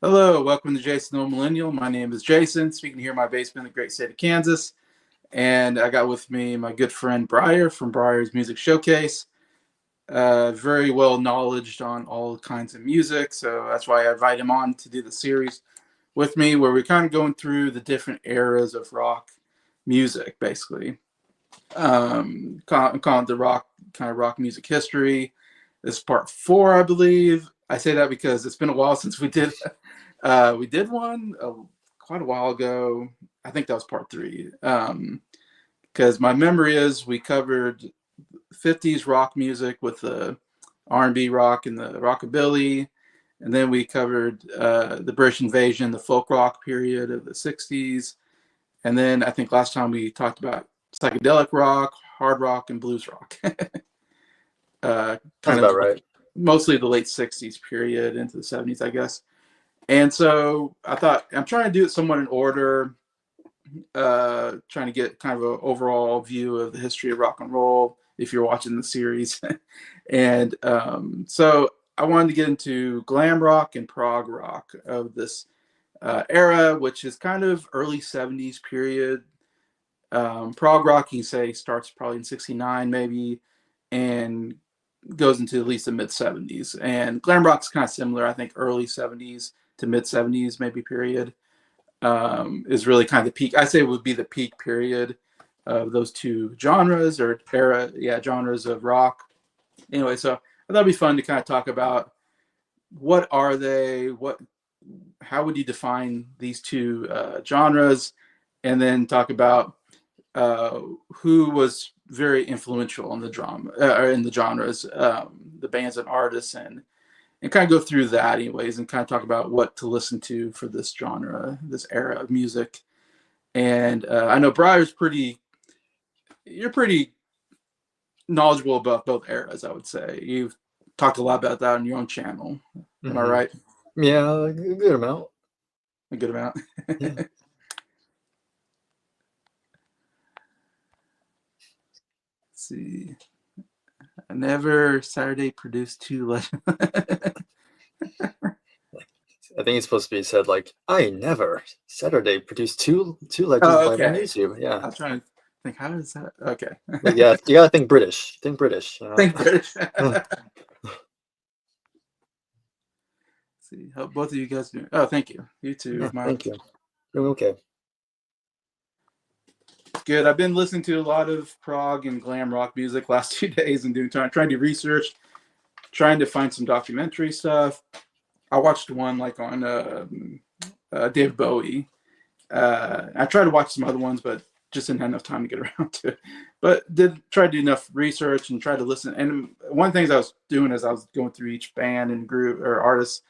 Hello, welcome to Jason the Millennial. My name is Jason, speaking here in my basement in the great state of Kansas. And I got with me my good friend Bryer from Bryer's Music Showcase. Very well knowledged on all kinds of music, so that's why I invite him on to do the series with me, where we're kind of going through the different eras of rock music, basically. Calling it the rock music history. This is part 4, I believe. I say that because it's been a while since we did one quite a while ago. I think that was part 3. Because my memory is we covered 50s rock music with the R&B rock and the rockabilly, and then we covered the British invasion, the folk rock period of the 60s, and then I think last time we talked about psychedelic rock, hard rock, and blues rock. Sounds Kind about of right. mostly the late 60s period into the 70s, I guess. And so I thought I'm trying to do it somewhat in order, trying to get kind of an overall view of the history of rock and roll if you're watching the series. And so I wanted to get into glam rock and prog rock of this era, which is kind of early 70s period. Prog rock, you say, starts probably in 69 maybe, and goes into at least the mid 70s. And glam rock's kind of similar, I think, early 70s to mid 70s maybe period. Is really kind of the peak. I say it would be the peak period of those two genres or genres of rock. Anyway, so I thought it'd be fun to kind of talk about what are they, how would you define these two genres, and then talk about uh, who was very influential in the drama in the genres, the bands and artists, and kind of go through that anyways, and kind of talk about what to listen to for this genre, this era of music. And I know you're pretty knowledgeable about both eras. I would say you've talked a lot about that on your own channel. Am I hmm right? Yeah, a good amount. A good amount. Yeah. Let's see. I never Saturday produced two legends. I think it's supposed to be said like, I never Saturday produced two legends Oh, live on okay. YouTube. Yeah. I'm trying to think. How does that? Okay. But yeah, you gotta think British. Think British, you know. Think British. See how both of you guys do. Oh, thank you. You too, Yeah, Mike. thank you. Doing okay. Good. I've been listening to a lot of prog and glam rock music last 2 days and trying to do research, trying to find some documentary stuff. I watched one like on David Bowie. I tried to watch some other ones, but just didn't have enough time to get around to it. But did try to do enough research and try to listen. And one of the things I was doing as I was going through each band and group or artist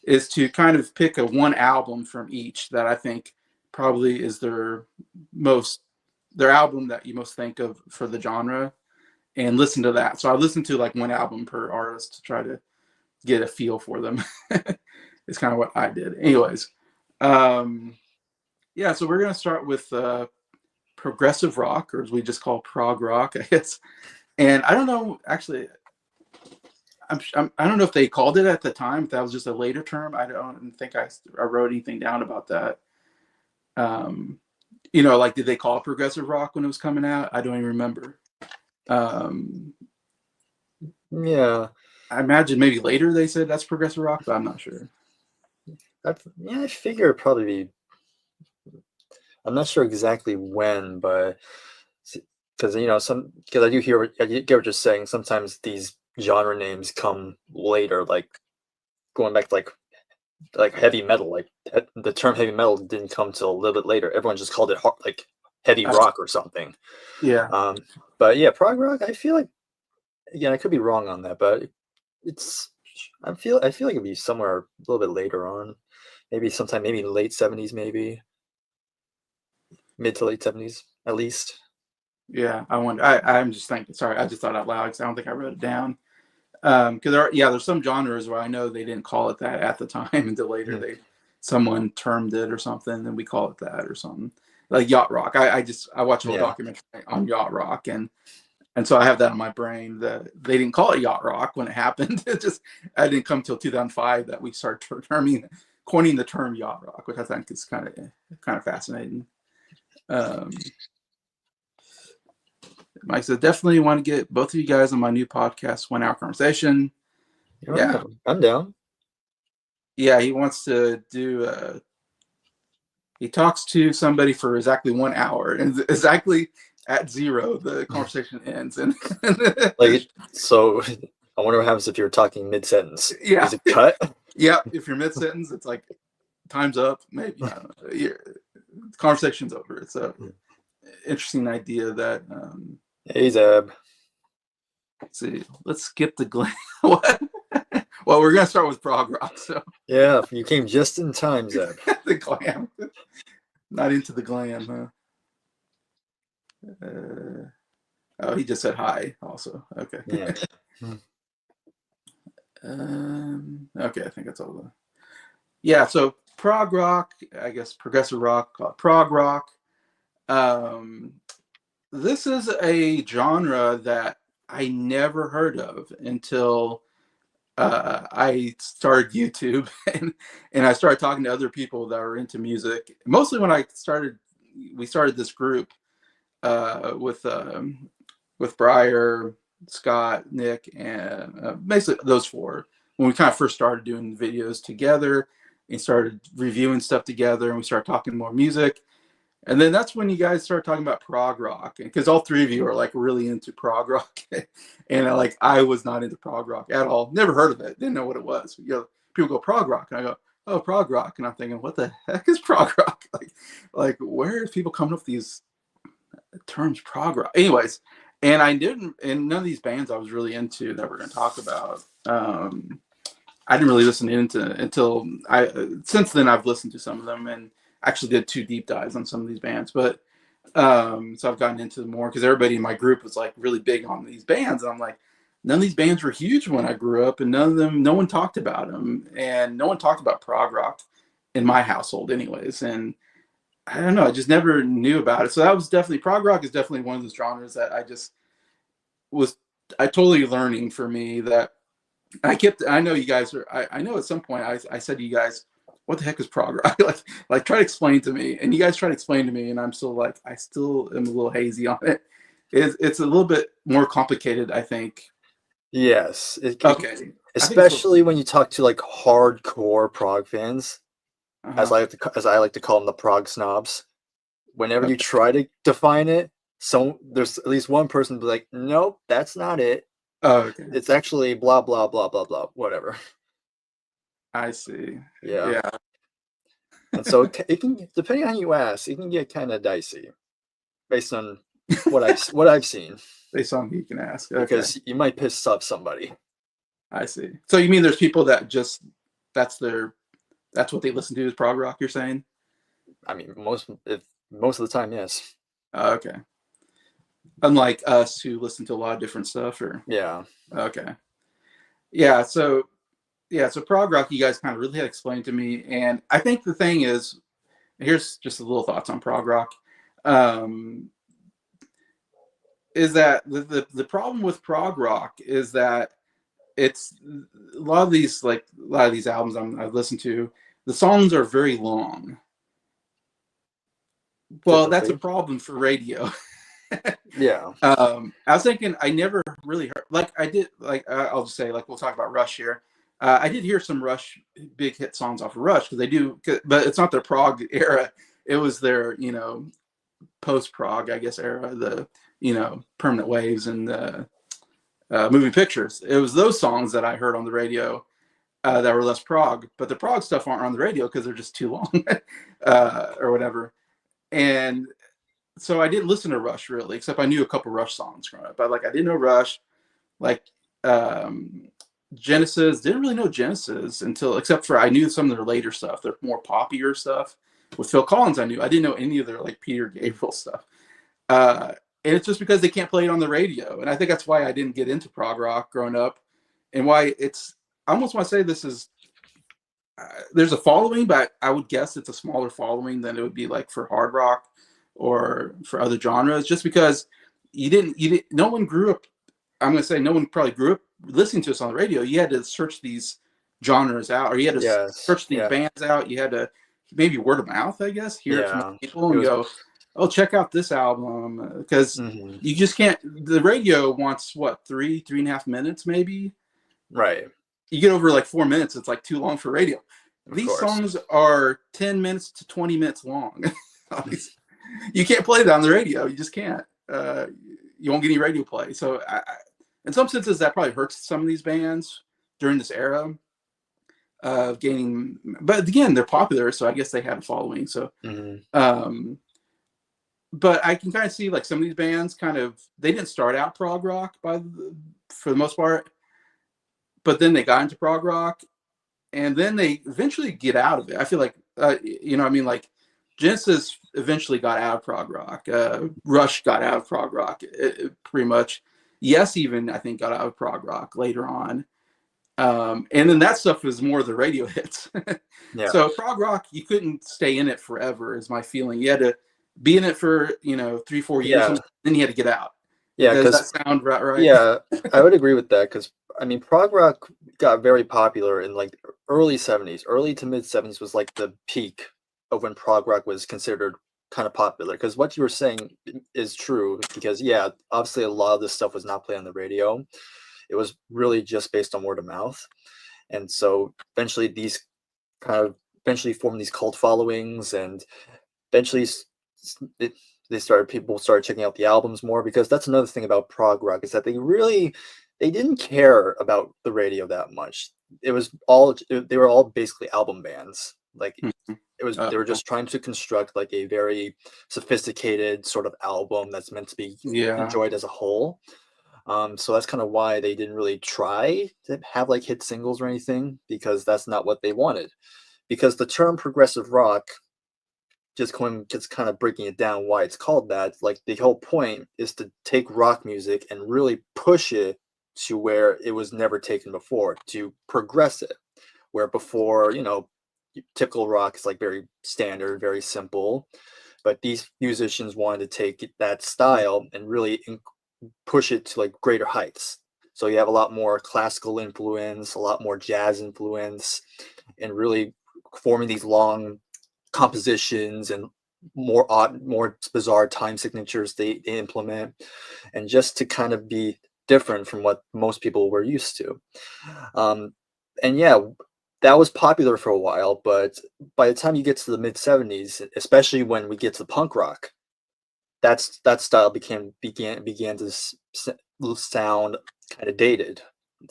is to kind of pick a one album from each that I think probably is most their album that you most think of for the genre, and listen to that. So I listened to like one album per artist to try to get a feel for them. It's kind of what I did. Anyways, um, yeah, so we're going to start with progressive rock, or as we just call prog rock, I guess. And I don't know, actually, I don't know if they called it at the time, if that was just a later term. I don't think I wrote anything down about that. Um, like, did they call it progressive rock when it was coming out? I don't even remember. Um, Yeah. I imagine maybe later they said that's progressive rock, but I'm not sure. I figure it'd probably be, I'm not sure exactly when, but because because I get what you're saying. Sometimes these genre names come later, like going back to like heavy metal. Like the term heavy metal didn't come till a little bit later. Everyone just called it like heavy Uh, rock or something. yeah, Um, but yeah, prog rock. I feel like, again, I could be wrong on that, but it's I feel like it'd be somewhere a little bit later on, maybe sometime, maybe late 70s, maybe mid to late 70s at least. yeah. I wonder. I'm just thinking. Sorry, I just thought out loud because I don't think I wrote it down. Because there's some genres where I know they didn't call it that at the time until later Hmm. someone termed it or something, and we call it that or something. Like yacht rock. I watched a whole Yeah. documentary on yacht rock, and so I have that in my brain that they didn't call it yacht rock when it happened. It just I didn't come till 2005 that we started terming coining the term yacht rock, which I think is kind of fascinating. Mike said, definitely want to get both of you guys on my new podcast, 1 Hour Conversation. Yeah. I'm down. Yeah, he wants to do he talks to somebody for exactly 1 hour, and exactly at 0 the conversation ends. And like, so I wonder what happens if you're talking mid-sentence. Yeah. Is it cut? Yeah, if you're mid-sentence, it's like time's up, maybe. I don't know. The conversation's over. It's a interesting idea that Hey, Zeb. let's see. Let's skip the Glam. What? Well, we're gonna start with prog rock. So Yeah, you came just in time, Zeb. the Glam. Not into the Glam, huh? Oh, he just said hi. Also, okay. Yeah. Okay, I think that's all. Yeah. So prog rock, I guess progressive rock, called prog rock. This is a genre that I never heard of until I started YouTube and I started talking to other people that were into music. Mostly when we started this group with Bryer, Scott, Nick, and basically those 4. When we kind of first started doing videos together and started reviewing stuff together, and we started talking more music. And then that's when you guys start talking about prog rock, because all 3 of you are like really into prog rock, and I was not into prog rock at all. Never heard of it. Didn't know what it was. People go prog rock, and I go, oh, prog rock, and I'm thinking, what the heck is prog rock? Like where are people coming up with these terms, prog rock? Anyways, and none of these bands I was really into that we're going to talk about. I didn't really listen until since then I've listened to some of them and actually did 2 deep dives on some of these bands, but so I've gotten into them more because everybody in my group was like really big on these bands, and I'm like, none of these bands were huge when I grew up, and no one talked about them, and no one talked about prog rock in my household anyways, and I don't know, I just never knew about it. So that was definitely, prog rock is definitely one of those genres that I totally learning for me, that I know you guys are, I know at some point I said to you guys, what the heck is prog rock? like try to explain to me, and you guys try to explain to me, and I'm still like, I still am a little hazy on it. It's a little bit more complicated, I think. Yes. Okay. Especially when you talk to like hardcore prog fans, as I like to call them, the prog snobs. Whenever you try to define it, there's at least one person be like, nope, that's not it. Oh, okay. It's actually blah blah blah blah blah, whatever. I see. Yeah. And so it can, depending on who you ask, it can get kind of dicey, based on what I've seen. Based on who you can ask, okay. Because you might piss off somebody. I see. So you mean there's people that just that's what they listen to is prog rock? You're saying? I mean, most of the time, yes. Okay. Unlike us, who listen to a lot of different stuff, or yeah. Okay. Yeah. So prog rock, you guys kind of really had explained to me, and I think the thing is, here's just a little thoughts on prog rock. Is that the problem with prog rock is that it's a lot of these albums I've listened to, the songs are very long. Well, that's a problem for radio. Yeah. I was thinking, I never really heard, I'll just say, we'll talk about Rush here. I did hear some Rush big hit songs off of Rush, because they do, but it's not their prog era. It was their, post prog, I guess, era, the, Permanent Waves and the Moving Pictures. It was those songs that I heard on the radio that were less prog, but the prog stuff aren't on the radio because they're just too long or whatever. And so I didn't listen to Rush really, except I knew a couple Rush songs growing up. But I didn't know Rush, Genesis. Didn't really know Genesis except for I knew some of their later stuff. Their more poppier stuff with Phil Collins. I didn't know any of their Peter Gabriel stuff. And it's just because they can't play it on the radio. And I think that's why I didn't get into prog rock growing up, and why I almost want to say this is. There's a following, but I would guess it's a smaller following than it would be for hard rock or for other genres, just because no one grew up. I'm going to say no one probably grew up listening to us on the radio. You had to search these genres out, or you had to Yes. search these Yeah. bands out. You had to maybe word of mouth, I guess, hear it from other Yeah. people It and was. go, "Oh, check out this album," because Hmm. you just can't. The radio wants what, 3.5 minutes, maybe. Right. You get over like 4 minutes, it's like too long for radio. Of These course. songs are 10 minutes to 20 minutes long. You can't play it on the radio. You just can't. You won't get any radio play. So, in some senses, that probably hurts some of these bands during this era of gaining. But again, they're popular, so I guess they had a following. So, Hmm. um, but I can kind of see like some of these bands kind of they didn't start out prog rock for the most part, but then they got into prog rock, and then they eventually get out of it. I feel like I mean, like Genesis eventually got out of prog rock. Rush got out of prog rock, pretty much. Yes, even I think got out of prog rock later on. And then that stuff is more the radio hits. Yeah. So prog rock, you couldn't stay in it forever, is my feeling. You had to be in it for 3-4 years, Yeah. something, then you had to get out. Yeah. Does Because that sound right? yeah, I would agree with that. Because I mean, prog rock got very popular in like early '70s. Early to mid '70s was like the peak of when prog rock was considered kind of popular. Because what you were saying is true. Because yeah, obviously a lot of this stuff was not played on the radio. It was really just based on word of mouth. And so eventually these kind of eventually formed these cult followings, and eventually it, people started checking out the albums more, because that's another thing about prog rock, is that they didn't care about the radio that much. They were all basically album bands. Like Mhm. they were just trying to construct like a very sophisticated sort of album that's meant to be Yeah. enjoyed as a whole. So that's kind of why they didn't really try to have like hit singles or anything, because that's not what they wanted. Because the term progressive rock, just kind of breaking it down why it's called that, like the whole point is to take rock music and really push it to where it was never taken before, to progress it. Where before, typical rock is like very standard, very simple, but these musicians wanted to take that style and really push it to like greater heights. So you have a lot more classical influence, a lot more jazz influence, and really forming these long compositions and more odd, more bizarre time signatures they implement, and just to kind of be different from what most people were used to. Um, and yeah, that was popular for a while, but by the time you get to the mid '70s, especially when we get to punk rock, that style began to sound kind of dated,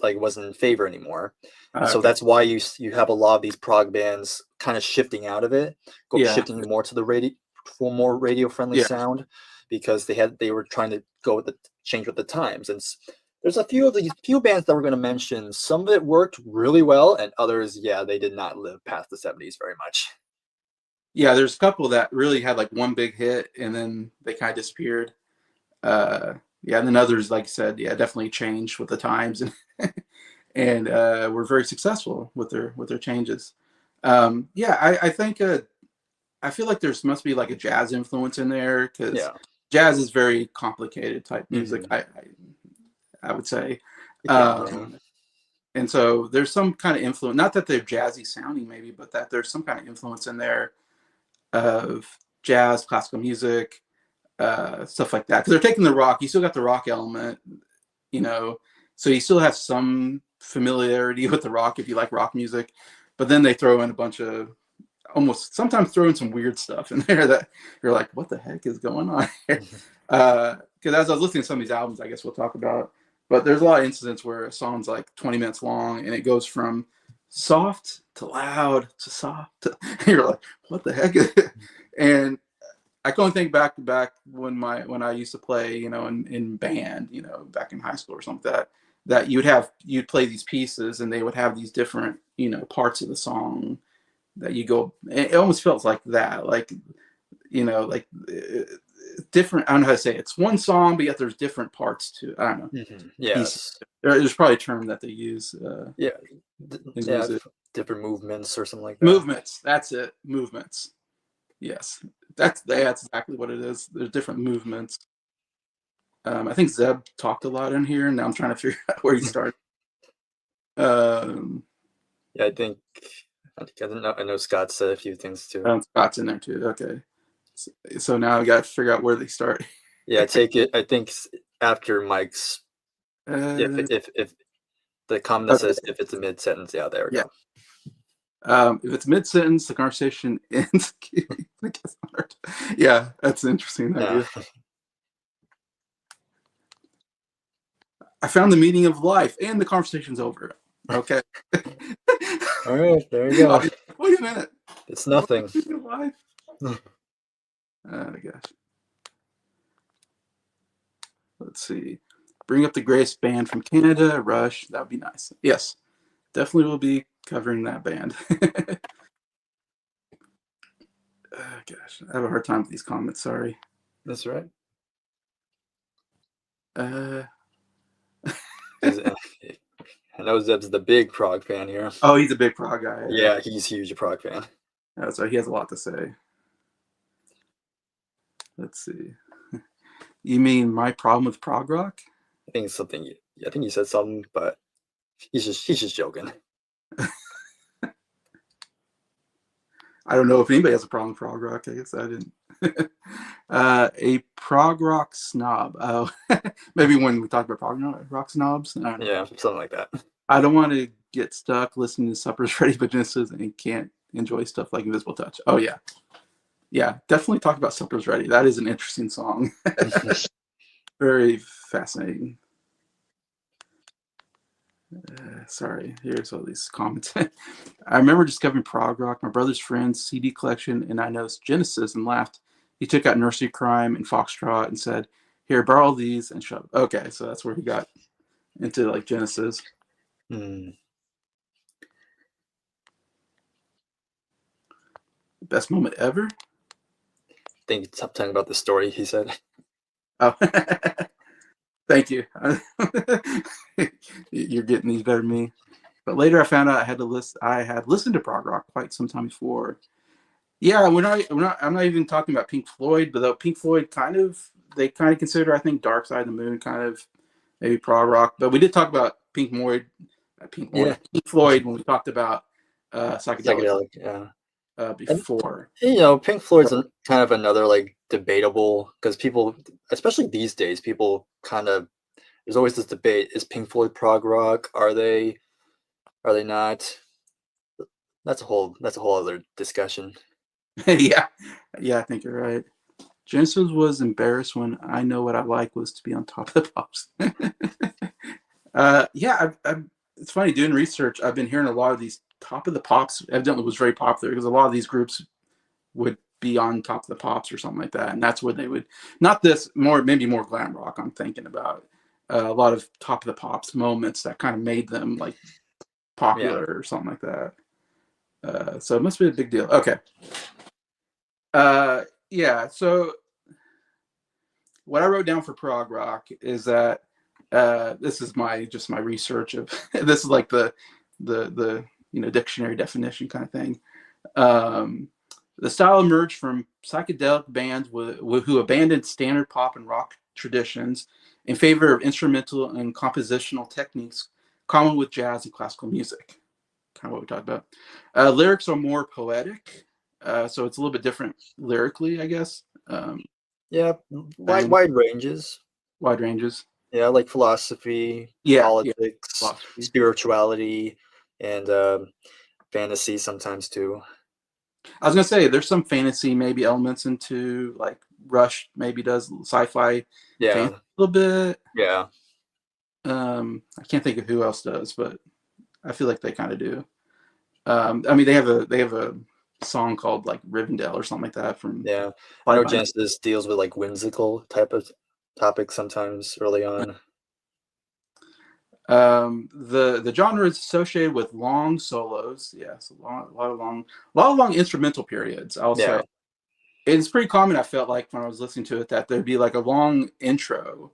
like it wasn't in favor anymore. And so Okay. that's why you have a lot of these prog bands kind of shifting out of it, Yeah. shifting more to the radio, for more radio friendly Yeah. sound, because they were trying to go with the change with the times. And there's a few of these few bands that we're going to mention. Some of it worked really well, and others, yeah, they did not live past the '70s very much. Yeah, there's a couple that really had like one big hit and then they kind of disappeared. Yeah, and then others, like I said, yeah, definitely changed with the times and were very successful with their changes. Yeah, I think I feel like there's must be like a jazz influence in there because Yeah. jazz is very complicated type music. Hmm. I would say, It can be. Yeah. um, and so there's some kind of influence. Not that they're jazzy sounding, maybe, but that there's some kind of influence in there of jazz, classical music, stuff like that. Because they're taking the rock, you still got the rock element, you know, so you still have some familiarity with the rock if you like rock music, but then they throw in a bunch of almost sometimes throw in some weird stuff in there that you're like, what the heck is going on here? Because as I was listening to some of these albums, I guess we'll talk about, but there's a lot of incidents where a song's like 20 minutes long and it goes from soft to loud to soft to, you're like, what the heck? And I can only think back when I used to play, in band, back in high school or something that you'd play these pieces and they would have these different, parts of the song that you go. It almost felt like that, like like different. I don't know how to say it. It's one song, but yet there's different parts to. I don't know. Piece. Yes. There's probably a term that they use Yeah. in Yeah. music. Different movements or something like that. Movements. That's it. Movements. Yes, that's exactly what it is. There's different movements. I think Zeb talked a lot in here. Now I'm trying to figure out where he started. Um, Yeah, I don't know. I know Scott said a few things too. Scott's in there too. Okay. So now I got to figure out where they start. Yeah, take it. I think after Mike's, Uh, if the comment that okay. says if it's a mid sentence, yeah, there we Yeah. go. If it's mid sentence, the conversation ends. Yeah, that's an interesting Yeah. idea. I found the meaning of life, and the conversation's over. Okay. All right, there you go. Wait a minute. It's nothing. What's the meaning of life? Oh gosh. Let's see. Bring up the greatest band from Canada, Rush. That would be nice. Yes, definitely will be covering that band. Gosh, I have a hard time with these comments. Sorry. That's right. Uh, I know Zeb's the big Prog fan here. oh, he's a big Prog guy. Yeah, he's huge a Prog fan. So he has a lot to say. Let's see. You mean my problem with prog rock? I think it's something. I think he said something, but he's just joking. I don't know if anybody has a problem with prog rock. I guess I didn't. A prog rock snob. Oh, maybe when we talk about prog rock snobs. Yeah, something like that. I don't want to get stuck listening to Supper's Ready for Genesis and can't enjoy stuff like Invisible Touch. Oh yeah, yeah, definitely talk about Supper's Ready. That is an interesting song. Very fascinating. Sorry, here's all these comments. I remember discovering prog rock, my brother's friend's CD collection, and I noticed Genesis and laughed. He took out Nursery Crime and Foxtrot and said, "Here, borrow these and shove." Okay, so that's where he got into like Genesis. Best moment ever? I think stop talking about the story, he said. Oh, thank you. You're getting these better than me. But later I found out I had listened to prog rock quite some time before. Yeah, I'm not even talking about Pink Floyd, but though Pink Floyd they kind of consider, I think, Dark Side of the Moon kind of maybe prog rock. But we did talk about Pink Floyd when we talked about psychedelic yeah. Before. And, Pink Floyd's kind of another like debatable, because people, especially these days, people kind of, there's always this debate: is Pink Floyd prog rock? Are they not? That's a whole other discussion. Yeah, I think you're right. Genesis was embarrassed when I Know What I Like was to be on Top of the Pops. Yeah, it's funny doing research. I've been hearing a lot of these Top of the Pops. Evidently, was very popular because a lot of these groups would be on Top of the Pops or something like that, and that's where they would maybe more glam rock. I'm thinking about a lot of Top of the Pops moments that kind of made them like popular or something like that. So it must be a big deal. Okay. Yeah. So what I wrote down for prog rock is that this is my research of this is like the dictionary definition kind of thing. The style emerged from psychedelic bands who abandoned standard pop and rock traditions in favor of instrumental and compositional techniques common with jazz and classical music. Kind of what we talked about. Lyrics are more poetic, so it's a little bit different lyrically, I guess. Yeah, wide ranges. Wide ranges. Yeah, like philosophy, politics, philosophy, spirituality, and fantasy sometimes too. I was gonna say there's some fantasy maybe elements into like Rush maybe does sci-fi. Yeah, a little bit. Yeah. I can't think of who else does, but I feel like they kind of do. I mean, they have a song called like Rivendell or something like that from. Yeah, I know Genesis deals with like whimsical type of topics sometimes early on. The genre is associated with long solos. Yes, a lot of long instrumental periods. I'll say it's pretty common. I felt like when I was listening to it that there'd be like a long intro.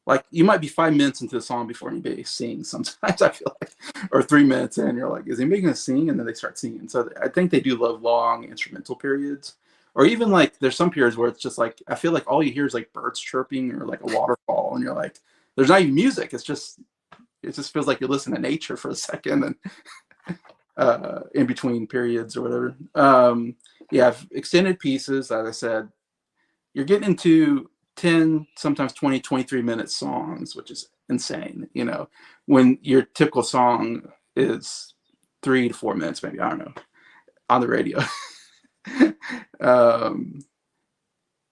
Like you might be 5 minutes into the song before anybody sings. Sometimes I feel like, or 3 minutes in, you're like, is anybody gonna sing? And then they start singing. So I think they do love long instrumental periods, or even like there's some periods where it's just like I feel like all you hear is like birds chirping or like a waterfall, and you're like, there's not even music. It just feels like you're listening to nature for a second. And in between periods or whatever. You have extended pieces, as I said. You're getting into 10, sometimes 20, 23-minute songs, which is insane, when your typical song is 3 to 4 minutes, maybe, I don't know, on the radio. um,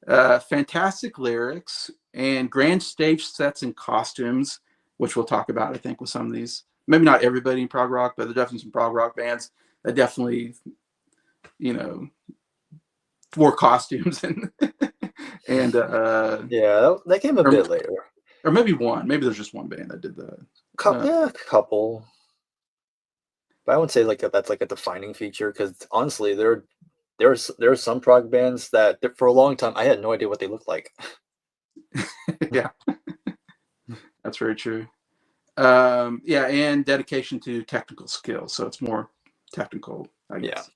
Fantastic lyrics and grand stage sets and costumes, which we'll talk about, I think, with some of these. Maybe not everybody in prog rock, but there are definitely some prog rock bands that definitely, you know, wore costumes and Yeah, that came a or, bit later. or maybe one. Maybe there's just one band that did that. Yeah, a couple. But I wouldn't say like that's like a defining feature because honestly, there are some prog bands that for a long time I had no idea what they looked like. Yeah, that's very true. Yeah, and dedication to technical skills. So it's more technical, I guess.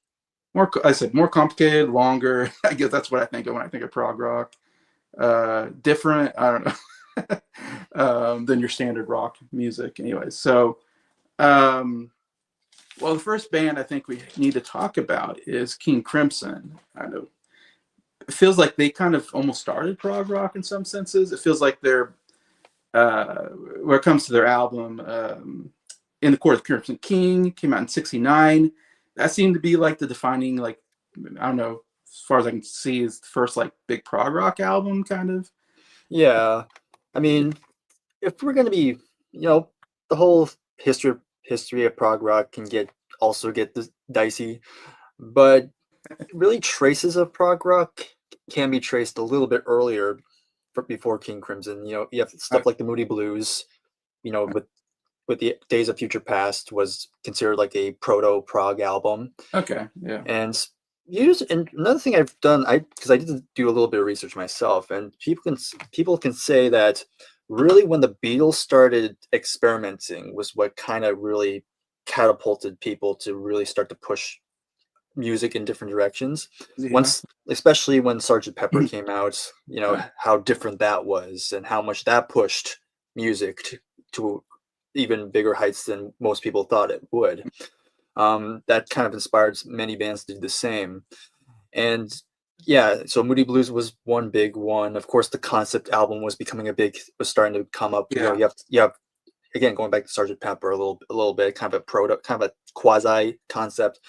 Yeah. I said more complicated, longer. I guess that's what I think of when I think of prog rock. Different, I don't know, than your standard rock music. Anyways, so well, the first band I think we need to talk about is King Crimson. I know it feels like they kind of almost started prog rock in some senses. It feels like they're where it comes to their album, In the Court of Crimson King, came out in '69. That seemed to be like the defining, like, I don't know, as far as I can see, is the first like big prog rock album, kind of. Yeah. I mean, if we're gonna be, the whole history of prog rock can get dicey, but really traces of prog rock can be traced a little bit earlier before King Crimson. You have stuff like the Moody Blues, with the Days of Future Past was considered like a proto prog album. Okay, yeah. And and another thing I've done, because I did do a little bit of research myself, and people can say that really when the Beatles started experimenting was what kind of really catapulted people to really start to push music in different directions. Yeah. Once, especially when Sgt. Pepper came out, how different that was and how much that pushed music to even bigger heights than most people thought it would. That kind of inspired many bands to do the same. And yeah, so Moody Blues was one big one. Of course, the concept album was starting to come up. Yeah. You have again going back to Sgt. Pepper a little bit, kind of a quasi concept.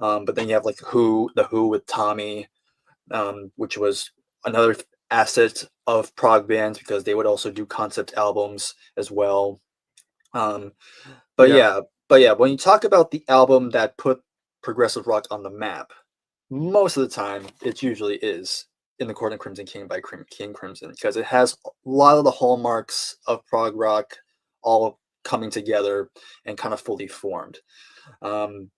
But then you have like the Who with Tommy, which was another asset of prog bands because they would also do concept albums as well. But Yeah. yeah, when you talk about the album that put progressive rock on the map, most of the time it usually is In the Court of Crimson King by King Crimson because it has a lot of the hallmarks of prog rock all coming together and kind of fully formed. And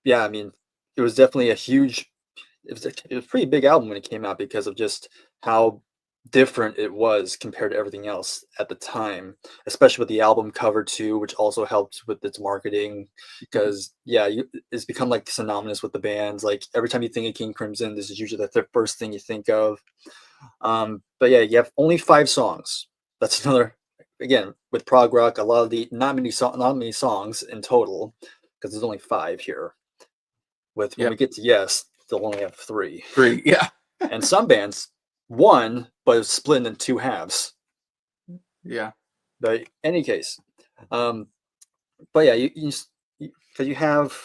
yeah, I mean, it was definitely it was a pretty big album when it came out because of just how different it was compared to everything else at the time, especially with the album cover too, which also helped with its marketing because it's become like synonymous with the bands. Like every time you think of King Crimson, this is usually the first thing you think of. But yeah, you have only 5 songs. That's another, again, with prog rock, a lot of the not many songs in total because there's only 5 here. When Yeah. we get to Yes, they'll only have 3. 3. Yeah. And some bands 1, but it's split in 2 halves. Yeah. But in any case, but yeah, because you have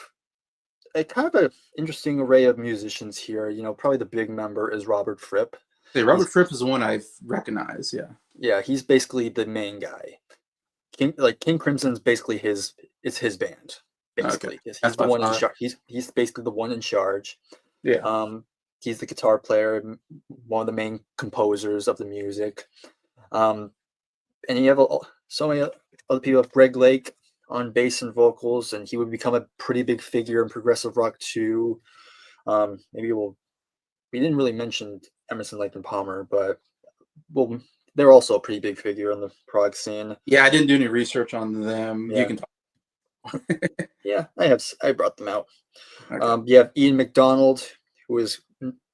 a kind of an interesting array of musicians here. Probably the big member is Robert Fripp. Hey, Robert Fripp is the one I've recognized. Yeah. Yeah, he's basically the main guy. King Crimson's basically his band. Basically, Okay. he's the one in charge. He's basically the one in charge. Yeah. He's the guitar player, one of the main composers of the music. And you have so many other people. Greg Lake on bass and vocals, and he would become a pretty big figure in progressive rock too. We didn't really mention Emerson, Lake and Palmer, but they're also a pretty big figure in the prog scene. Yeah, I didn't do any research on them. Yeah. You can talk. Yeah, I brought them out. Okay. You have Ian McDonald, who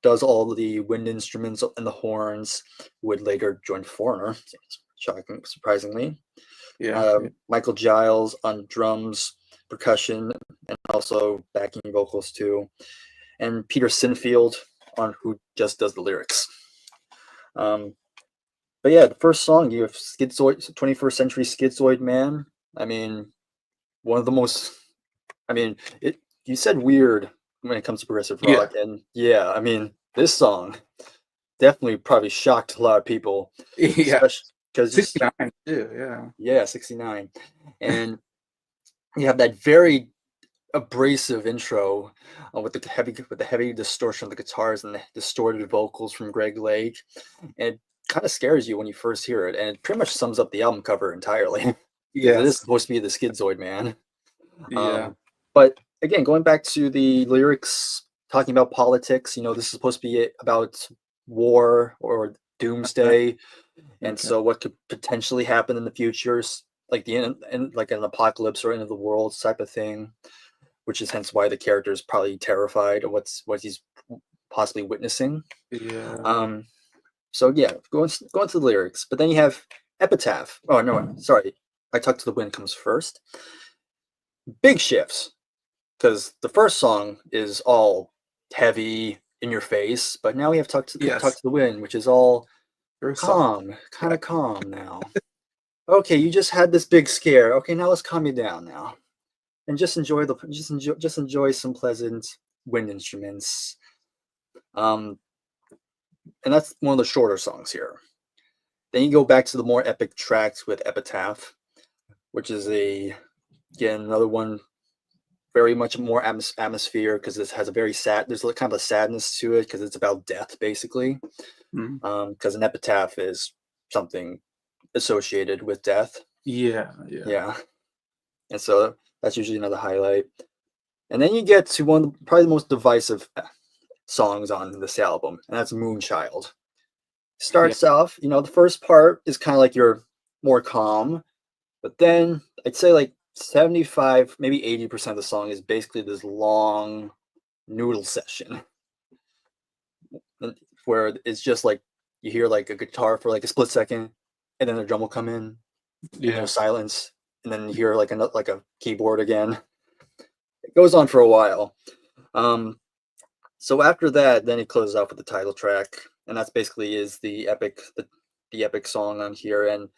does all the wind instruments and the horns, who would later join Foreigner, surprisingly. Yeah. Michael Giles on drums, percussion and also backing vocals too. And Peter Sinfield on who just does the lyrics. But yeah, the first song you have Schizoid, 21st Century Schizoid Man. I mean, one of the most. I mean, it. You said weird when it comes to progressive Yeah. rock, and yeah, I mean, this song definitely probably shocked a lot of people, Yeah. especially because 69 too. Yeah. yeah, 69, and you have that very abrasive intro with the heavy distortion of the guitars and the distorted vocals from Greg Lake. And it kind of scares you when you first hear it, and it pretty much sums up the album cover entirely because it is Yes. supposed to be the Schizoid Man. Yeah. But again, going back to the lyrics, talking about politics, this is supposed to be about war or Okay. doomsday, and Okay. so what could potentially happen in the future, like the end, like an apocalypse or end of the world type of thing, which is hence why the character is probably terrified of what he's possibly witnessing. Yeah. Um, so yeah, going to the lyrics, but then you have Epitaph. Oh no, sorry, I Talk to the Wind comes first. Big shifts because the first song is all heavy in your face, but now we have Talk Yes. to the Wind, which is all Very soft. calm, kind Yeah. of calm now. Okay, you just had this big scare. Okay, now let's calm you down now. And just enjoy some pleasant wind instruments. Um, and that's one of the shorter songs here. Then you go back to the more epic tracks with Epitaph, which is again another one very much more atmosphere because it has a very sad. There's kind of a sadness to it because it's about death basically. Mhm. Because an epitaph is something associated with death. Yeah. Yeah. Yeah, and so that's usually another highlight. And then you get to probably the most divisive songs on this album, and that's Moonchild. Yeah. Starts off, the first part is kind of like you're more calm, but then I'd say like 75, maybe 80% of the song is basically this long noodle session where it's just like you hear like a guitar for like a split second, and then the drum will come in, and Yeah. there's silence, and then you hear like a keyboard again. It goes on for a while. So after that, then it closes out with the title track, and that's basically is the epic song on here, and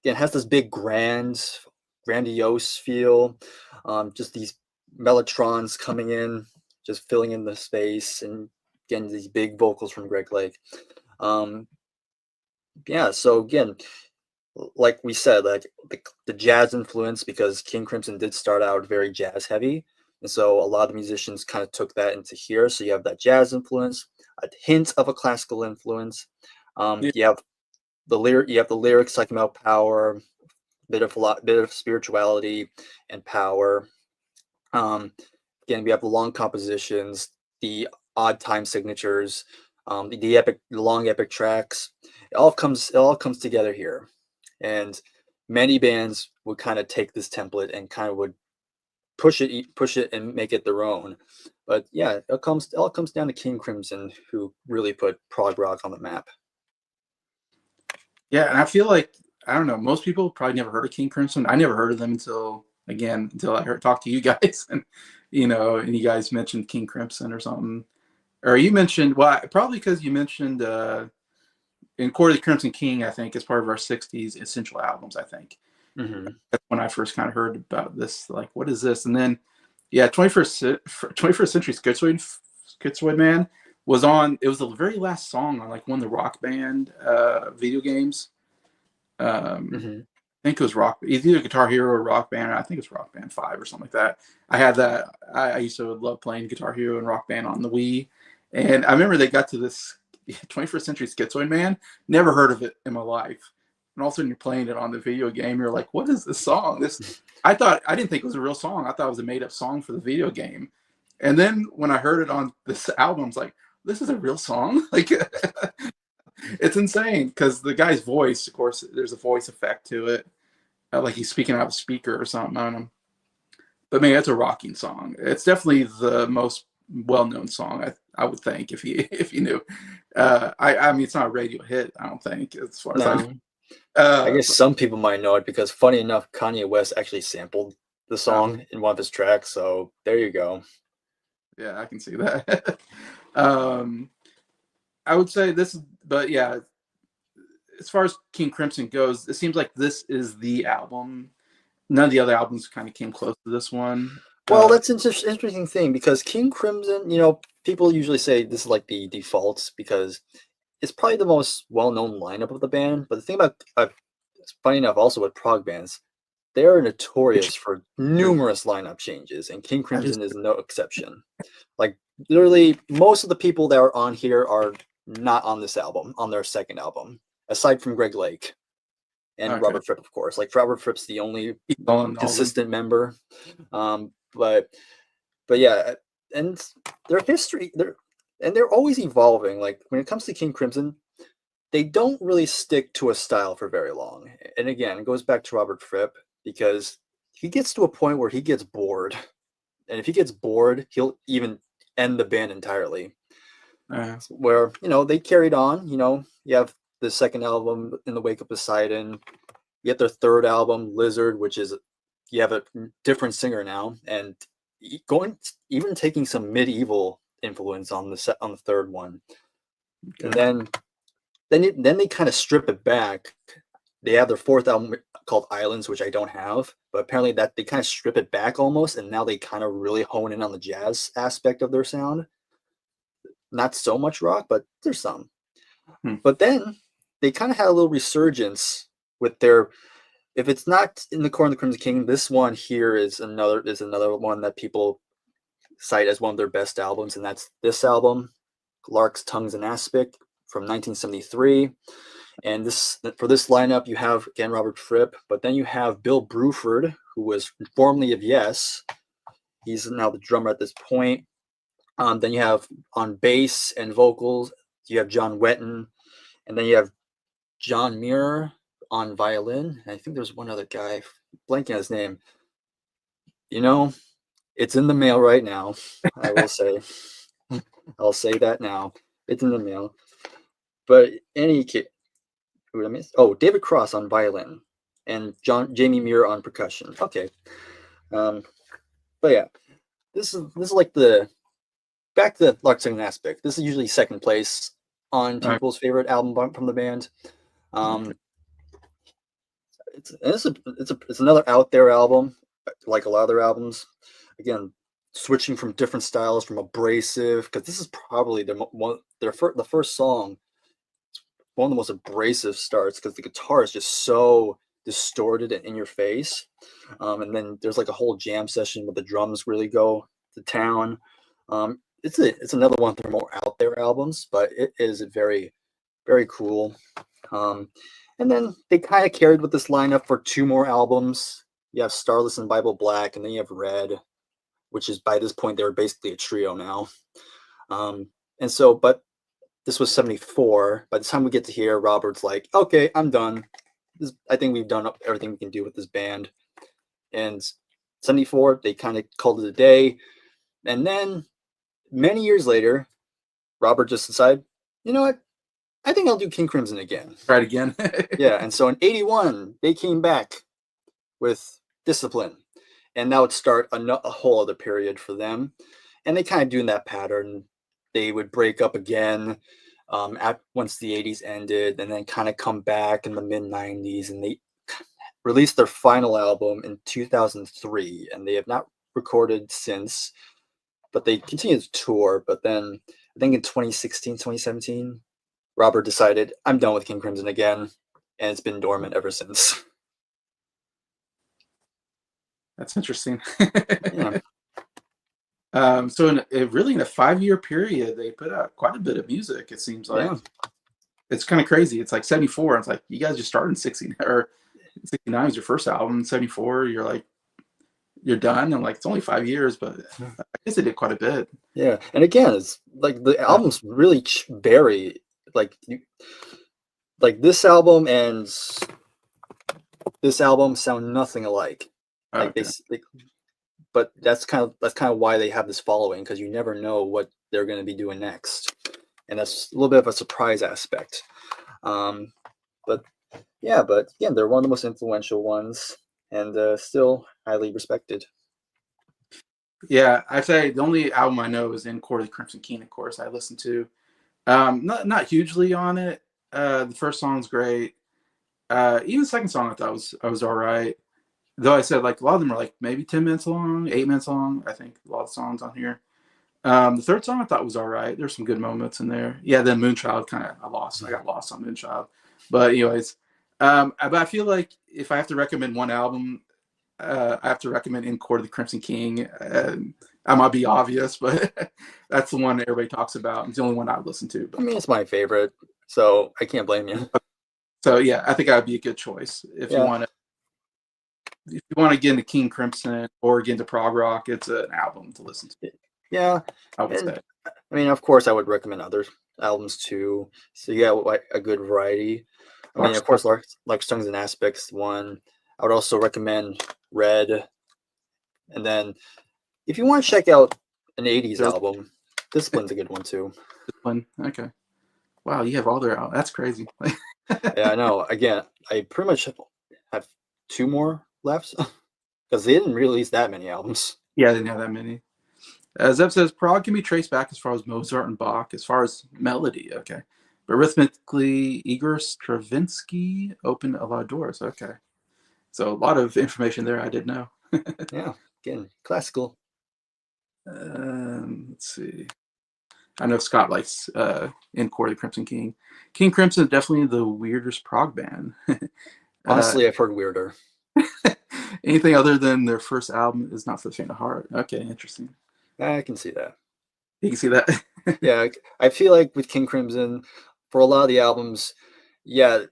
again it has this big grandiose feel, just these mellotrons coming in, just filling in the space, and again these big vocals from Greg Lake. Um, yeah, so again, like we said, like the jazz influence because King Crimson did start out very jazz heavy, and so a lot of the musicians kind of took that into here. So you have that jazz influence, a hint of a classical influence. Yeah. You have you have the lyrics talking about power, bit of spirituality and power. Um, Again, we have the long compositions, the odd time signatures, the long epic tracks. It all comes together here, and many bands would kind of take this template and kind of would push it, and make it their own. But yeah, it all comes down to King Crimson, who really put prog rock on the map. Yeah. And I feel like, I don't know, most people probably never heard of King Crimson. I never heard of them until I heard talk to you guys and and you guys mentioned King Crimson or something. Or you mentioned, well, probably because you mentioned in Court of the Crimson King, I think, as part of our 60s essential albums, I think. Hmm. That's when I first kind of heard about this, like, what is this? And then, yeah, 21st Century Schizoid Man was on, it was the very last song on, like, one of the Rock Band video games. Hmm. I think it was either Guitar Hero or Rock Band. I think it's Rock Band 5 or something like that. I had that. I used to love playing Guitar Hero and Rock Band on the Wii. And I remember they got to this 21st Century Schizoid Man. Never heard of it in my life. And all of a sudden you're playing it on the video game. You're like, what is this song? I didn't think it was a real song. I thought it was a made up song for the video game. And then when I heard it on this album, I was like, this is a real song? Like, it's insane because the guy's voice, of course, there's a voice effect to it, like he's speaking out of a speaker or something. I don't know. But man, it's a rocking song. It's definitely the most well-known song, I would think, if you if you knew. I mean, it's not a radio hit, I don't think, as far as I know. No, I guess some people might know it because, funny enough, Kanye West actually sampled the song in one of his tracks. So there you go. Yeah, I can see that. um, I would say this, but yeah, as far as King Crimson goes, it seems like this is the album. None of the other albums kind of came close to this one. Well, that's an interesting thing because King Crimson, people usually say this is like the default because it's probably the most well-known lineup of the band. But the thing about, it's funny enough, also with prog bands, they are notorious for numerous lineup changes, and King That is Crimson is no exception. Like literally, most of the people that are on here are not on this album, on their second album, aside from Greg Lake and okay. Robert Fripp, of course. Like Robert Fripp's the only He's on all of them. consistent member. But yeah, and their history, they're always evolving. Like when it comes to King Crimson, they don't really stick to a style for very long. And again, it goes back to Robert Fripp because he gets to a point where he gets bored. And if he gets bored, he'll even end the band entirely. Where, they carried on, you have the second album In the Wake of Poseidon, you get their third album, Lizard, which is, you have a different singer now, and even taking some medieval influence on the third one. Okay. And then they kind of strip it back. They have their fourth album called Islands, which I don't have, but apparently that they kind of strip it back almost, and now they kind of really hone in on the jazz aspect of their sound. Not so much rock, but there's some. But then they kind of had a little resurgence with their. If it's not In the Corn of the Crimson King, this one here is another one that people cite as one of their best albums, and that's this album, Lark's Tongues and Aspic from 1973. And for this lineup, you have again Robert Fripp, but then you have Bill Bruford, who was formerly of Yes. He's now the drummer at this point. Then you have on bass and vocals, you have John Wetton, and then you have John Muir on violin. And I think there's one other guy, blanking on his name. It's in the mail right now. I will say. I'll say that now. It's in the mail. But any case, who did I miss? Oh, David Cross on violin, and Jamie Muir on percussion. Okay. But yeah, this is like the back to the Lark Singing Aspect. This is usually second place on people's favorite album from the band. It's another out there album, like a lot of their albums. Again, switching from different styles, from abrasive, because this is probably the first song, one of the most abrasive starts because the guitar is just so distorted and in your face. And then there's like a whole jam session where the drums really go to town. It's another one of their more out there albums, but it is very, very cool. And then they kind of carried with this lineup for two more albums. You have Starless and Bible Black, and then you have Red, which is by this point they're basically a trio now. But this was 74. By the time we get to here, Robert's like, okay, I'm done. I think we've done everything we can do with this band. And 74, they kind of called it a day. And then many years later, Robert just decided, you know what? I think I'll do King Crimson again. Try it again. Yeah. And so in 81, they came back with Discipline. And that would start a whole other period for them. And they kind of do in that pattern. They would break up again once the 80s ended, and then kind of come back in the mid 90s. And they released their final album in 2003, and they have not recorded since, but they continued to tour. But then I think in 2016, 2017, Robert decided, I'm done with King Crimson again, and it's been dormant ever since. That's interesting. Yeah. So in a 5-year period, they put out quite a bit of music. It seems like it's kind of crazy. It's like 74. And it's like you guys just started in 69 or 69 was your first album. 74, you're done. And like it's only 5 years, but I guess they did quite a bit. Yeah, and again, it's like the albums really vary. Like this album and this album sound nothing alike. But that's kind of why they have this following, because you never know what they're going to be doing next, and that's a little bit of a surprise aspect. But again, they're one of the most influential ones. and still highly respected. Yeah, I'd say the only album I know is In Court of the Crimson King, of course, I listened to. Not hugely on it. The first song's great. Even the second song I was all right. Though I said like a lot of them are like maybe 10 minutes long, 8 minutes long. I think a lot of songs on here. The third song I thought was all right. There's some good moments in there. Yeah, then Moonchild kind of I got lost on Moonchild. But anyways, but I feel like if I have to recommend one album, I have to recommend In Court of the Crimson King. I might be obvious, but that's the one that everybody talks about. It's the only one I listen to. I But mean, it's my favorite, so I can't blame you. so yeah, I think that would be a good choice if you Yeah, want to. If you want to get into King Crimson or get into prog rock, it's an album to listen to. yeah, I would and say. I mean, of course, I would recommend other albums too. So you got like a good variety. I mean, of course, like Songs and Aspects one. I would also recommend Red, and then if you want to check out an '80s album, Discipline's a good one too. Discipline. Okay. Wow, you have all their out. That's crazy. Yeah, I know. Again, I pretty much have two more left because they didn't release that many albums. Yeah, I didn't have that many. Zeb says Prague can be traced back as far as Mozart and Bach, as far as melody. Okay. But rhythmically, Igor Stravinsky opened a lot of doors. Okay. So a lot of information there I didn't know. Yeah, again, classical. Let's see. I know Scott likes In Court of the Crimson King. King Crimson is definitely the weirdest prog band. Honestly, I've heard weirder. Anything other than their first album is not for the faint of heart. Okay, interesting. I can see that. You can see that. Yeah, I feel like with King Crimson, for a lot of the albums, yeah,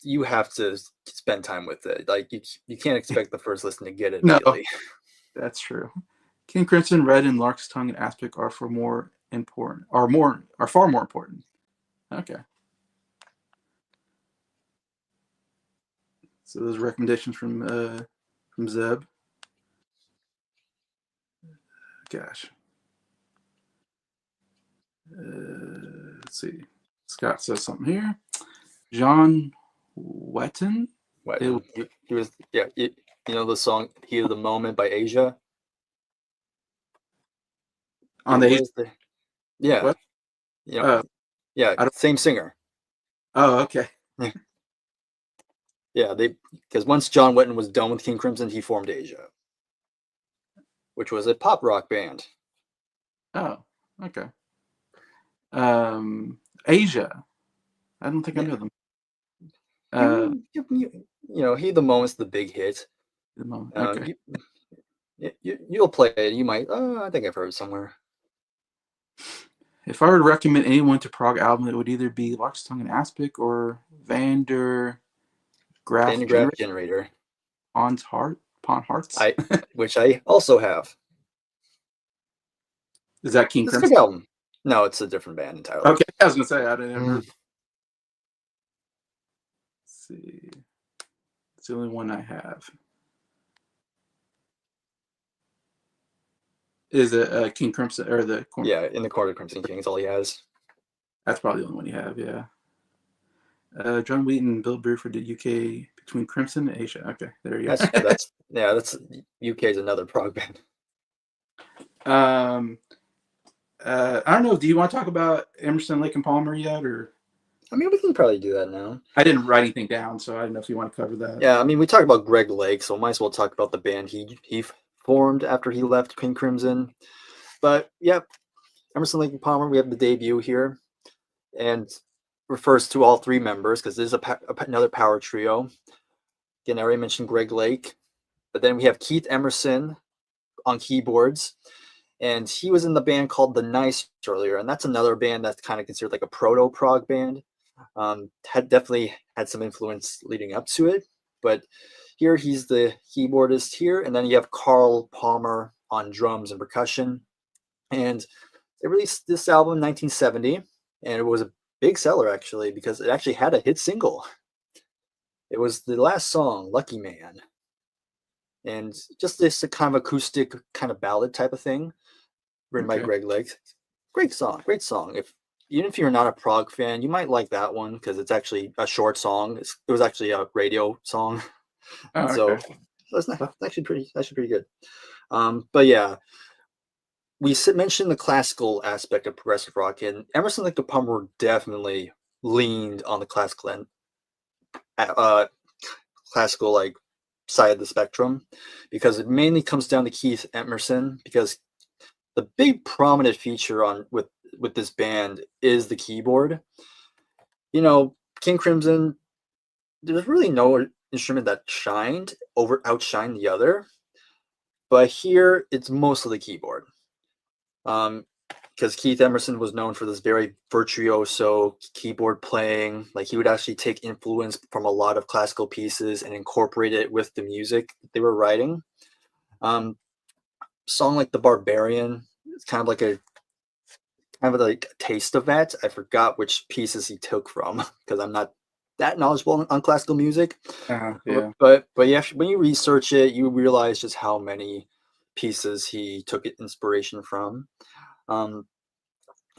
you have to spend time with it. Like you can't expect the first listen to get it No, immediately. that's true. King Crimson, Red, and Lark's Tongue and Aspic are far more important. Okay. So those recommendations from Zeb. Gosh. Let's see. Scott says something here. John Wetton. What he was? Yeah, you know the song "Heat of the Moment" by Asia. On the What is the? Yeah, what? you know, Uh, yeah, I don't. same singer. Oh, okay. Yeah, they because once John Wetton was done with King Crimson, he formed Asia, which was a pop rock band. Oh, okay. Asia. I don't think I Yeah, know them. you know, "Heat of the Moment's the big hit. The moment. Uh, Okay. you, you'll play it. You might. Oh, I think I've heard it somewhere. If I were to recommend anyone to prog album, it would either be Lark's Tongue and Aspic or Vander Graph Pantograph Generator Generator. Pawn Hearts. Which I also have. Is that King It's a good Crimson? album. No, it's a different band entirely. Okay, I was gonna say I didn't ever. Let's see. It's the only one I have. Is it King Crimson or the? Yeah, in the Court of Crimson King is all he has. That's probably the only one you have. Yeah. John Wheaton and Bill Bruford did UK between Crimson and Asia. Okay, there you go. That's UK is another prog band. I don't know. Do you want to talk about Emerson, Lake and Palmer yet, or? I mean, we can probably do that now. I didn't write anything down, so I don't know if you want to cover that. Yeah, I mean, we talked about Greg Lake, so might as well talk about the band he formed after he left King Crimson. But yep, Emerson, Lake and Palmer. We have the debut here, and refers to all three members because there's another power trio. Again, I already mentioned Greg Lake, but then we have Keith Emerson on keyboards, and he was in the band called The Nice earlier, and that's another band that's kind of considered like a proto prog band. Had definitely had some influence leading up to it, but here he's the keyboardist here, and then you have Carl Palmer on drums and percussion, and they released this album in 1970, and it was a big seller actually because it actually had a hit single. It was the last song, Lucky Man, and just this kind of acoustic kind of ballad type of thing written by Greg Lake. Great song, great song. Even if you're not a prog fan, you might like that one because it's actually a short song. It was actually a radio song. Oh, So okay. So that's not that's actually pretty good. But yeah, we mentioned the classical aspect of progressive rock, and Emerson, Lake and Palmer definitely leaned on the uh, classical like side of the spectrum, because it mainly comes down to Keith Emerson. Because the big prominent feature on with this band is the keyboard. You know, King Crimson, there's really no instrument that outshined the other, but here it's mostly the keyboard. Because Keith Emerson was known for this very virtuoso keyboard playing. Like, he would actually take influence from a lot of classical pieces and incorporate it with the music that they were writing. Song like "The Barbarian" is kind of like a taste of that. I forgot which pieces he took from because I'm not that knowledgeable on classical music. Yeah. But yeah, when you research it, you realize just how many pieces he took inspiration from. Um,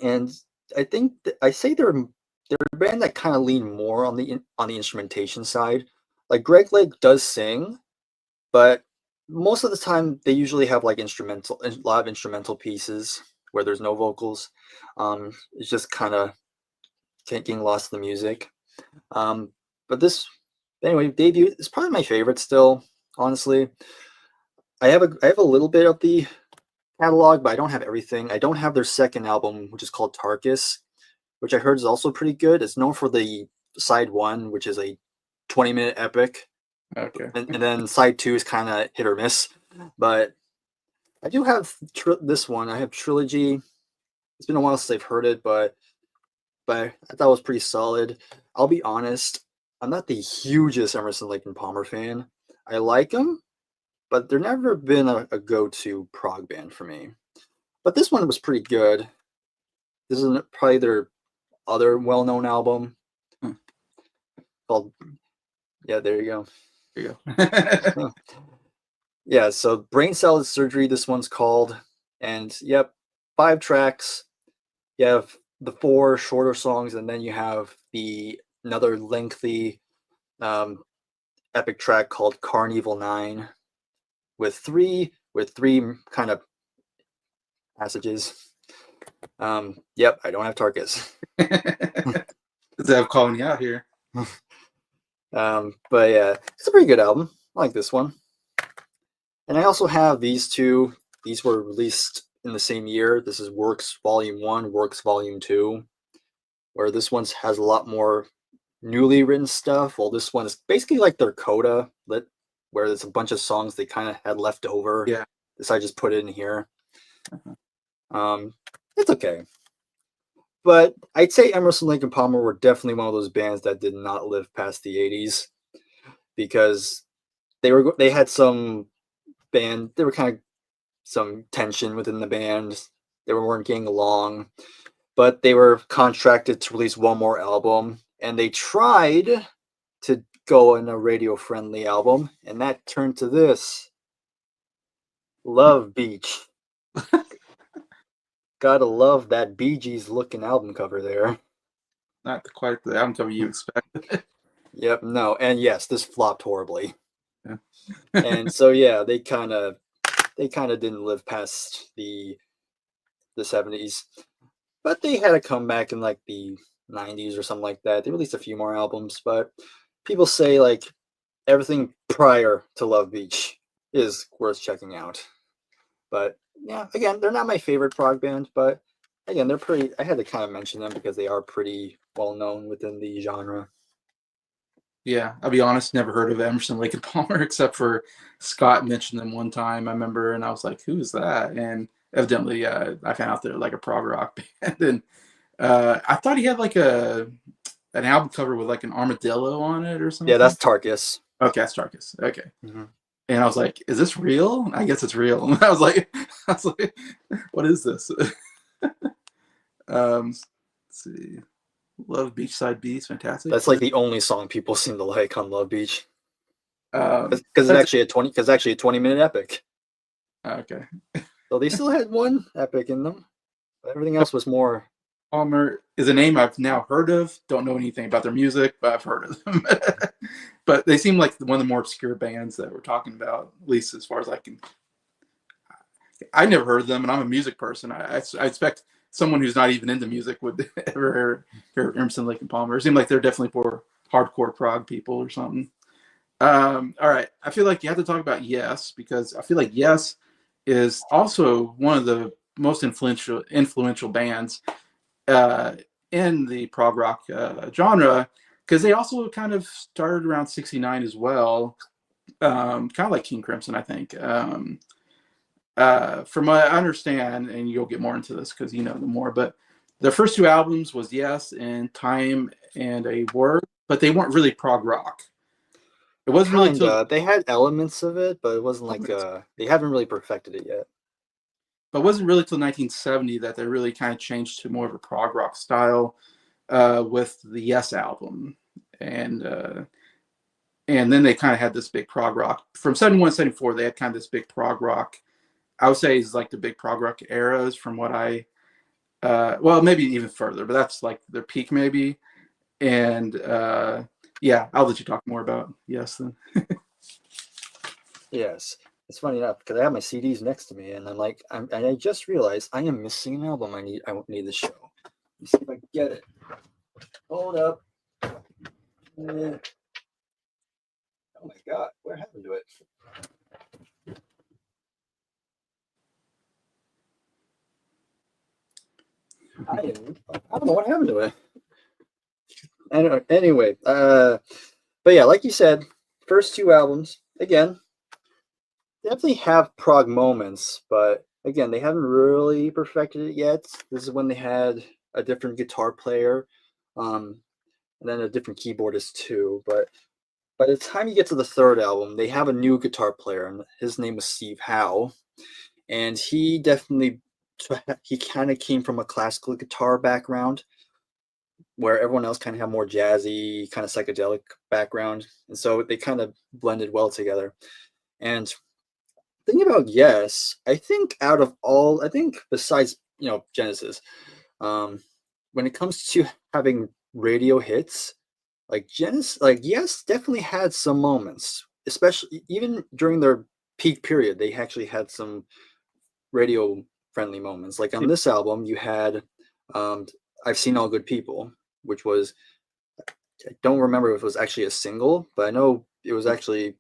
and I think I say they're a band that kind of lean more on the instrumentation side. Like, Greg Lake does sing, but most of the time they usually have like a lot of instrumental pieces where there's no vocals. It's just kind of getting lost in the music. Um, but this anyway, debut is probably my favorite still. Honestly, I have a little bit of the catalog, but I don't have everything. I don't have their second album, which is called Tarkus, which I heard is also pretty good. It's known for the side one, which is a 20-minute epic, Okay. and then side two is kind of hit or miss. But I do have this one. I have Trilogy. It's been a while since I've heard it, but I thought it was pretty solid. I'll be honest, I'm not the hugest Emerson Lake and Palmer fan. I like them, but they're never been a go-to prog band for me. But this one was pretty good. This is probably their other well-known album Hmm, called, yeah, there you go. there you go. Yeah, so Brain Salad Surgery, this one's called. And yep, 5 tracks. You have the 4 shorter songs, and then you have another lengthy epic track called Carnival 9 with three kind of passages. Yep, I don't have Tarkus. I'm calling you out here. But yeah, it's a pretty good album. I like this one. And I also have these two. These were released in the same year. This is Works Volume 1, Works Volume 2, where this one has a lot more newly written stuff. Well, this one is basically like their coda, where there's a bunch of songs they kind of had left over. Yeah. This I just put it in here. It's okay. But I'd say Emerson, Lake and Palmer were definitely one of those bands that did not live past the 80s, because they had there were kind of some tension within the band. They weren't getting along, but they were contracted to release one more album, and they tried to go on a radio friendly album, and that turned to this Love Beach. Gotta love that Bee Gees looking album cover there. Not quite the album cover you expect. Yep, no, and yes, this flopped horribly. Yeah. And so yeah, they kind of didn't live past the 70s, but they had a comeback in like the 90s or something like that. They released a few more albums, but people say like everything prior to Love Beach is worth checking out. But yeah, again, they're not my favorite prog band, but again, they're pretty. I had to kind of mention them because they are pretty well known within the genre. Yeah, I'll be honest, never heard of Emerson, Lake and Palmer except for Scott mentioned them one time. I remember, and I was like, "Who's that?" And evidently, I found out they're like a prog rock band. And I thought he had like an album cover with like an armadillo on it or Yeah, something. that's Tarkus. Okay, that's Tarkus. Okay, Mm-hmm. and I was like, "Is this real?" I guess it's real. And I was like, "What is this?" Let's see. Love Beachside Beast, fantastic. That's like the only song people seem to like on Love Beach, Um, because it's actually a 20-minute epic. okay. So they still had one epic in them, but everything else was more. Palmer is a name I've now heard of. Don't know anything about their music, but I've heard of them. But they seem like one of the more obscure bands that we're talking about, at least as far as I can. I never heard of them, and I'm a music person. I expect someone who's not even into music would ever hear Emerson, Lake and Palmer. It seems like they're definitely for hardcore prog people or something. All right, I feel like you have to talk about Yes, because I feel like Yes is also one of the most influential bands uh, in the prog rock genre, because they also kind of started around '69 as well, kind of like King Crimson, I think. From what I understand, and you'll get more into this because you know the more, but their first two albums was Yes and Time and a Word, but they weren't really prog rock. It wasn't really till Kinda. They had elements of it, but it wasn't like they haven't really perfected it yet. but it wasn't really till 1970 that they really kind of changed to more of a prog rock style with the Yes album, and uh, and then they kind of had this big prog rock from '71 to '74. They had kind of this big prog rock. I would say is like the big prog rock eras from what I well maybe even further, but that's like their peak maybe. And yeah, I'll let you talk more about Yes then. Yes. It's funny enough because I have my CDs next to me, and and I just realized I am missing an album. I need the show. Let me see if I can get it. Hold up. Oh my god, what happened to it? I don't know what happened to it. I don't know. Anyway, but yeah, like you said, first two albums again definitely have prog moments, but again, they haven't really perfected it yet. This is when they had a different guitar player, um, and then a different keyboardist too. But by the time you get to the third album, they have a new guitar player, and his name was Steve Howe, and he kind of came from a classical guitar background, where everyone else kind of had more jazzy, kind of psychedelic background, and so they kind of blended well together. And thinking about Yes, I think besides Genesis, um, when it comes to having radio hits, like Yes, definitely had some moments, especially even during their peak period. They actually had some radio friendly moments. Like on this album, you had um, "I've Seen All Good People," which was I don't remember if it was actually a single, but I know it was actually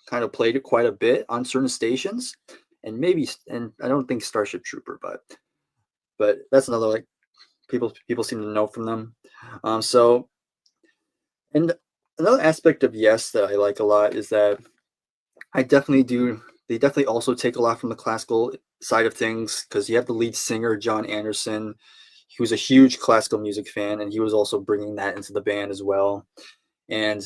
kind of played it quite a bit on certain stations, and I don't think Starship Trooper, but that's another like people seem to know from them. So and another aspect of Yes that I like a lot is that I definitely do. They definitely also take a lot from the classical side of things because you have the lead singer John Anderson. He was a huge classical music fan, and he was also bringing that into the band as well. And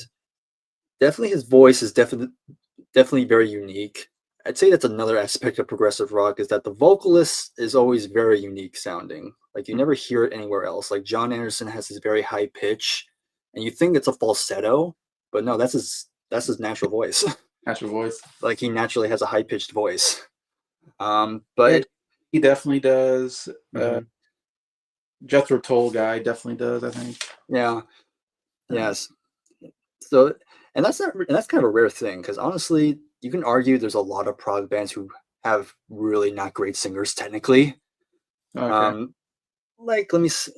definitely, his voice is definitely very unique. I'd say that's another aspect of progressive rock is that the vocalist is always very unique sounding. Like you never hear it anywhere else. Like John Anderson has this very high pitch, and you think it's a falsetto, but no, that's his natural voice. Natural voice. Like he naturally has a high pitched voice. Yeah, But he definitely does. mhm, Jethro Tull guy definitely does, I think. yeah, Uh, yes. So, and that's kind of a rare thing because honestly, you can argue there's a lot of prog bands who have really not great singers technically. okay. Um, like let me see.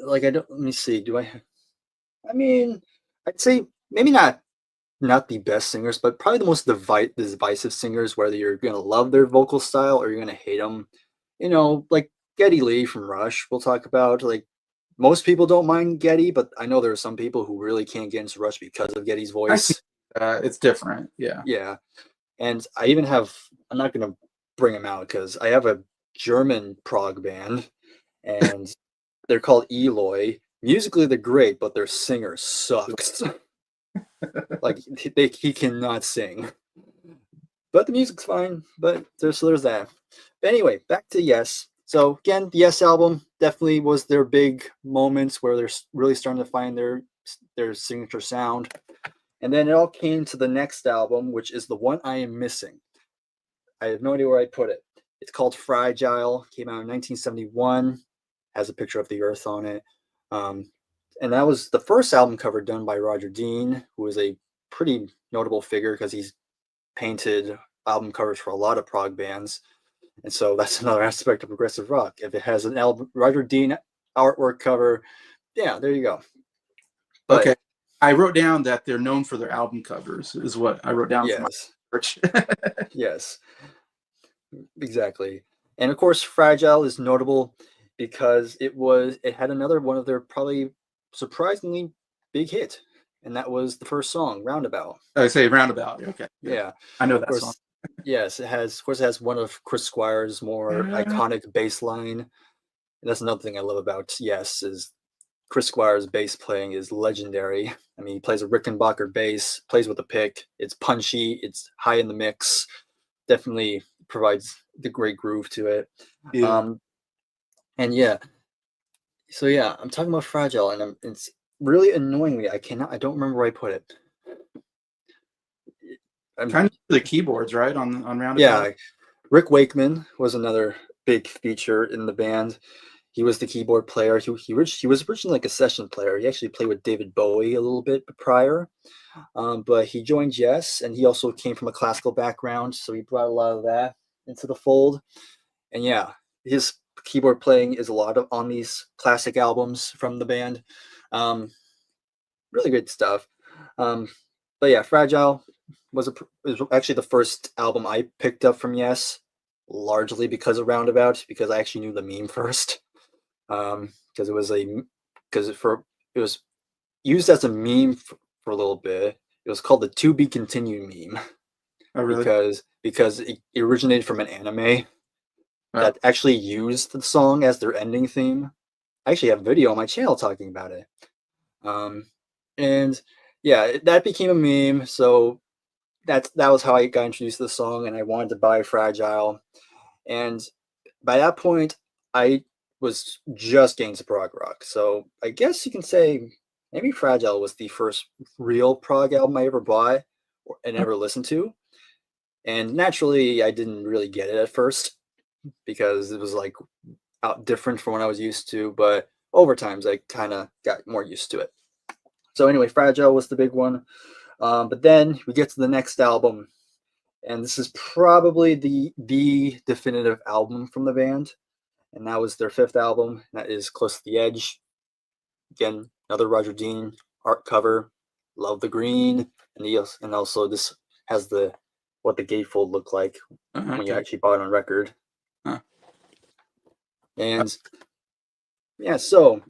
I mean, I'd say maybe not the best singers, but probably the most divisive singers. Whether you're gonna love their vocal style or you're gonna hate them. Like Geddy Lee from Rush. We'll talk about like most people don't mind Geddy, but I know there are some people who really can't get into Rush because of Geddy's I see voice. it's different. Yeah. Yeah, and I even have. I'm not gonna bring him out because I have a German prog band, and they're called Eloy. Musically, they're great, but their singer sucks. Like he cannot sing, but the music's fine. But there's that. But anyway, back to Yes. So again, the Yes album definitely was their big moments where they're really starting to find their signature sound. And then it all came to the next album, which is the one I am missing. I have no idea where I put it. It's called Fragile. Came out in 1971. has a picture of the Earth on it. Um, and that was the first album cover done by Roger Dean, who is a pretty notable figure because he's painted album covers for a lot of prog bands. And so that's another aspect of progressive rock. If it has an album Roger Dean artwork cover, yeah, there you go. But Okay. I wrote down that they're known for their album covers, is what I wrote down for my yes, search. yes, exactly. And of course, Fragile is notable because it had another one of their probably surprisingly big hit, and that was the first song, Roundabout. I say Roundabout. Okay, good. Yeah, I know of that song. course. Yes, of course, it has one of Chris Squire's more iconic bass line. And that's another thing I love about Yes is Chris Squire's bass playing is legendary. I mean, he plays a Rickenbacker bass, plays with a pick. It's punchy. It's high in the mix. Definitely provides the great groove to it. Yeah. Um, and yeah, so yeah, I'm talking about Fragile, and it's really annoyingly I don't remember where I put it. I'm Kind of the keyboards, right? On Roundabout. Yeah, Rick Wakeman was another big feature in the band. He was the keyboard player. He was originally like a session player. He actually played with David Bowie a little bit prior, but he joined Yes, and he also came from a classical background, so he brought a lot of that into the fold. And yeah, his keyboard playing is a lot of on these classic albums from the band. Um, really good stuff. Um, but yeah, Fragile was actually the first album I picked up from Yes, largely because of Roundabout, because I actually knew the meme first. Because it was it was used as a meme for a little bit. It was called the "To Be Continued" meme Oh, really? because it originated from an anime Wow. that actually used the song as their ending theme. I actually have a video on my channel talking about it. Um, and yeah, that became a meme. So that was how I got introduced to the song, and I wanted to buy Fragile. And by that point, I was just getting to prog rock. So I guess you can say maybe Fragile was the first real prog album I ever bought and ever listened to. And naturally, I didn't really get it at first because it was like out different from what I was used to. But over times, I kind of got more used to it. So anyway, Fragile was the big one. But then we get to the next album, and this is probably the definitive album from the band, and that was their fifth album. That is Close to the Edge. Again, another Roger Dean art cover. Love the green, and also this has the what the gatefold looked like when you Okay. actually bought it on record. Huh. And yeah, so of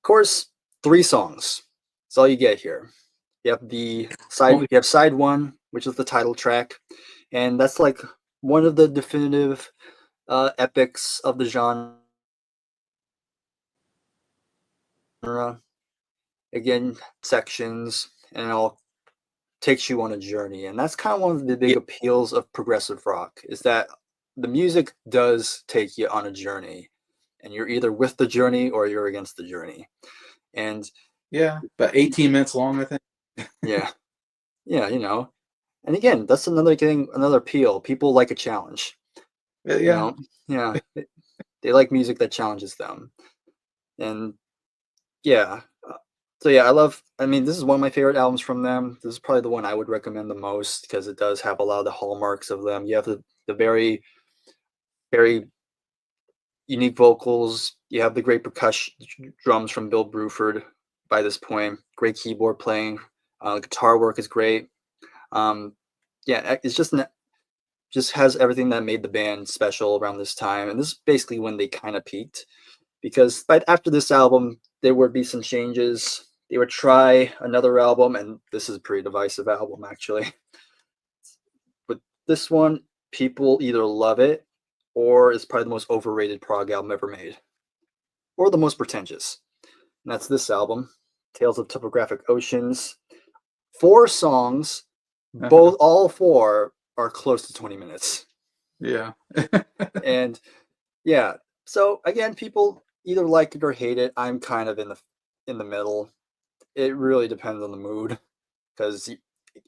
course, 3 songs. That's all you get here. Only. You have side one, which is the title track, and that's like one of the definitive epics of the genre. Again, sections, and it all takes you on a journey, and that's kind of one of the Yeah. big appeals of progressive rock is that the music does take you on a journey, and you're either with the journey or you're against the journey. And Yeah. But 18 minutes long, I think. yeah, yeah, and again, that's another thing, another appeal. People like a challenge, you Yeah. know. Yeah, they like music that challenges them, and yeah. So yeah, I mean, this is one of my favorite albums from them. This is probably the one I would recommend the most because it does have a lot of the hallmarks of them. You have the very, very unique vocals. You have the great percussion drums from Bill Bruford by this point. Great keyboard playing. Guitar work is great. Um, yeah, it's just has everything that made the band special around this time. And this is basically when they kind of peaked because after this album, there would be some changes. They would try another album, and this is a pretty divisive album, actually. But this one, people either love it or it's probably the most overrated prog album ever made, or the most pretentious. And that's this album, Tales of Topographic Oceans. 4 songs, all 4 are close to 20 minutes. Yeah. And yeah, so again, people either like it or hate it. I'm kind of in the middle. It really depends on the mood because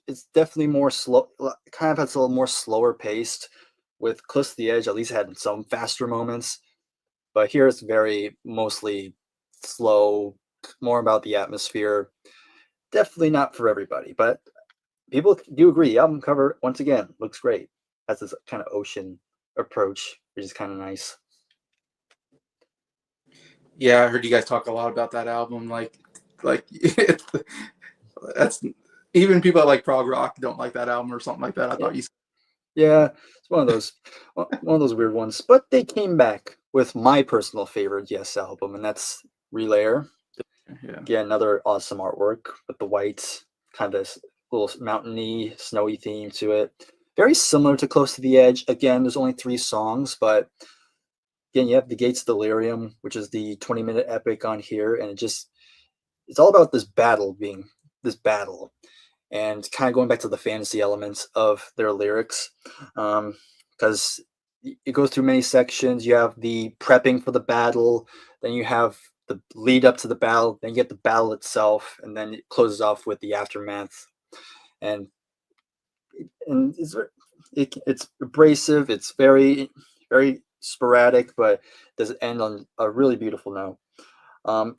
it's definitely more slow. Kind of has a little more slower paced. With Close to the Edge, at least had some faster moments. But here it's very mostly slow, more about the atmosphere. Definitely not for everybody, but people do agree. The album cover, once again, looks great. Has this kind of ocean approach, which is kind of nice. Yeah, I heard you guys talk a lot about that album. Like that's even people that like prog rock don't like that album or something like that. I Yeah, thought you. yeah, it's one of those weird ones. But they came back with my personal favorite Yes album, and that's Relayer. Yeah. Again, another awesome artwork with the white kind of this little mountainy, snowy theme to it. Very similar to Close to the Edge. Again, there's only 3 songs, but again, you have the Gates of Delirium, which is the 20-minute epic on here, and it's all about this battle, and kind of going back to the fantasy elements of their lyrics, because it goes through many sections. You have the prepping for the battle, then you have the lead up to the battle, then you get the battle itself, and then it closes off with the aftermath. And it's abrasive. It's very sporadic, but does end on a really beautiful note.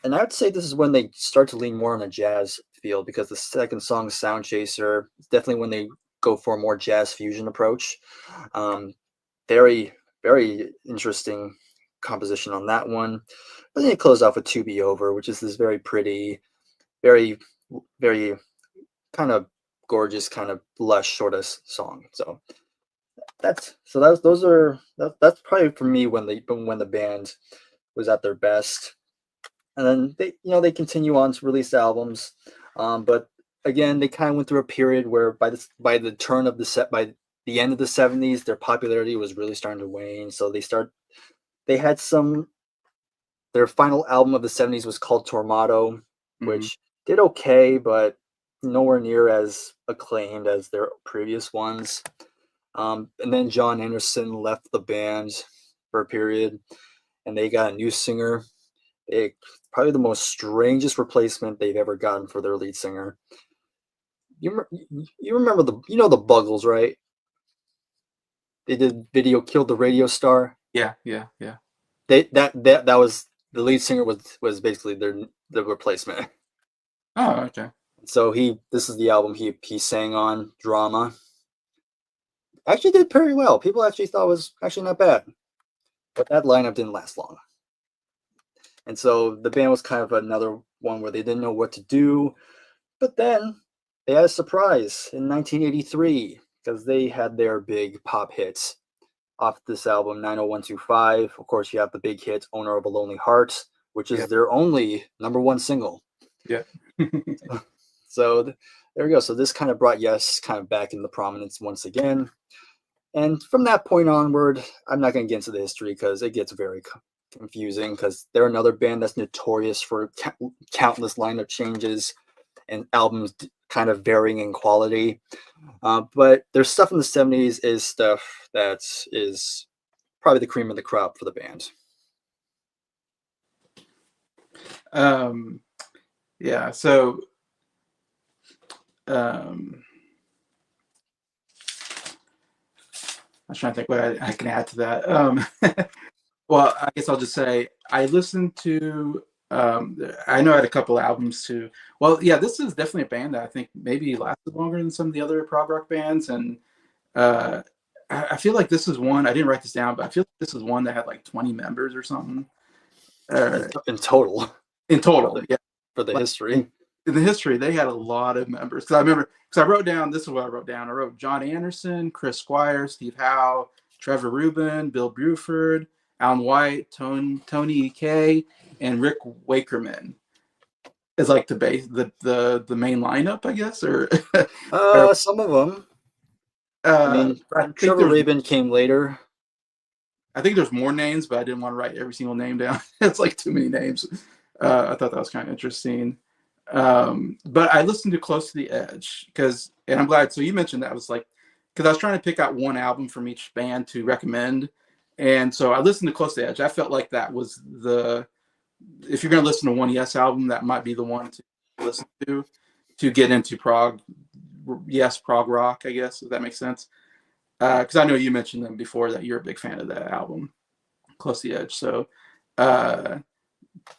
And I would say this is when they start to lean more on the jazz feel, because the second song, Sound Chaser, is definitely when they go for a more jazz fusion approach. Um, very, very interesting composition on that one. But then it closed off with To Be Over, which is this very pretty, very, very kind of gorgeous, kind of lush sort of song. So that's probably for me when the band was at their best. And then they continue on to release albums, but again they kind of went through a period where by the turn of the set by the end of the 70s their popularity was really starting to wane. So they had some their final album of the 70s was called Tormato, Mm-hmm. which did okay, but nowhere near as acclaimed as their previous ones. And then John Anderson left the band for a period, and they got a new singer. Probably the most strangest replacement they've ever gotten for their lead singer. You remember the Buggles, right? They did video Killed the Radio Star. Yeah, yeah, yeah. That was the lead singer was basically the replacement. Oh, okay. So this is the album he sang on, Drama. Actually did pretty well. People actually thought it was actually not bad. But that lineup didn't last long. And so the band was kind of another one where they didn't know what to do. But then they had a surprise in 1983, because they had their big pop hits off this album, 90125. Of course, you have the big hit, Owner of a Lonely Heart, which Yeah, is their only #1 single. yeah. So there we go. So this kind of brought Yes kind of back into prominence once again. And from that point onward, I'm not going to get into the history because it gets very confusing, because they're another band that's notorious for countless lineup changes and albums kind of varying in quality. But their stuff in the 70s is stuff that is probably the cream of the crop for the band. Yeah. So, um, I was trying to think what I can add to that. Well, I guess I'll just say I listened to. I know I had a couple albums too. Well, yeah, this is definitely a band that I think maybe lasted longer than some of the other prog rock bands, and uh, I feel like this is one. I didn't write this down, but I feel like this is one that had like 20 members or something In total in for total. the Yeah, for the like history. in the history, they had a lot of members. Because I remember, because I wrote down, this is what I wrote down. I wrote John Anderson, Chris Squire, Steve Howe, Trevor Rubin, Bill Bruford, Alan White, Tony Kay, and Rick Wakerman is like the main lineup, I guess, or, or Some of them. I uh, mean, I think Trevor there's Rabin came later. I think there's more names, but I didn't want to write every single name down. It's like too many names. I thought that was kind of interesting. But I listened to Close to the Edge and I'm glad. So you mentioned that was like, because I was trying to pick out one album from each band to recommend. And so I listened to Close to the Edge. I felt like that was if you're going to listen to one Yes album, that might be the one to listen to get into Yes, prog rock, I guess, if that makes sense. Because I know you mentioned them before that you're a big fan of that album, Close to the Edge. So Uh,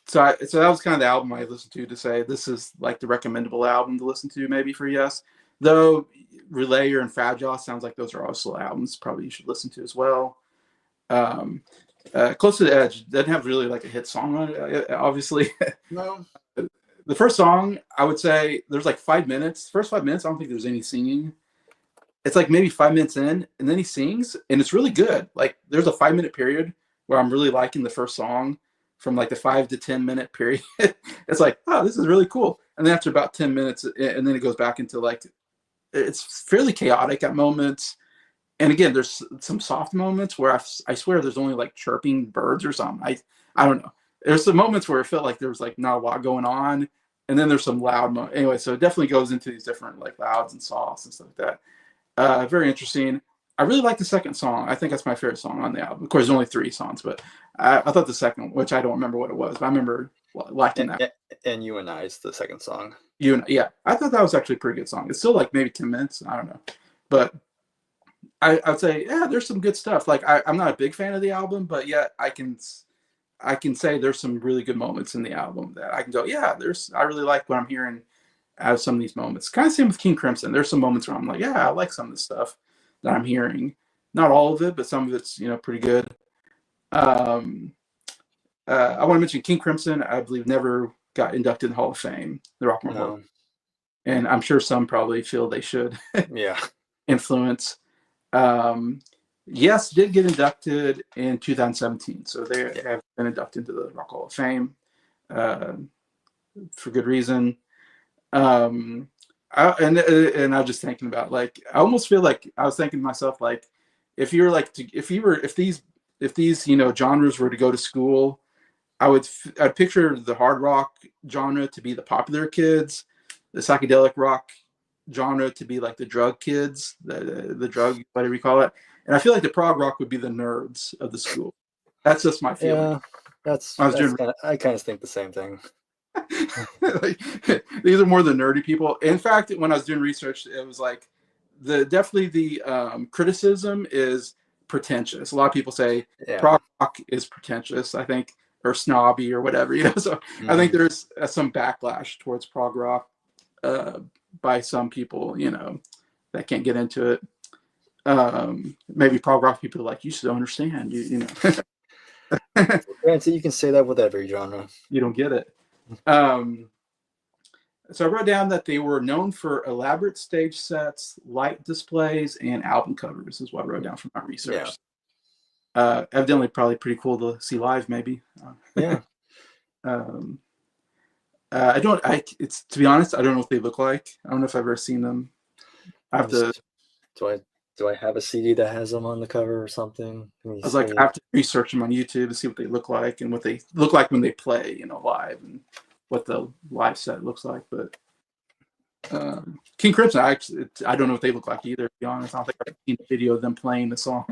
so that was kind of the album I listened to say this is like the recommendable album to listen to maybe for Yes. Though Relayer and Fragile sounds like those are also albums probably you should listen to as well. Um, Close to the Edge doesn't have really like a hit song on it, obviously. No. The first song, I would say there's like 5 minutes. First 5 minutes, I don't think there's any singing. It's like maybe 5 minutes in, and then he sings, and it's really good. Like there's a 5 minute period where I'm really liking the first song from like the 5 to 10 minute period. It's like, oh, this is really cool. And then after about 10 minutes, and then it goes back into like, it's fairly chaotic at moments. And again, there's some soft moments where I swear there's only like chirping birds or something. I don't know. There's some moments where it felt like there was like not a lot going on, and then there's some loud moments. Anyway, so it definitely goes into these different like louds and softs and stuff like that. Very interesting. I really like the second song. I think that's my favorite song on the album. Of course, there's only 3 songs, but I thought the second, which I don't remember what it was, but I remember liking that. And You and I is the second song. Yeah, I thought that was actually a pretty good song. It's still like maybe 10 minutes. I don't know, but I would say, yeah, there's some good stuff. Like I'm not a big fan of the album, but yet I can say there's some really good moments in the album that I can go, yeah, I really like what I'm hearing out of some of these moments. Kind of same with King Crimson. There's some moments where I'm like, yeah, I like some of the stuff that I'm hearing. Not all of it, but some of it's pretty good. I want to mention King Crimson. I believe never got inducted in the Hall of Fame, the Rock and Roll Hall, and I'm sure some probably feel they should. Yeah. Influence. Yes, did get inducted in 2017, so they have been inducted into the Rock Hall of Fame for good reason. And I was just thinking about like I almost feel like I was thinking to myself like if these genres were to go to school, I'd picture the hard rock genre to be the popular kids, the psychedelic rock genre to be like the drug kids, the drug, whatever you call it. And I feel like the prog rock would be the nerds of the school. That's just my feeling. Yeah, I kind of think the same thing. Like, these are more the nerdy people. In fact, when I was doing research, it was like definitely the criticism is pretentious. A lot of people say prog rock is pretentious, I think, or snobby or whatever. So I think there's some backlash towards prog rock by some people, that can't get into it. Maybe prog rock people are like, you should understand, you know. Granted, you can say that with every genre. You don't get it. So I wrote down that they were known for elaborate stage sets, light displays, and album covers is what I wrote down from my research. Yeah. Evidently probably pretty cool to see live, maybe. Yeah. To be honest, I don't know what they look like. I don't know if I've ever seen them. I have to. Do I have a CD that has them on the cover or something? I was like, I have to research them on YouTube to see what they look like and what they look like when they play, live, and what the live set looks like. But King Crimson, I don't know what they look like either. To be honest, I don't think I've seen a video of them playing the song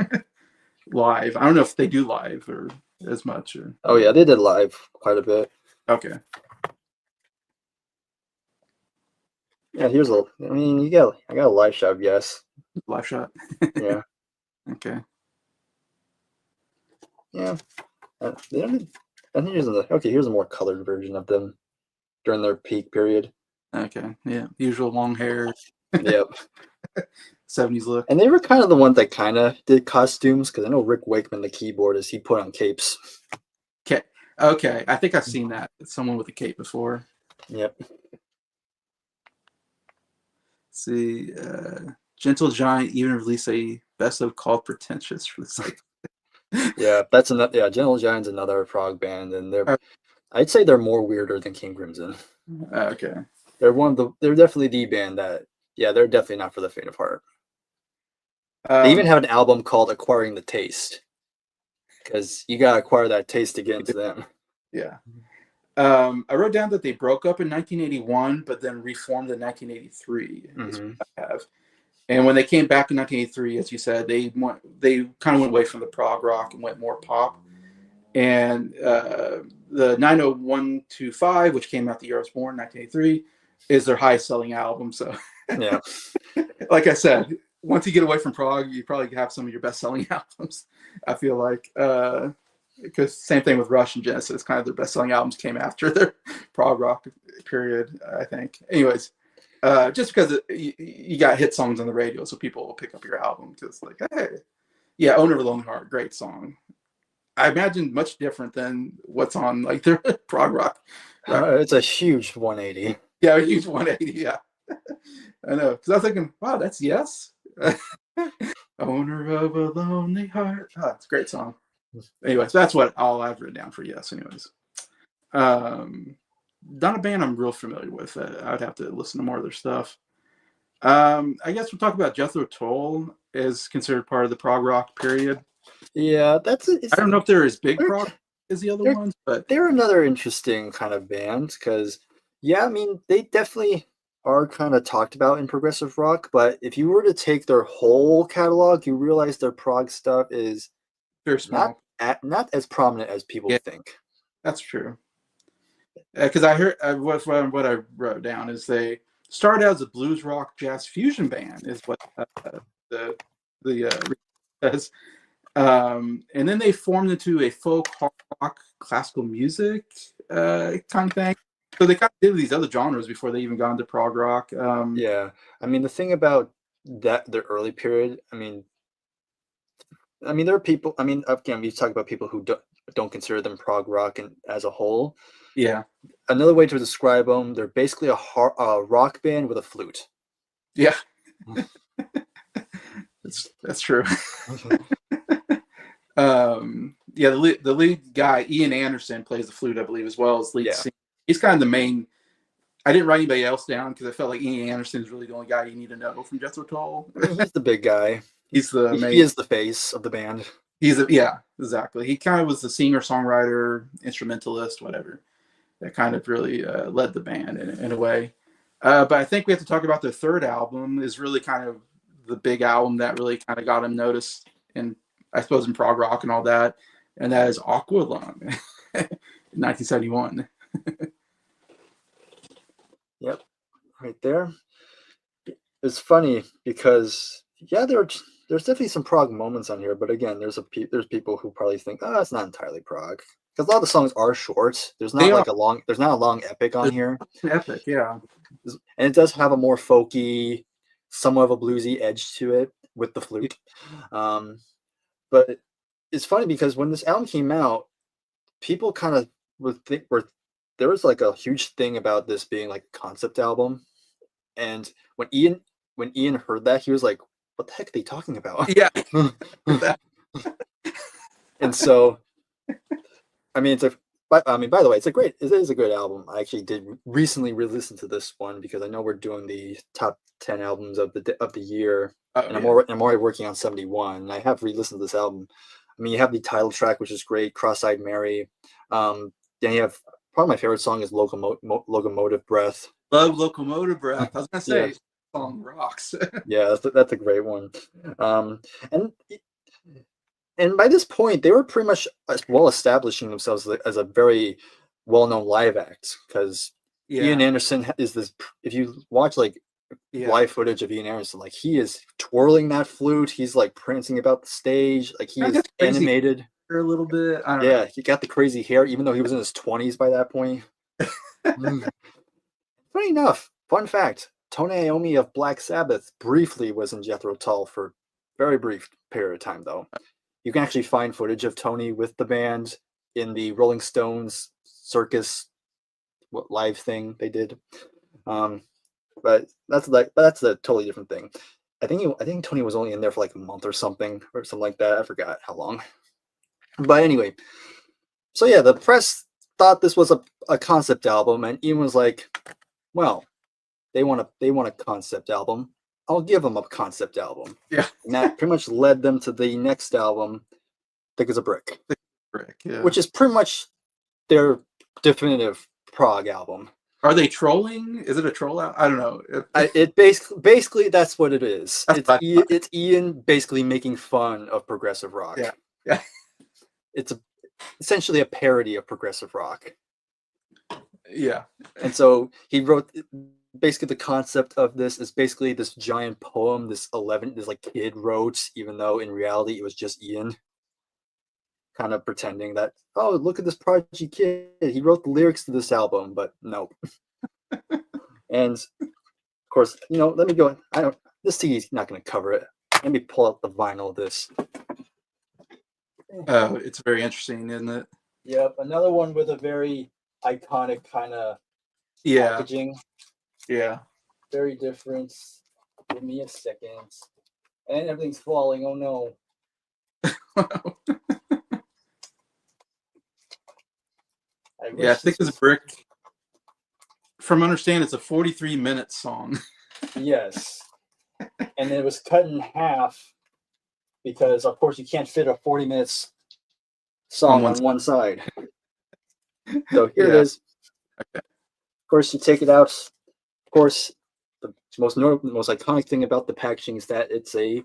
live. I don't know if they do live or as much. Oh yeah, they did live quite a bit. Okay. Yeah, I got a live shot, yes. Live shot. Yeah. Okay. Yeah. I think here's a more colored version of them during their peak period. Okay. Yeah. Usual long hair. Yep. 70s look. And they were kind of the ones that kind of did costumes, because I know Rick Wakeman, the keyboardist, he put on capes. Okay. I think I've seen that. Someone with a cape before. Yep. See, Gentle Giant even released a best of called Pretentious for this. Yeah, that's another. Yeah, Gentle Giant's another prog band, and I'd say they're more weirder than King Crimson. Okay. They're definitely the band that. Yeah, they're definitely not for the faint of heart. They even have an album called "Acquiring the Taste," because you gotta acquire that taste to get into them. Yeah. I wrote down that they broke up in 1981, but then reformed in 1983. Mm-hmm. I have. And when they came back in 1983, as you said, they kind of went away from the prog rock and went more pop. And the 90125, which came out the year I was born, 1983, is their highest selling album. So, yeah, like I said, once you get away from prog, you probably have some of your best selling albums. I feel like. because same thing with Rush and Genesis. Kind of their best-selling albums came after their prog rock period, I think. Anyways, just because you got hit songs on the radio, so people will pick up your album because like, hey, yeah, Owner of a Lonely Heart, great song. I imagine much different than what's on like their prog rock record. It's a huge 180. Yeah, a huge 180. Yeah, I know. Because I was thinking, wow, that's Yes. Owner of a Lonely Heart. Oh, it's a great song. Anyways, that's what all I've written down for Yes. Anyways, um, not a band I'm real familiar with. I'd have to listen to more of their stuff. I guess we'll talk about Jethro Tull is considered part of the prog rock period. Yeah, I don't know if they're as big they're, prog as the other they're, ones, but they're another interesting kind of band because, yeah, I mean, they definitely are kind of talked about in progressive rock. But if you were to take their whole catalog, you realize their prog stuff is very small. not as prominent as people think. That's true. Because I heard what I wrote down is they started as a blues rock jazz fusion band, is what the says. And then they formed into a folk hard rock classical music kind of thing. So they kind of did these other genres before they even got into prog rock. Yeah, I mean the thing about the early period, I mean there are people. I mean, again, we talk about people who don't consider them prog rock and as a whole. Yeah. Another way to describe them, they're basically a rock band with a flute. Yeah. That's true. Yeah, the lead guy, Ian Anderson, plays the flute, I believe, as well as lead singer. He's kind of the main. I didn't write anybody else down because I felt like Ian Anderson is really the only guy you need to know from Jethro Tull. He's the big guy. He is the face of the band. Yeah, exactly. He kind of was the singer, songwriter, instrumentalist, whatever. That kind of really led the band in a way. But I think we have to talk about their third album is really kind of the big album that really kind of got him noticed in, I suppose, in prog rock and all that. And that is Aqualung in 1971. Yep, right there. It's funny because, yeah, there's definitely some prog moments on here, but again, there's people who probably think, oh, it's not entirely prog. Because a lot of the songs are short. There's not a long epic on here. Epic, yeah. And it does have a more folky, somewhat of a bluesy edge to it with the flute. But it's funny because when this album came out, people kind of there was like a huge thing about this being like a concept album. And when Ian heard that, he was like, what the heck are they talking about? Yeah. And so, I mean, by the way, it is a great album. I actually did recently re-listen to this one because I know we're doing the top 10 albums of the year, and I'm already working on 71. And I have re-listened to this album. I mean, you have the title track, which is great, Cross-Eyed Mary. Then you have probably my favorite song is Locomotive Breath. Love Locomotive Breath. I was gonna say, song rocks. Yeah, that's a great one. And by this point, they were pretty much well establishing themselves as a very well-known live act because Ian Anderson is this. If you watch live footage of Ian Anderson, like he is twirling that flute, he's like prancing about the stage, like he is animated a little bit. I don't know. He got the crazy hair, even though he was in his 20s by that point. Funny enough, fun fact: Tony Iommi of Black Sabbath briefly was in Jethro Tull for a very brief period of time, though. You can actually find footage of Tony with the band in the Rolling Stones circus live thing they did. But that's a totally different thing. I think Tony was only in there for like a month or something like that. I forgot how long. But anyway, so yeah, the press thought this was a concept album, and Ian was like, well, they want a concept album. I'll give them a concept album. Yeah. And that pretty much led them to the next album, Thick as a Brick. Which is pretty much their definitive prog album. Are they trolling? Is it a troll out? I don't know. It basically that's what it is. It's Ian basically making fun of progressive rock. Yeah. It's essentially a parody of progressive rock. Yeah. And so he wrote basically the concept of this is basically this giant poem this kid wrote, even though in reality it was just Ian. kind of pretending that, oh, look at this Prodigy kid, he wrote the lyrics to this album, but nope. And of course, let me go. This CD's not going to cover it. Let me pull out the vinyl of this. Oh, it's very interesting, isn't it? Yep, another one with a very iconic kind of packaging. Yeah. Very different. Give me a second. And everything's falling. Oh no. Yeah, thick as a brick. From understand, it's a 43-minute song. Yes. And it was cut in half because, of course, you can't fit a 40 minutes song on one side. So here it is. Okay. Of course, you take it out. Of course, the most iconic thing about the packaging is that it's a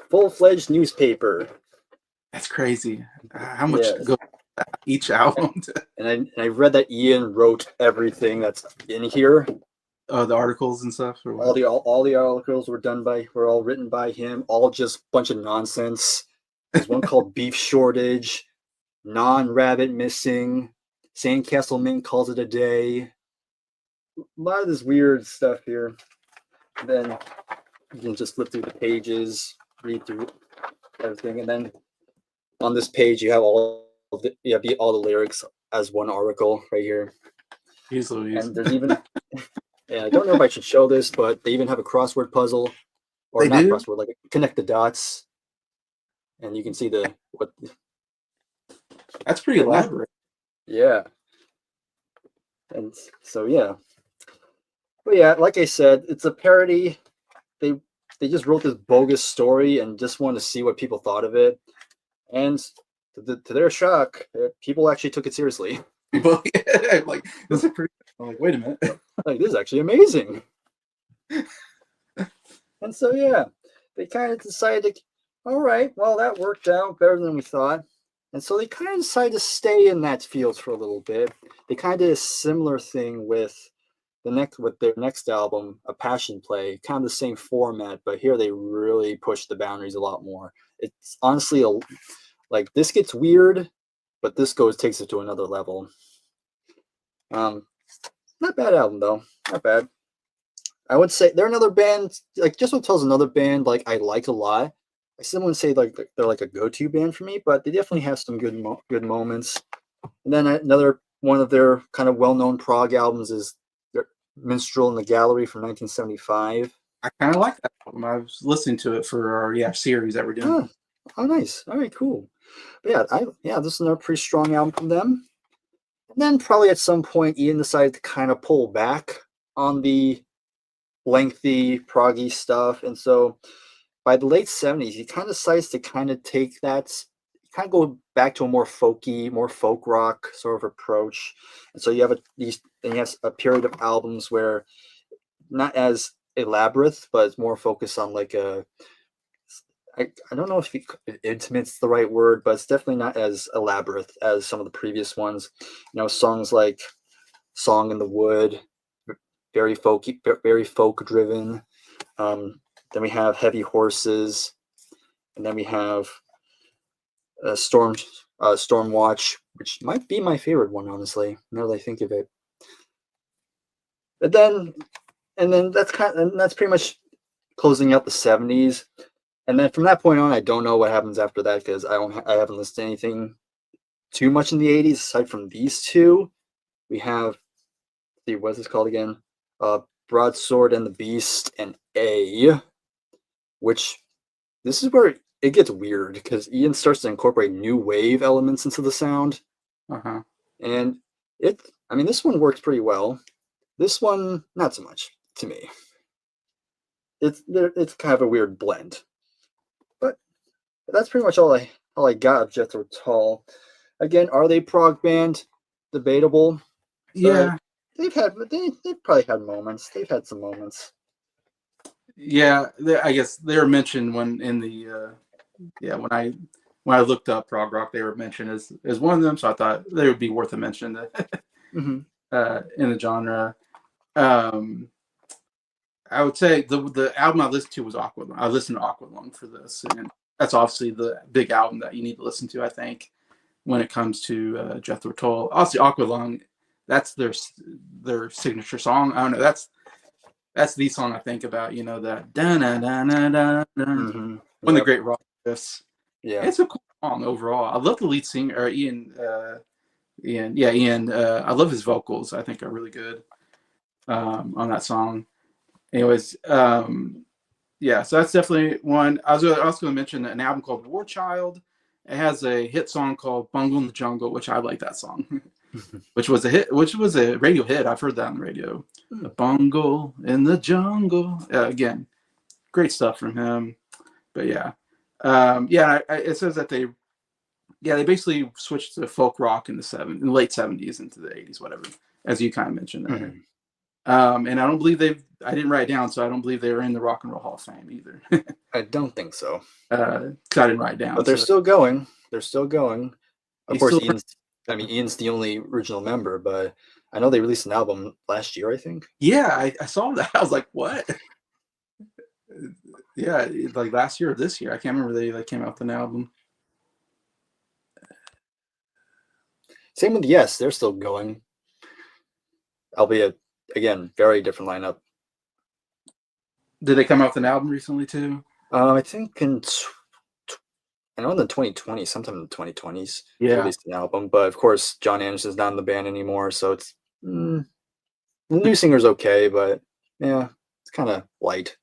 full-fledged newspaper. That's crazy. How much goes each album? And I read that Ian wrote everything that's in here. Oh, the articles and stuff. Or what? All the articles were all written by him. All just a bunch of nonsense. There's one called Beef Shortage, Non-Rabbit Missing, Sandcastle Mint Calls It a Day. A lot of this weird stuff here. Then you can just flip through the pages, read through everything, and then on this page you have all the lyrics as one article right here. Easily. And there's even, and I don't know if I should show this, but they even have a crossword puzzle, or not crossword, like connect the dots, and you can see what. That's pretty elaborate. Yeah. And so yeah, but yeah, like I said, it's a parody. They just wrote this bogus story and just wanted to see what people thought of it, and to their shock, people actually took it seriously. People, yeah, like, this is pretty. I'm like, wait a minute. Like, this is actually amazing. And so yeah, they kind of decided, all right, well, that worked out better than we thought. And so they kind of decided to stay in that field for a little bit. They kind of did a similar thing with their next album, A Passion Play, kind of the same format, but here they really pushed the boundaries a lot more. It's honestly like, this gets weird, but this takes it to another level. Not bad album though, not bad. I would say they're another band, like Just What Tells, another band like I like a lot. I still wouldn't say like they're like a go-to band for me, but they definitely have some good moments. And then another one of their kind of well-known prog albums is their Minstrel in the Gallery from 1975. I kind of like that album. I was listening to it for our series that we're doing. Oh, nice. All right, cool. But this is another pretty strong album from them. And then probably at some point, Ian decided to kind of pull back on the lengthy proggy stuff, and so by the late 70s, he kind of decides to kind of take that, kind of go back to a more folky, more folk rock sort of approach. And so you have a period of albums where not as elaborate, but it's more focused on like I don't know if intimate's the right word, but it's definitely not as elaborate as some of the previous ones. Songs like Song in the Wood, very folky, very folk driven. Then we have Heavy Horses, and then we have Storm Watch, which might be my favorite one, honestly, now that I think of it. But then that's pretty much closing out the 70s. And then from that point on, I don't know what happens after that, because I haven't listened to anything too much in the 80s aside from these two. We have, what's this called again? Broadsword and the Beast and A, which this is where it gets weird, because Ian starts to incorporate new wave elements into the sound. And this one works pretty well. This one, not so much to me. It's kind of a weird blend. But that's pretty much all I got of Jethro Tull. Again, are they prog band? Debatable. Yeah. They've probably had moments. They've had some moments. Yeah, I guess they were mentioned when I looked up prog rock, they were mentioned as one of them. So I thought they would be worth a mention in the genre. I would say the album I listened to was Aqualung. I listened to Aqualung for this, and that's obviously the big album that you need to listen to, I think, when it comes to Jethro Tull. Also, Aqualung, that's their signature song. I don't know. That's the song I think about. You know, that da da da da da da. One of the Yep. great rock riffs. Yeah. It's a cool song overall. I love the lead singer, or Ian. Ian. I love his vocals. I think are really good on that song. Anyways, yeah, so that's definitely one. I was also going to mention an album called War Child. It has a hit song called "Bungle in the Jungle," which I like that song, which was a hit, which was a radio hit. I've heard that on the radio. A bungle in the jungle. Again, great stuff from him. But yeah, it says that they basically switched to folk rock in the late '70s into the '80s, whatever, as you kind of mentioned there. And I don't believe I didn't write it down, so I don't believe they were in the Rock and Roll Hall of Fame either. I don't think so. Because I didn't write it down. But they're still going. They're still going. Of course, still... Ian's the only original member, but I know they released an album last year, I think. Yeah, I saw that. I was like, what? Yeah, like last year or this year. I can't remember they came out with an album. Same with Yes, they're still going. Albeit, again, very different lineup. Did they come out with an album recently too? I think I know in the 2020s, sometime in the 2020s, they released an album. But of course, John Anderson's not in the band anymore, so it's the new singer's okay, but yeah, it's kind of light.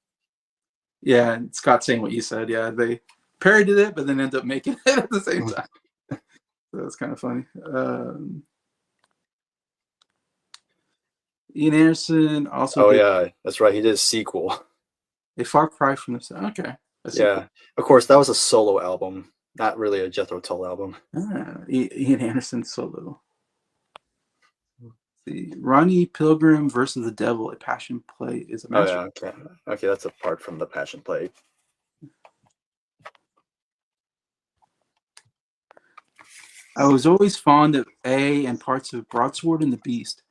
Yeah, and Scott saying what you said. Yeah, they parodied it, but then ended up making it at the same time. So that's kind of funny. Ian Anderson also. Oh yeah, that's right. He did a sequel. A Far Cry from the Sun. Okay. Yeah, of course, that was a solo album, not really a Jethro Tull album. Ian Anderson solo. The Ronnie Pilgrim versus the Devil, a Passion Play is a master. Oh yeah, okay, that's apart from the Passion Play. I was always fond of A and parts of Broadsword and the Beast.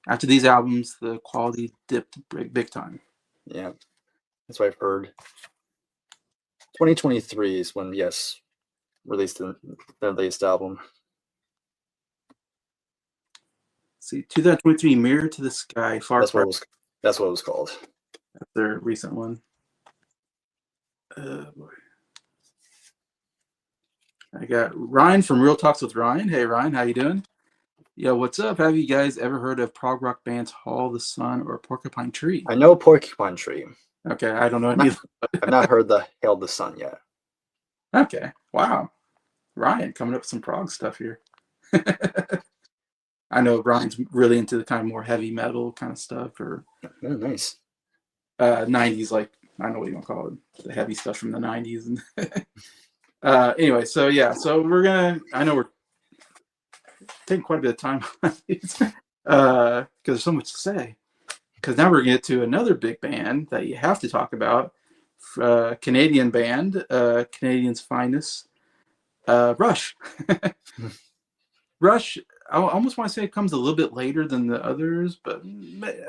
After these albums, the quality dipped big time. Yeah, that's what I've heard. 2023 is when Yes released their latest album. Let's see, 2023, Mirror to the Sky. That's what it was called. That's their recent one. Boy. I got Ryan from Real Talks with Ryan. Hey Ryan, how you doing? Yo, what's up? Have you guys ever heard of prog rock bands Hall of the Sun or Porcupine Tree? I know Porcupine Tree. Okay, I don't know any. I've not heard the Hail the Sun yet. Okay, wow, Ryan coming up with some prog stuff here. I know Ryan's really into the kind of more heavy metal kind of stuff, or nice 90s, like I don't know what you want to call it, the heavy stuff from the 90s. And anyway, so yeah, so I know we're taking quite a bit of time on these because there's so much to say. Because now we're going to get to another big band that you have to talk about, Canadian band, Canadian's finest, Rush. Rush, I almost want to say it comes a little bit later than the others, but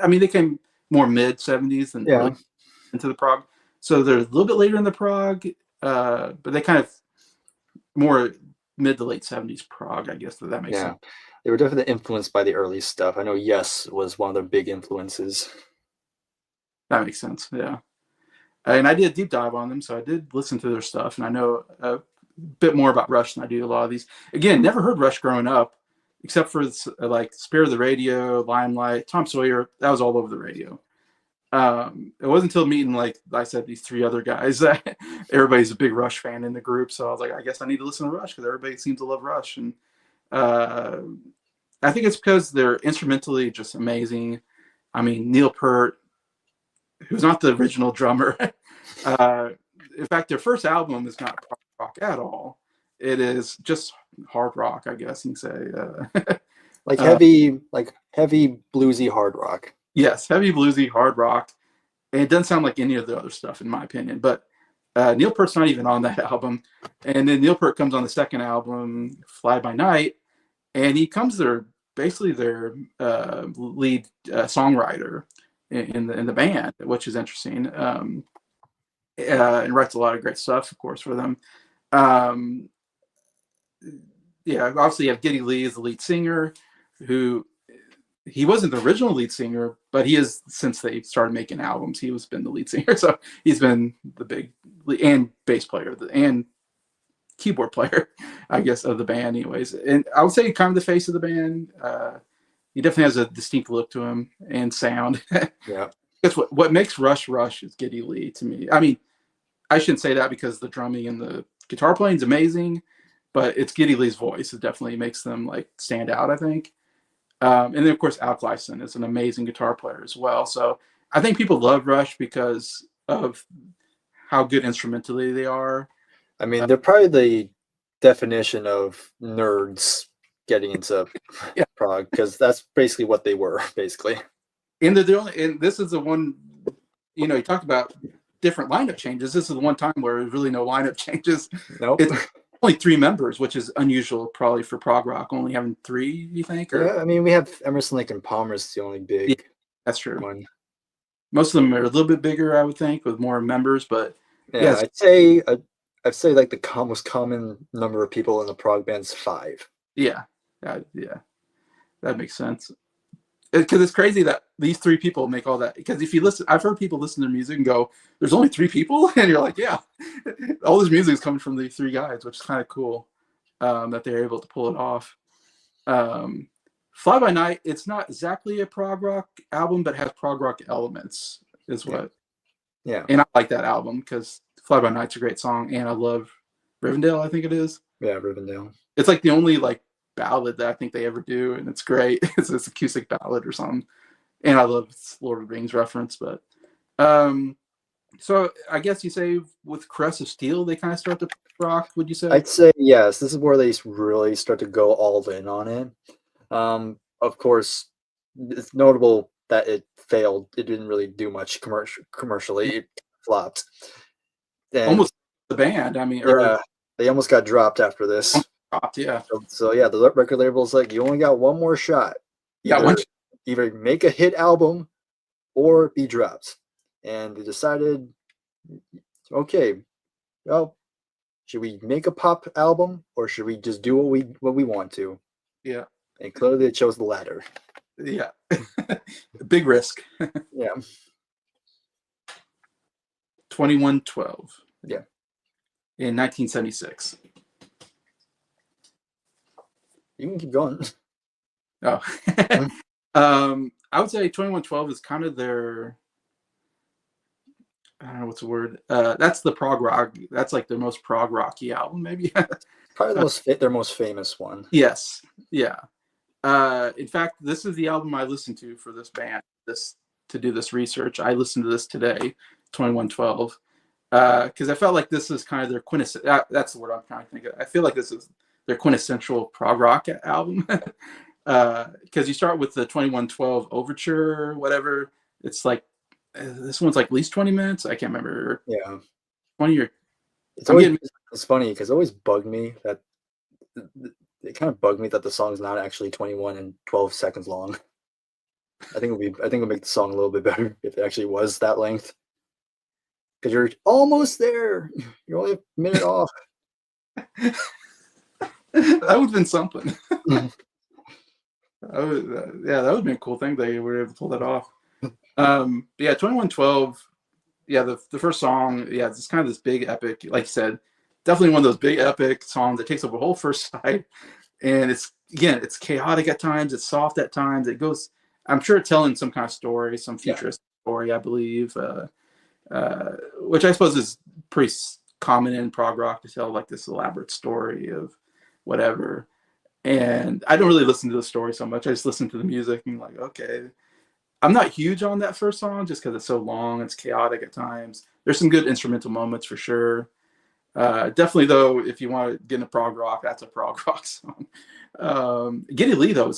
I mean, they came more mid 70s than really into the prog. So they're a little bit later in the prog, but they kind of more mid to late 70s prog, I guess, that makes sense. They were definitely influenced by the early stuff. I know Yes was one of their big influences. That makes sense, yeah. And I did a deep dive on them, so I did listen to their stuff, and I know a bit more about Rush than I do a lot of these. Again, never heard Rush growing up, except for like Spirit of the Radio, Limelight, Tom Sawyer. That was all over the radio. It wasn't until meeting, like I said, these three other guys that everybody's a big Rush fan in the group. So I was like, I guess I need to listen to Rush because everybody seems to love Rush. And I think it's because they're instrumentally just amazing. I mean, Neil Peart, who's not the original drummer. In fact, their first album is not prog rock at all. It is just hard rock, I guess you can say. like heavy bluesy hard rock. Yes, heavy bluesy hard rock. And it doesn't sound like any of the other stuff, in my opinion. But Neil Peart's not even on that album. And then Neil Peart comes on the second album, Fly By Night, and he comes basically their lead songwriter in the band, which is interesting. And writes a lot of great stuff, of course, for them. Um, yeah, obviously you have Geddy Lee as the lead singer, who he wasn't the original lead singer, but he is since they started making albums. He was been the lead singer, so he's been the big and bass player and keyboard player, I guess, of the band, anyways. And I would say kind of the face of the band. He definitely has a distinct look to him and sound. Yeah. That's what makes Rush Rush is Geddy Lee to me. I mean, I shouldn't say that because the drumming and the guitar playing is amazing, but it's Geddy Lee's voice. It definitely makes them like stand out, I think. And then of course Alec Lifeson is an amazing guitar player as well. So I think people love Rush because of how good instrumentally they are. I mean, they're probably the definition of nerds getting into Yeah, Prague, because that's basically what they were, basically. and the only and this is the one, you talked about different lineup changes. This is the one time where there's really no lineup changes. Nope. It's only three members, which is unusual probably for prog rock, only having three, you think? Or Yeah, I mean, we have Emerson, Lake, and Palmer's the only yeah, big that's true. one. Most of them are a little bit bigger, I would think, with more members, but Yeah, yes, I'd say like the most common number of people in the prog band's 5. yeah, yeah, that makes sense. Because it's crazy that these three people make all that. Because if you listen, I've heard people listen to music and go, "There's only three people," and you're like, "Yeah, all this music is coming from these three guys," which is kind of cool that they're able to pull it off. Um, Fly by Night, it's not exactly a prog rock album, but has prog rock elements, is Yeah. what. Yeah. And I like that album because Fly by Night's a great song, and I love Rivendell. I think it is. Yeah, Rivendell. It's like the only like ballad that I think they ever do, and it's great. It's this acoustic ballad or something. And I love Lord of the Rings reference, but so I guess you say with Caress of Steel they kind of start to rock. Would you say? I'd say yes. This is where they really start to go all in on it. Of course, it's notable that it failed. It didn't really do much commercially. It flopped. And Almost the band. I mean, yeah, or they almost got dropped after this. dropped. Yeah. So yeah, the record label's like, you only got one more shot. Yeah. Either make a hit album or be dropped. And they decided, okay, well, should we make a pop album or should we just do what we want to? Yeah. And clearly they chose the latter. Yeah. Big risk. Yeah. 2112. Yeah. In 1976. You can keep going. Oh. I would say 2112 is kind of their, I don't know what's the word. That's the prog rock. That's like the most prog rocky album, maybe. Probably their most famous one. Yes. Yeah. In fact, this is the album I listened to for this band. To do this research, I listened to this today, 2112, because I felt like this is kind of their quintessential. That's the word I'm trying to think of. I feel like this is their quintessential prog rock album. Because you start with the 2112 Overture, whatever. It's like this one's like at least 20 minutes. I can't remember. Yeah. 20 or it's funny because it always bugged me that it kind of bugged me that the song's not actually 21 and 12 seconds long. I think it'll make the song a little bit better if it actually was that length. Because you're almost there. You're only a minute off. that would have been something. That would have been a cool thing they were able to pull that off. Yeah, 2112. Yeah, the first song. Yeah, it's kind of this big epic, like you said, definitely one of those big epic songs that takes over the whole first side, and it's chaotic at times. It's soft at times. It goes. I'm sure it's telling some kind of story, some futuristic story, I believe, which I suppose is pretty common in prog rock to tell like this elaborate story of whatever. And I don't really listen to the story so much. I just listen to the music and like, okay. I'm not huge on that first song just because it's so long. It's chaotic at times. There's some good instrumental moments for sure. Definitely, though, if you want to get into prog rock, that's a prog rock song. Geddy Lee, though,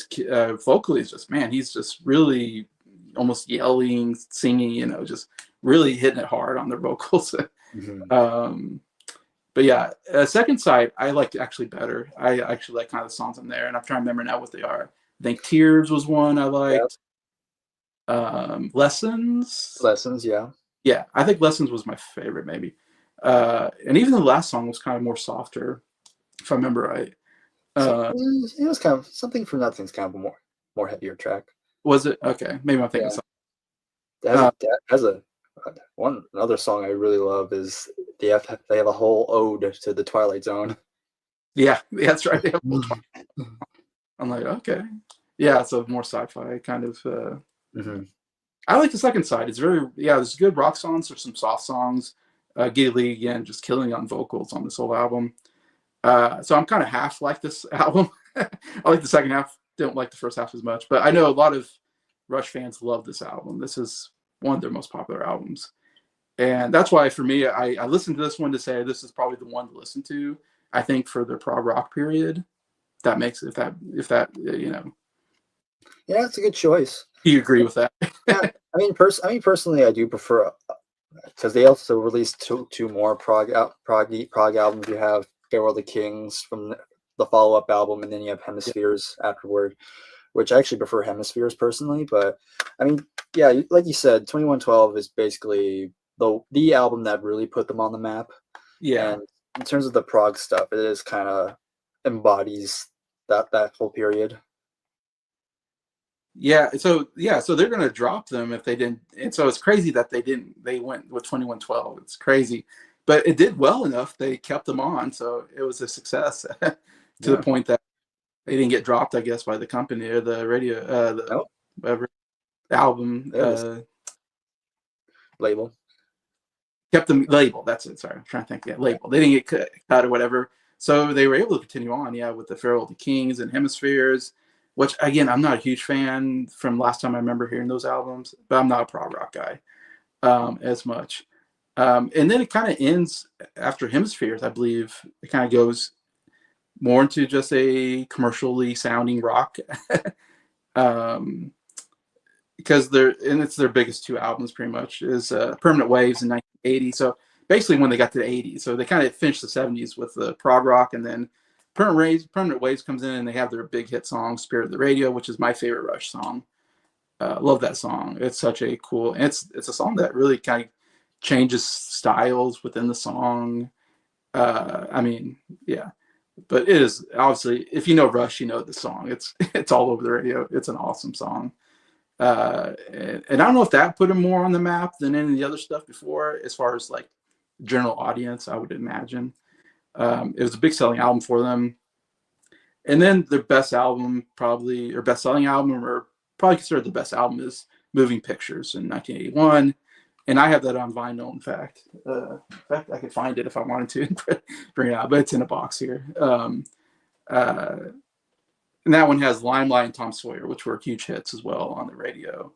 vocally is just, man, he's just really almost yelling, singing, just really hitting it hard on their vocals. Mm-hmm. But yeah, second side, I like actually better. I actually like kind of the songs on there, and I'm trying to remember now what they are. I think Tears was one I liked. Lessons. Lessons, yeah. Yeah, I think Lessons was my favorite, maybe. And even the last song was kind of more softer, if I remember right. So it was kind of something for nothing's kind of a more heavier track. Was it? Okay, maybe I'm thinking Yeah, something. that has a one another song I really love is they have a whole ode to the Twilight Zone. Yeah, that's right. They have I'm like, okay, yeah, so more sci-fi kind of. Mm-hmm. I like the second side. It's very there's good rock songs. There's some soft songs. Geddy Lee again, just killing on vocals on this whole album. So I'm kind of half like this album. I like the second half. Don't like the first half as much, but I know a lot of Rush fans love this album. This is one of their most popular albums, and that's why for me, I listened to this one to say this is probably the one to listen to. I think for their prog rock period, that makes if that Yeah, it's a good choice. you agree with that. Yeah, I mean, personally, I do prefer because they also released two more prog albums. You have Farewell to Kings from the follow up album, and then you have Yeah, Hemispheres afterward, which I actually prefer Hemispheres personally. But I mean, yeah, like you said, 2112 is basically the album that really put them on the map. yeah. And in terms of the prog stuff, it is kind of embodies that whole period. So they're gonna drop them if they didn't, and so it's crazy that they didn't. They went with 2112. It's crazy, but it did well enough. They kept them on, so it was a success to the Yeah. point that they didn't get dropped. I guess by the company or the radio, the No, whatever album it was label. kept them label. That's it. Sorry, I'm trying to think. Yeah, label. They didn't get cut or whatever, so they were able to continue on. Yeah, with the Farewell to Kings and Hemispheres, which again I'm not a huge fan from last time I remember hearing those albums, but I'm not a prog rock guy as much. And then it kind of ends after Hemispheres, I believe. It kind of goes more into just a commercially sounding rock. um, because it's their biggest two albums pretty much is Permanent Waves in 1980. So basically when they got to the 80s, so they kind of finished the 70s with the prog rock, and then Permanent Waves comes in and they have their big hit song Spirit of the Radio, which is my favorite Rush song. Love that song. It's such a cool, and it's a song that really kind of changes styles within the song. I mean, yeah, but it is obviously if you know Rush, you know the song. It's all over the radio. It's an awesome song. And I don't know if that put him more on the map than any of the other stuff before, as far as like general audience. I would imagine it was a big selling album for them. And then their best album, probably, or best selling album, or probably considered the best album, is Moving Pictures in 1981. And I have that on vinyl, in fact, I could find it if I wanted to bring it out, but it's in a box here. Uh, and that one has Limelight and Tom Sawyer, which were huge hits as well on the radio.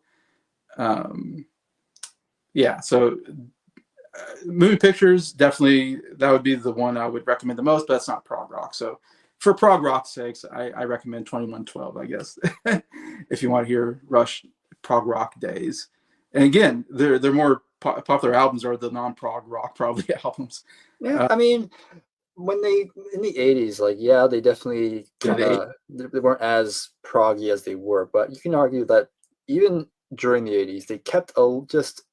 Um, yeah, so Moving Pictures, definitely, that would be the one I would recommend the most, but that's not prog rock. So for prog rock's sakes, I recommend 2112, I guess, if you want to hear Rush prog rock days. And again, they're more popular albums are the non-prog rock probably albums. Yeah, I mean, when they in the 80s, like yeah, they definitely Yeah, kind of they weren't as proggy as they were, but you can argue that even during the 80s, they kept a just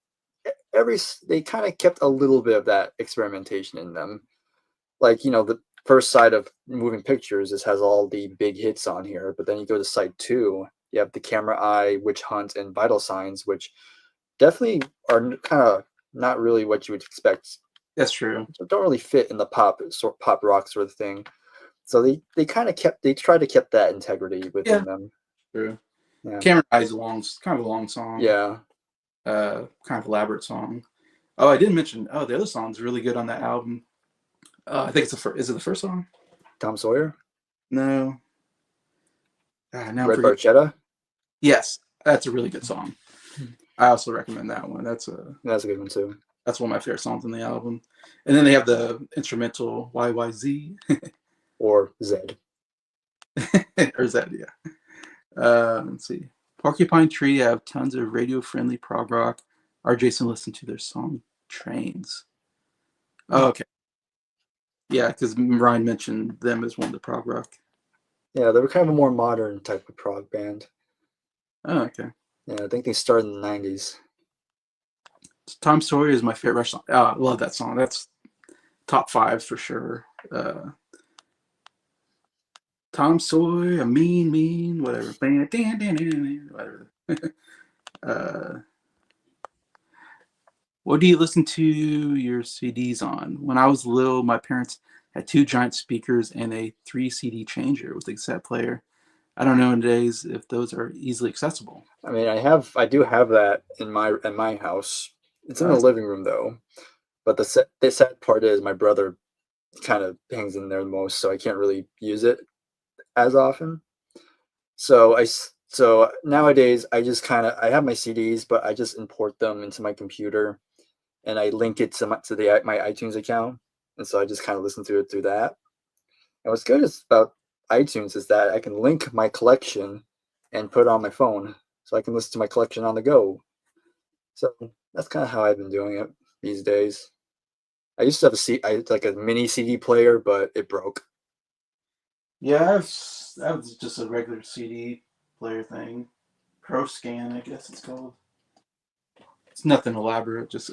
every they kind of kept a little bit of that experimentation in them. Like, the first side of Moving Pictures has all the big hits on here, but then you go to side two, you have The Camera Eye, Witch Hunt, and Vital Signs, which definitely are kind of not really what you would expect. that's true. Don't really fit in the pop rock sort of thing. So they kind of tried to keep that integrity Yeah, within them. true. Yeah. Camera Eye's kind of a long song. Yeah. Kind of elaborate song. Oh, I didn't mention. Oh, the other song's really good on that album. I think it's the first. Is it the first song? Tom Sawyer. No. Now I'm Red forgetting. Barchetta. Yes, that's a really good song. I also recommend that one. That's a good one too. That's one of my favorite songs on the album. And then they have the instrumental YYZ Or Zed. or is that yeah? Let's see. Porcupine Tree have tons of radio-friendly prog rock. Our Jason listened to their song Trains. Oh, okay. Yeah, because Ryan mentioned them as one of the prog rock. Yeah, they were kind of a more modern type of prog band. Oh, okay. Yeah, I think they started in the 90s. Tom Sawyer is my favorite Rush song. Oh, I love that song. top fives for sure. Tom Sawyer, a mean, whatever. Whatever. uh, what do you listen to your CDs on? When I was little, my parents had two giant speakers and a 3 CD changer with a cassette player. I don't know nowadays if those are easily accessible. I mean, I do have that in my house. It's in the That's, living room though. But the sad part is my brother kind of hangs in there the most, so I can't really use it as often. So nowadays I have my CDs, but I just import them into my computer and I link it to my iTunes account, and so I just kind of listen to it through that. And what's good about iTunes is that I can link my collection and put it on my phone, so I can listen to my collection on the go. So that's kind of how I've been doing it these days. I used to have like a mini CD player, but it broke. yeah, that was just a regular CD player thing. Pro Scan, I guess it's called. It's nothing elaborate, just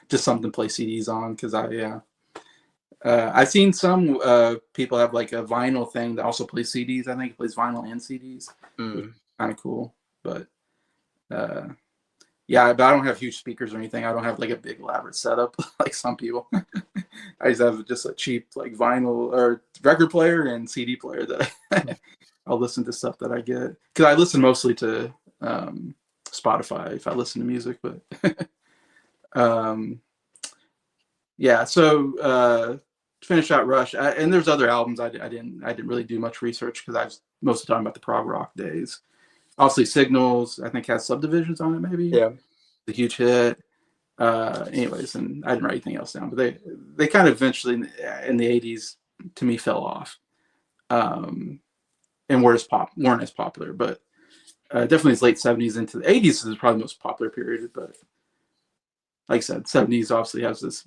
just something to play CDs on. Because I've seen some people have like a vinyl thing that also plays CDs. I think it plays vinyl and CDs, which is Mm. kind of cool. But uh, yeah, but I don't have huge speakers or anything. I don't have like a big elaborate setup like some people. I just have just a cheap like vinyl or record player and CD player that I'll listen to stuff that I get, because I listen mostly to Spotify if I listen to music. But um, yeah, so to finish out Rush, and there's other albums I didn't really do much research because I was mostly talking about the prog rock days. Obviously, Signals I think has Subdivisions on it, maybe Yeah. the huge hit. Anyways, and I didn't write anything else down, but they kind of eventually in the '80s to me fell off, um, and weren't as popular. But definitely his late '70s into the '80s is probably the most popular period. But like I said, '70s obviously has this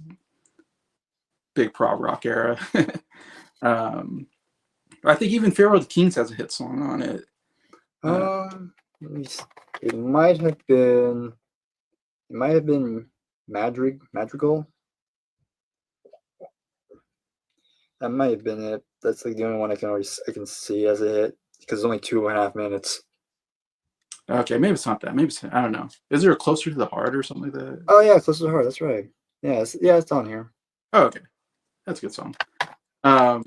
big prog rock era. um, I think even Pharaoh the Kings has a hit song on it. Uh, Let me see. It might have been. It might have been Madrigal. That might have been it. That's like the only one I can see as a hit because it's only 2.5 minutes. okay, maybe it's not that. Maybe I don't know. Is there a Closer to the Heart or something like that? Oh yeah, Close to the Heart. That's right. Yeah, it's on here. Oh, okay, that's a good song. Um,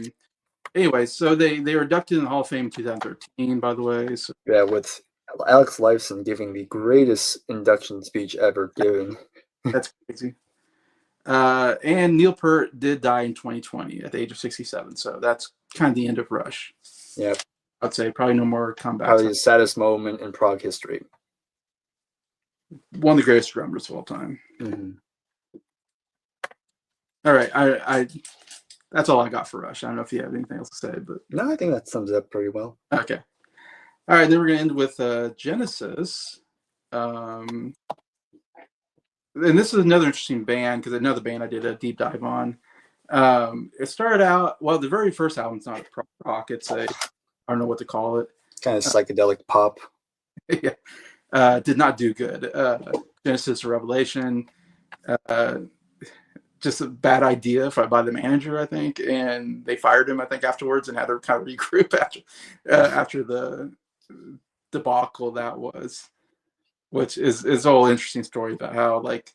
anyway, so they were inducted in the Hall of Fame in 2013, by the way. So Yeah, with Alex Lifeson giving the greatest induction speech ever given. that's crazy. And Neil Peart did die in 2020 at the age of 67. So that's kind of the end of Rush. Yeah, I'd say probably no more comebacks. probably the saddest moment in prog history. One of the greatest drummers of all time. Mm-hmm. All right, I that's all I got for Rush. I don't know if you have anything else to say, but No, I think that sums it up pretty well. okay. All right, then we're gonna end with Genesis. And this is another interesting band because another band I did a deep dive on. It started out well. The very first album's not prog rock. It's a I don't know what to call it. Kind of psychedelic pop. Yeah. Did not do good. Genesis or Revelation, uh, just a bad idea by the manager, I think, and they fired him, I think, afterwards, and had to kind of regroup after the debacle that was, which is a whole interesting story about how like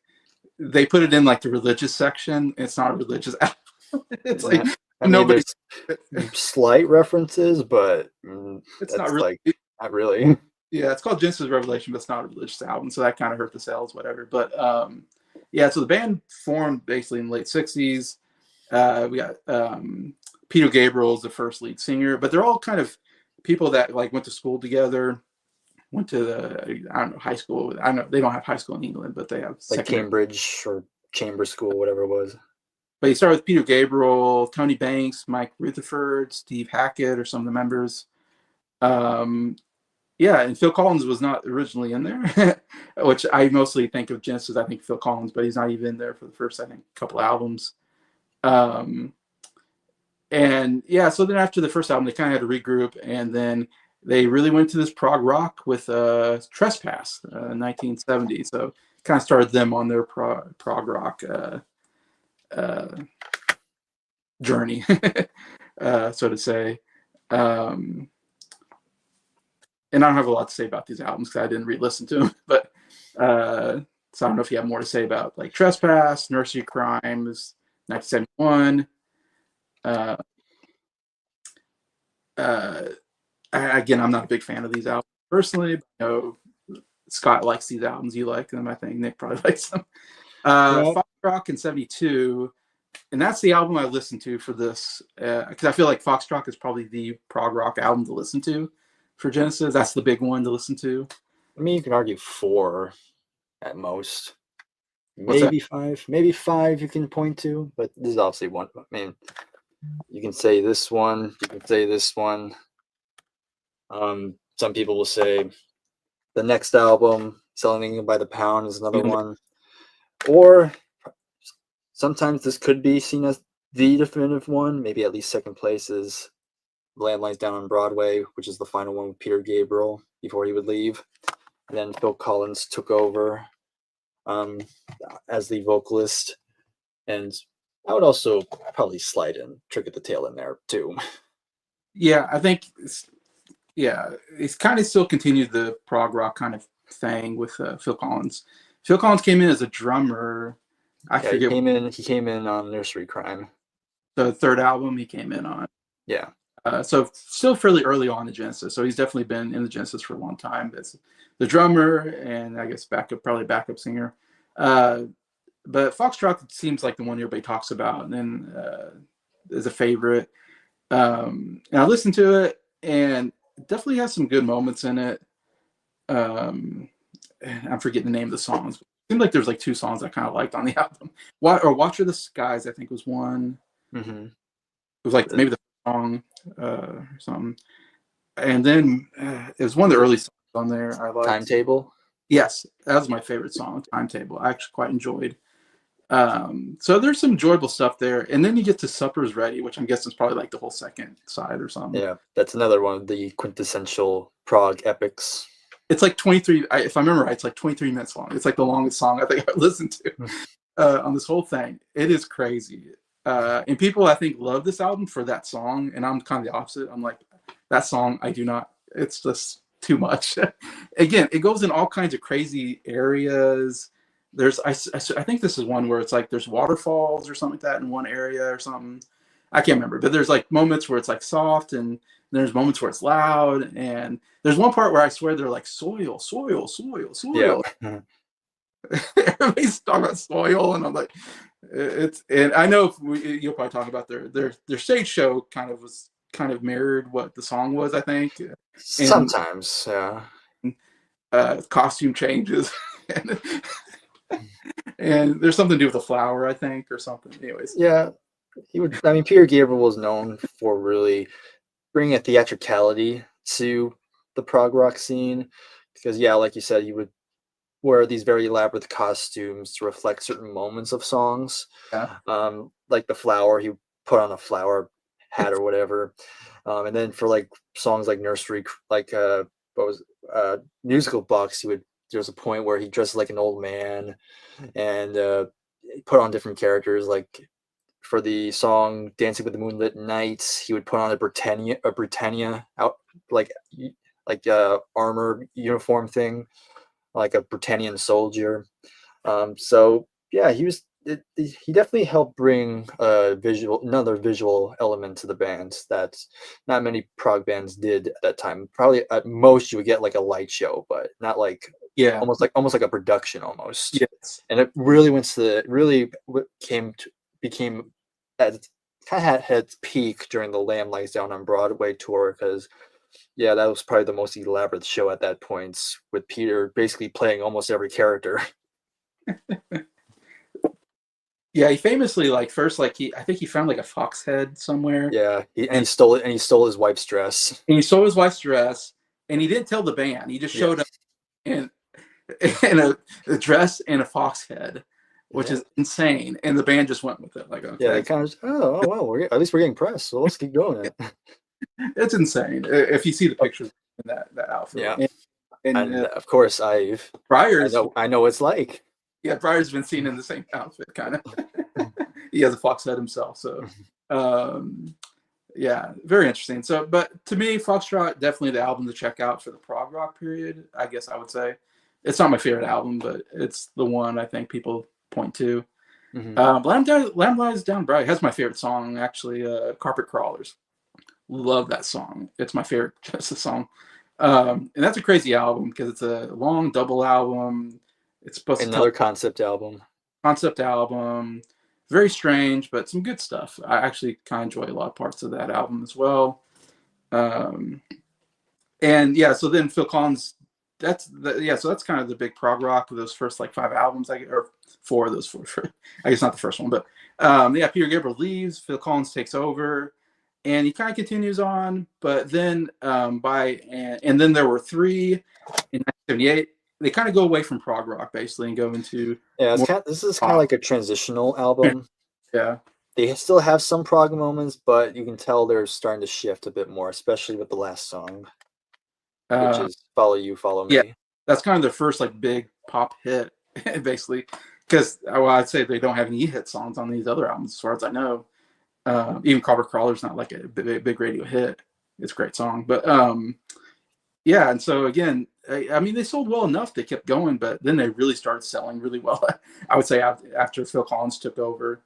they put it in like the religious section. It's not a religious album. It's like Yeah. I mean, nobody. there's slight references, but It's not that's really. like not really. Yeah, it's called Genesis Revelation, but it's not a religious album, so that kind of hurt the sales, whatever. But yeah, so the band formed basically in the late '60s. We got Peter Gabriel's the first lead singer, but they're all kind of people that like went to school together, went to the I don't know high school. I don't know they don't have high school in England, but they have Like secondary. Cambridge or Chamber School, whatever it was. But you start with Peter Gabriel, Tony Banks, Mike Rutherford, Steve Hackett, or some of the members. Um, Yeah, and Phil Collins was not originally in there, which I mostly think of Genesis. I think Phil Collins, but he's not even in there for the first, I think, couple albums. Um, and yeah, so then after the first album, they kind of had to regroup, and then they really went to this prog rock with Trespass, 1970. So kind of started them on their prog rock uh, journey, so to say. Um, and I don't have a lot to say about these albums because I didn't re-listen to them. But so I don't know if you have more to say about like Trespass, Nursery Crimes, 1971. Uh, uh, Again, I'm not a big fan of these albums personally. But, you know, Scott likes these albums. You like them, I think. Nick probably likes them. Yeah, Fox Rock in '72, and that's the album I listened to for this because I feel like Foxtrot is probably the prog rock album to listen to for Genesis. That's the big one to listen to. I mean, you can argue 4 at most, What's that? maybe 5, maybe 5 you can point to, but this is obviously one. I mean, you can say this one, you can say this one. Some people will say the next album, Selling by the Pound, is another one. Or sometimes this could be seen as the definitive one. Maybe at least second place is Lamb Lies Down on Broadway, which is the final one with Peter Gabriel before he would leave. And then Phil Collins took over as the vocalist. And I would also probably slide in Trick at the Tail in there too. Yeah, I think it's kind of still continued the prog rock kind of thing with Phil Collins. Phil Collins came in as a drummer. I Yeah, forget he came in on Nursery Crime. the third album he came in on. Yeah. So still fairly early on in Genesis. So he's definitely been in the Genesis for a long time. That's the drummer and I guess probably backup singer. But Foxtrot seems like the one everybody talks about and then is a favorite. And I listened to it and it definitely has some good moments in it. I'm forgetting the name of the songs. It seemed like there's like 2 songs I kind of liked on the album. Watch of the Skies, I think was one. Mm-hmm. It was like maybe the song or something. And then it was one of the early songs on there I liked. Timetable. Yes, that was my favorite song, Timetable. I actually quite enjoyed. So there's some enjoyable stuff there. And then you get to Supper's Ready, which I'm guessing is probably like the whole second side or something. Yeah, that's another one of the quintessential prog epics. It's like 23, if I remember right, it's like 23 minutes long. It's like the longest song I think I've listened to on this whole thing. It is crazy. And people, I think, love this album for that song. And I'm kind of the opposite. I'm like, that song, I do not, it's just too much. Again, it goes in all kinds of crazy areas. I think this is one where it's like there's waterfalls or something like that in one area or something. I can't remember, but there's like moments where it's like soft and there's moments where it's loud. And there's one part where I swear they're like soil. Yeah. Everybody's talking about soil, and I'm like, and I know you'll probably talk about their stage show kind of mirrored what the song was, I think. Sometimes, yeah. Costume changes, and there's something to do with the flower, I think, or something. Anyways, yeah, I mean, Peter Gabriel was known for really bringing a theatricality to the prog rock scene because, yeah, like you said, he would wear these very elaborate costumes to reflect certain moments of songs. Yeah. Like the flower, he put on a flower hat or whatever. And then for like songs like Nursery, like Musical Box, there was a point where he dressed like an old man and put on different characters. Like for the song Dancing with the Moonlit Nights, he would put on a Britannia out like armor uniform thing, like a Britannian soldier. So yeah, he definitely helped bring another visual element to the band that not many prog bands did at that time. Probably at most you would get like a light show, but not like almost like a production almost. Yes. And it really became at kind of had its peak during the Lamb Lies Down on Broadway tour because yeah, that was probably the most elaborate show at that point, with Peter basically playing almost every character. Yeah, he famously I think he found like a fox head somewhere. Yeah, he stole it, and he stole his wife's dress. And he stole his wife's dress, and he didn't tell the band. He just showed up in a dress and a fox head, which is insane. And the band just went with it. Like, okay. Yeah, they kind of well, at least we're getting press, so let's keep going it. It's insane if you see the pictures in that outfit. Yeah, and of course Bryer's. I know it's like. Yeah, Bryer's been seen in the same outfit, kind of. He has a fox head himself, so Um, yeah, very interesting. So, but to me, Foxtrot definitely the album to check out for the prog rock period. I guess I would say it's not my favorite album, but it's the one I think people point to. Hmm. Lamb Lies Down Bright has my favorite song actually. Carpet Crawlers. Love that song. It's my favorite Genesis song. And that's a crazy album because it's a long double album. It's supposed to tell Another concept album. concept album. Very strange, but some good stuff. I actually kind of enjoy a lot of parts of that album as well. Um, and yeah, so then Phil Collins, so that's kind of the big prog rock of those first like five albums, or four of those four. I guess not the first one, but yeah, Peter Gabriel leaves, Phil Collins takes over, and he kind of continues on. But then and then there were three in 1978. They kind of go away from prog rock basically and go into Yeah, more this is kind of pop. like a transitional album. Yeah. They still have some prog moments, but you can tell they're starting to shift a bit more, especially with the last song, which Uh, is "Follow You, Follow yeah, Me." that's kind of their first like big pop hit, basically. Because well, I'd say they don't have any hit songs on these other albums, as far as I know. Even Carpet Crawler's not like a big radio hit. It's a great song, but yeah. And so again, I mean, they sold well enough; they kept going, but then they really started selling really well. I would say after Phil Collins took over,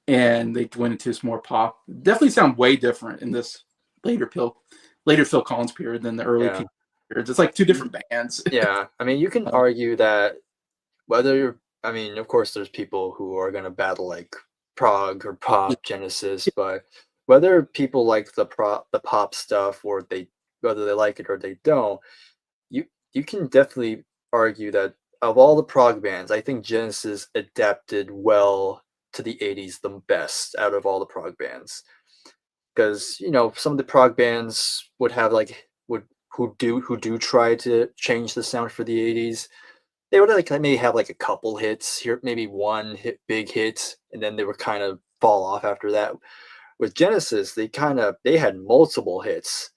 and they went into some more pop. Definitely sound way different in this later Phil Collins period than the early Yeah, P periods. It's like two different bands. yeah. I mean, you can argue that whether you're, I mean, of course, there's people who are going to battle like prog or pop Genesis, but whether people like the pop stuff or whether they like it or they don't, you you can definitely argue that of all the prog bands, I think Genesis adapted well to the 80s the best out of all the prog bands. Because, some of the prog bands would have like would who do try to change the sound for the 80s. They would like maybe have like a couple hits here, maybe one big hit, and then they would kind of fall off after that. With Genesis, they had multiple hits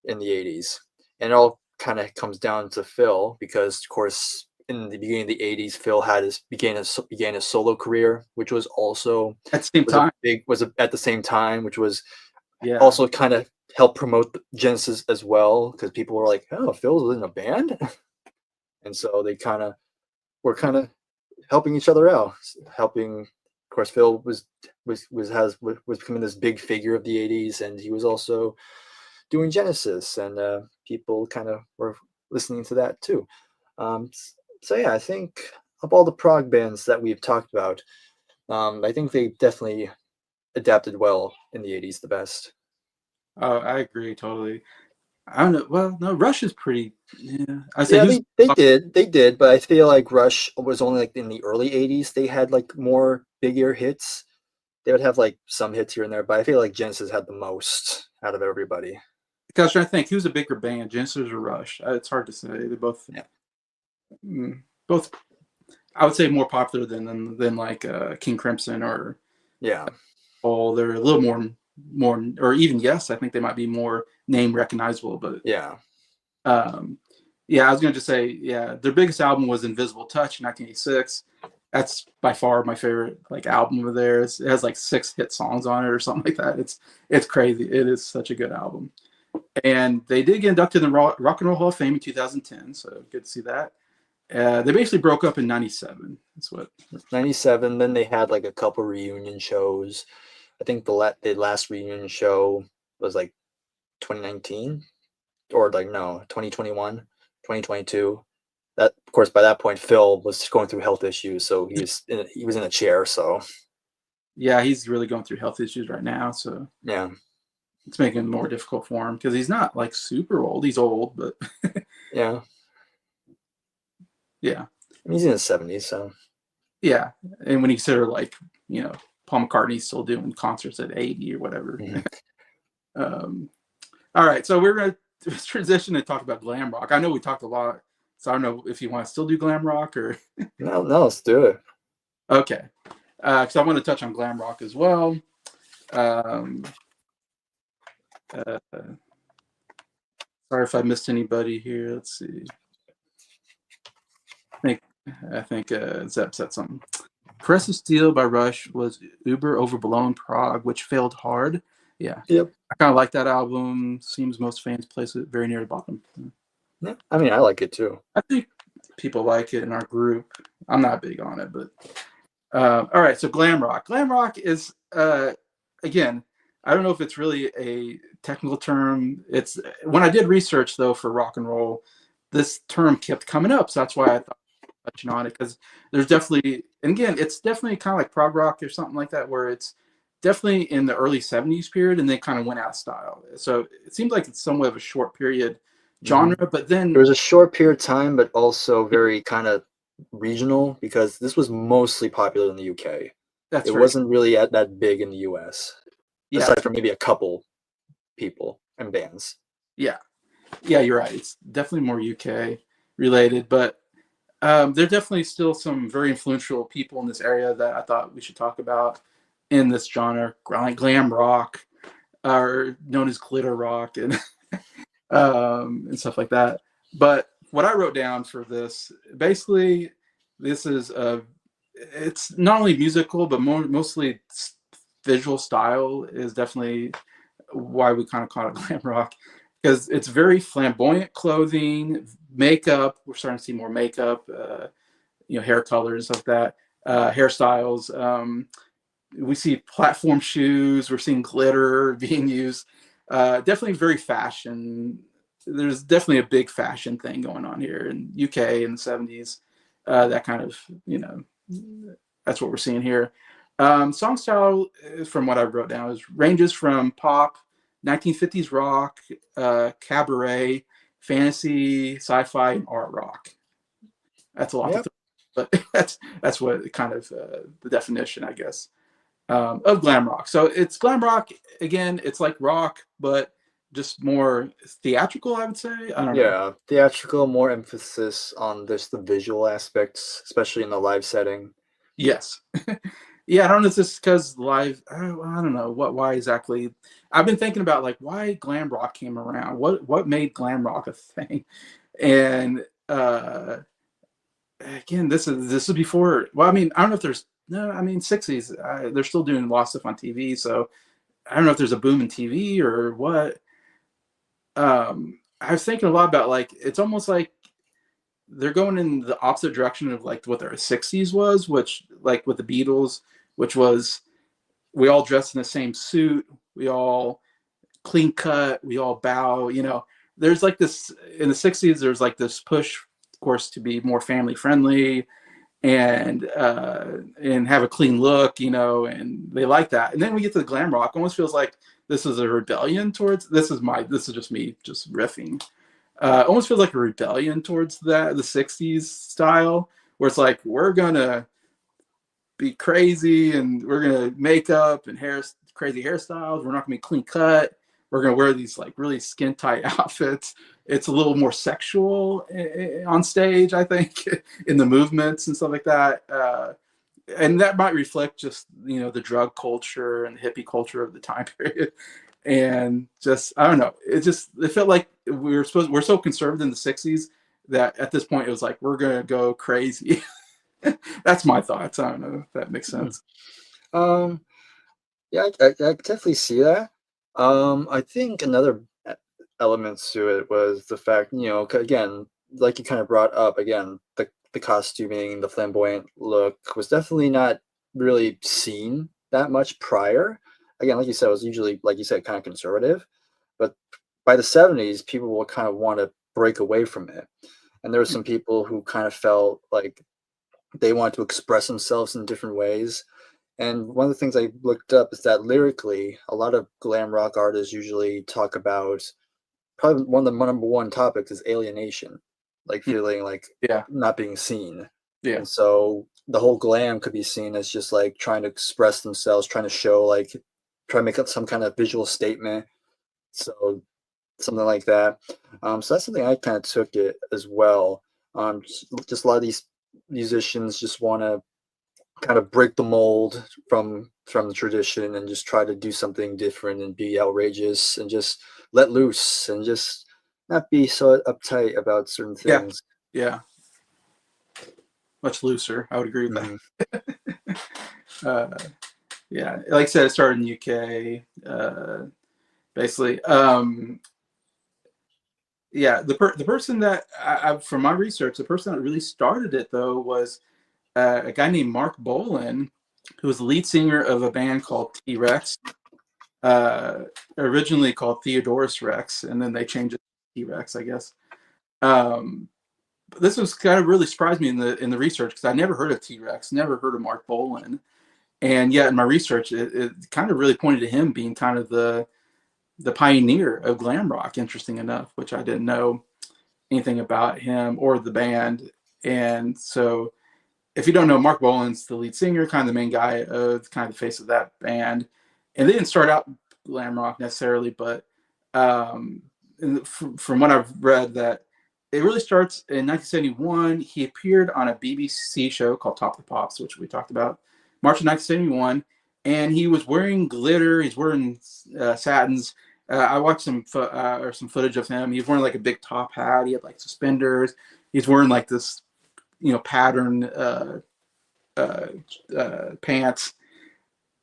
in the 80s. And it all kind of comes down to Phil because, of course, in the beginning of the 80s, Phil began his solo career, which was also At the same time, at the same time, which was yeah. also kind of helped promote Genesis as well because people were like, "Oh, Phil's in a band," and so they kind of helping each other out, helping. Of course, Phil was becoming this big figure of the '80s, and he was also doing Genesis, and people kind of were listening to that too. Um, so yeah, I think of all the prog bands that we've talked about, I think they definitely adapted well in the '80s the best. I agree totally. I don't know. Well, no, Rush is pretty. Yeah, I say Yeah, who's they did, but I feel like Rush was only like in the early '80s. They had like more bigger hits. They would have like some hits here and there, but I feel like Genesis had the most out of everybody. because I'm trying to think who's a bigger band, Genesis or Rush. It's hard to say. They're both Yeah, both. I would say more popular than like King Crimson or yeah, Paul. They're a little more or even Yes. I think they might be more name recognizable, but yeah. Um, yeah, I was going to just say, yeah, their biggest album was Invisible Touch in 1986. That's by far my favorite like album of theirs. It has like 6 hit songs on it or something like that. It's crazy. It is such a good album. And they did get inducted in the Rock and Roll Hall of Fame in 2010, so good to see that. They basically broke up in '97. That's what. 97. Then they had like a couple reunion shows. I think the last reunion show was like 2019 or like no 2021, 2022. That of course by that point Phil was going through health issues, so he was in a chair. So Yeah, he's really going through health issues right now, so yeah, it's making it more difficult for him because he's not like super old. He's old, but yeah. yeah. He's in his 70s, so Yeah, and when you consider like Paul McCartney's still doing concerts at 80 or whatever. mhm. All right, so we're gonna transition and talk about glam rock. I know we talked a lot, so I don't know if you want to still do glam rock or No, let's do it. okay, because I want to touch on glam rock as well. Um, uh, sorry if I missed anybody here. Let's see. I think Zeb said something. Caress of Steel by Rush was uber overblown. Prog, which failed hard. Yeah, Yep. I kind of like that album. Seems most fans place it very near the bottom. Yeah. I mean, I like it too. I think people like it in our group. I'm not big on it, but all right. So glam rock. Glam rock is again. I don't know if it's really a technical term. It's when I did research though for rock and roll, this term kept coming up. So that's why I thought touching on it, because there's definitely, and again, it's definitely kind of like prog rock or something like that, where it's definitely in the early 70s period and they kind of went out of style. So it seems like it's somewhat of a short period Hmm. genre, but There then was a short period of time, but also very kind of regional because this was mostly popular in the UK. that's It very, wasn't really that big in the US, yeah, aside from maybe a couple people and bands. yeah, yeah, you're right. It's definitely more UK related, but there are definitely still some very influential people in this area that I thought we should talk about in this genre, glam rock, or known as glitter rock, and stuff like that. But what I wrote down for this, basically, this is it's not only musical, but mostly visual style is definitely why we kind of call it glam rock, because it's very flamboyant clothing, makeup. We're starting to see more makeup, hair colors, stuff like that, hairstyles. We see platform shoes. We're seeing glitter being used. Definitely very fashion. There's definitely a big fashion thing going on here in UK in the 70s. That kind of, that's what we're seeing here. Song style, from what I wrote down, is ranges from pop, 1950s rock, cabaret, fantasy, sci-fi, and art rock. That's a lot to Yep. throw, but that's what kind of the definition, I guess, of glam rock. So it's glam rock again. It's like rock, but just more theatrical, I would say. I don't know. Yeah, theatrical, more emphasis on this the visual aspects, especially in the live setting. Yes. Yeah, I don't know if this is because live. I don't know why exactly. I've been thinking about like why glam rock came around. What made glam rock a thing? And again, this is before. Well, I mean, I don't know if there's no. I mean, 60s. They're still doing a lot of stuff on TV, so I don't know if there's a boom in TV or what. I was thinking a lot about like it's almost like they're going in the opposite direction of like what their 60s was, which like with the Beatles, which was we all dress in the same suit, we all clean cut, we all bow, there's like this in the 60s, there's like this push, of course, to be more family friendly and have a clean look, and they like that. And then we get to the glam rock, almost feels like this is a rebellion towards this is just me just riffing. Almost feels like a rebellion towards the 60s style, where it's like we're gonna be crazy and we're gonna make up and crazy hairstyles. We're not gonna be clean cut. We're gonna wear these like really skin tight outfits. It's a little more sexual on stage, I think, in the movements and stuff like that. And that might reflect just the drug culture and the hippie culture of the time period. And just I don't know. It felt like we're so conservative in the 60s that at this point it was like we're gonna go crazy. That's my thoughts. I don't know if that makes Hmm. sense. Um, yeah, I definitely see that. I think another element to it was the fact, again, like you kind of brought up, again, the costuming, the flamboyant look was definitely not really seen that much prior. Again, like you said, it was usually, like you said, kind of conservative. But by the 70s, people will kind of want to break away from it. And there were some people who kind of felt like they wanted to express themselves in different ways. And one of the things I looked up is that lyrically, a lot of glam rock artists usually talk about probably one of the number one topics is alienation, like feeling like Yeah, not being seen. yeah, And so the whole glam could be seen as just like trying to express themselves, trying to show like try to make up some kind of visual statement. So something like that. So that's something I kind of took it as well. Just a lot of these musicians just want to kind of break the mold from the tradition and just try to do something different and be outrageous and just let loose and just not be so uptight about certain yeah, things. yeah. Much looser. I would agree with Hmm. that. Uh, yeah, like I said, it started in the UK, basically. Yeah, the person that from my research, the person that really started it though was a guy named Mark Bolan, who was the lead singer of a band called T Rex, uh, originally called Theodorus Rex, and then they changed it to T Rex, I guess. Um, but this was kind of really surprised me in the research because I never heard of T Rex, never heard of Mark Bolan, and yet in my research, it kind of really pointed to him being kind of the pioneer of glam rock. Interesting enough, which I didn't know anything about him or the band, and so if you don't know, Mark Bolan's the lead singer, kind of the main guy, kind of the face of that band. And they didn't start out glam rock necessarily, but um, from what I've read, that it really starts in 1971. He appeared on a BBC show called Top of the Pops, which we talked about, March of 1971, and he was wearing glitter. He's wearing satins. I watched some footage of him. He was wearing like a big top hat. He had like suspenders. He's wearing like this pattern uh, pants.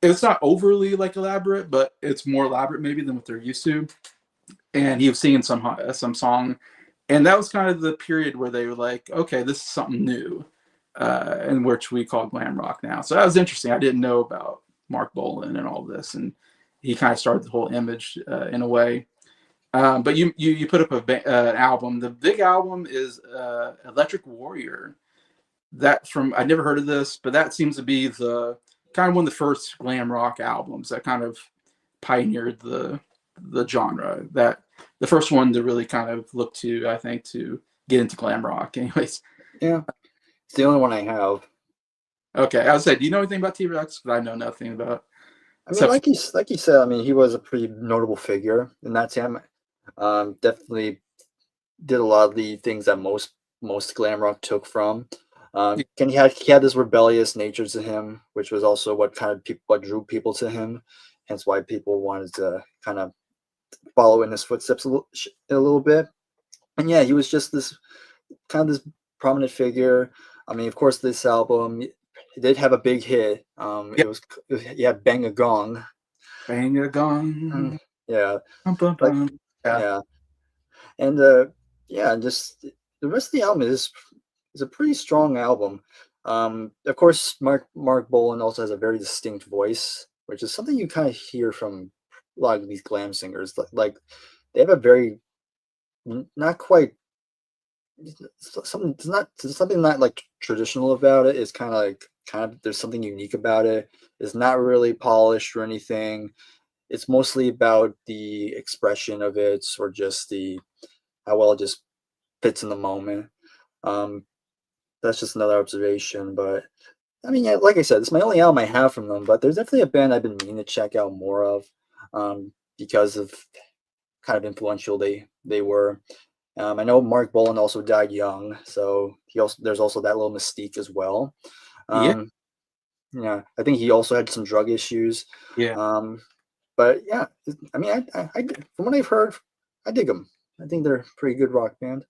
It's not overly like elaborate, but it's more elaborate maybe than what they're used to. And he was singing some song, and that was kind of the period where they were like, okay, this is something new, and which we call glam rock now. So that was interesting. I didn't know about Mark Bolan and all this, and he kind of started the whole image in a way. But you put up an album. The big album is Electric Warrior. That from I never heard of this, but that seems to be the kind of one of the first glam rock albums that kind of pioneered the genre. That the first one to really kind of look to, I think, to get into glam rock. Anyways, Yeah, it's the only one I have. okay, I was say, do you know anything about T Rex? Because I know nothing about I mean, except like you said, I mean, he was a pretty notable figure in that time. Definitely did a lot of the things that most glam rock took from. And he had this rebellious nature to him, which was also what drew people to him. Hence why people wanted to kind of follow in his footsteps a little bit. And yeah, he was just this kind of this prominent figure. I mean, of course, this album it did have a big hit. yeah, Yeah, Bang a Gong. bang a gong, Yeah, bum, bum, like bum. Yeah, yeah, and yeah, just the rest of the album is a pretty strong album. Of course, Mark Bolan also has a very distinct voice, which is something you kind of hear from a lot of these glam singers. Like they have a very not quite something. It's something not like traditional about it. It's kind of there's something unique about it. It's not really polished or anything. It's mostly about the expression of it, or just the how well it just fits in the moment. Um, that's just another observation. But I mean, yeah, like I said, it's my only album I have from them. But there's definitely a band I've been meaning to check out more of, because of kind of influential they were. I know Mark Bolan also died young, so there's also that little mystique as well. yeah, Um, yeah, I think he also had some drug issues. yeah, Um, but yeah, I mean, from what I've heard, I dig them. I think they're a pretty good rock band.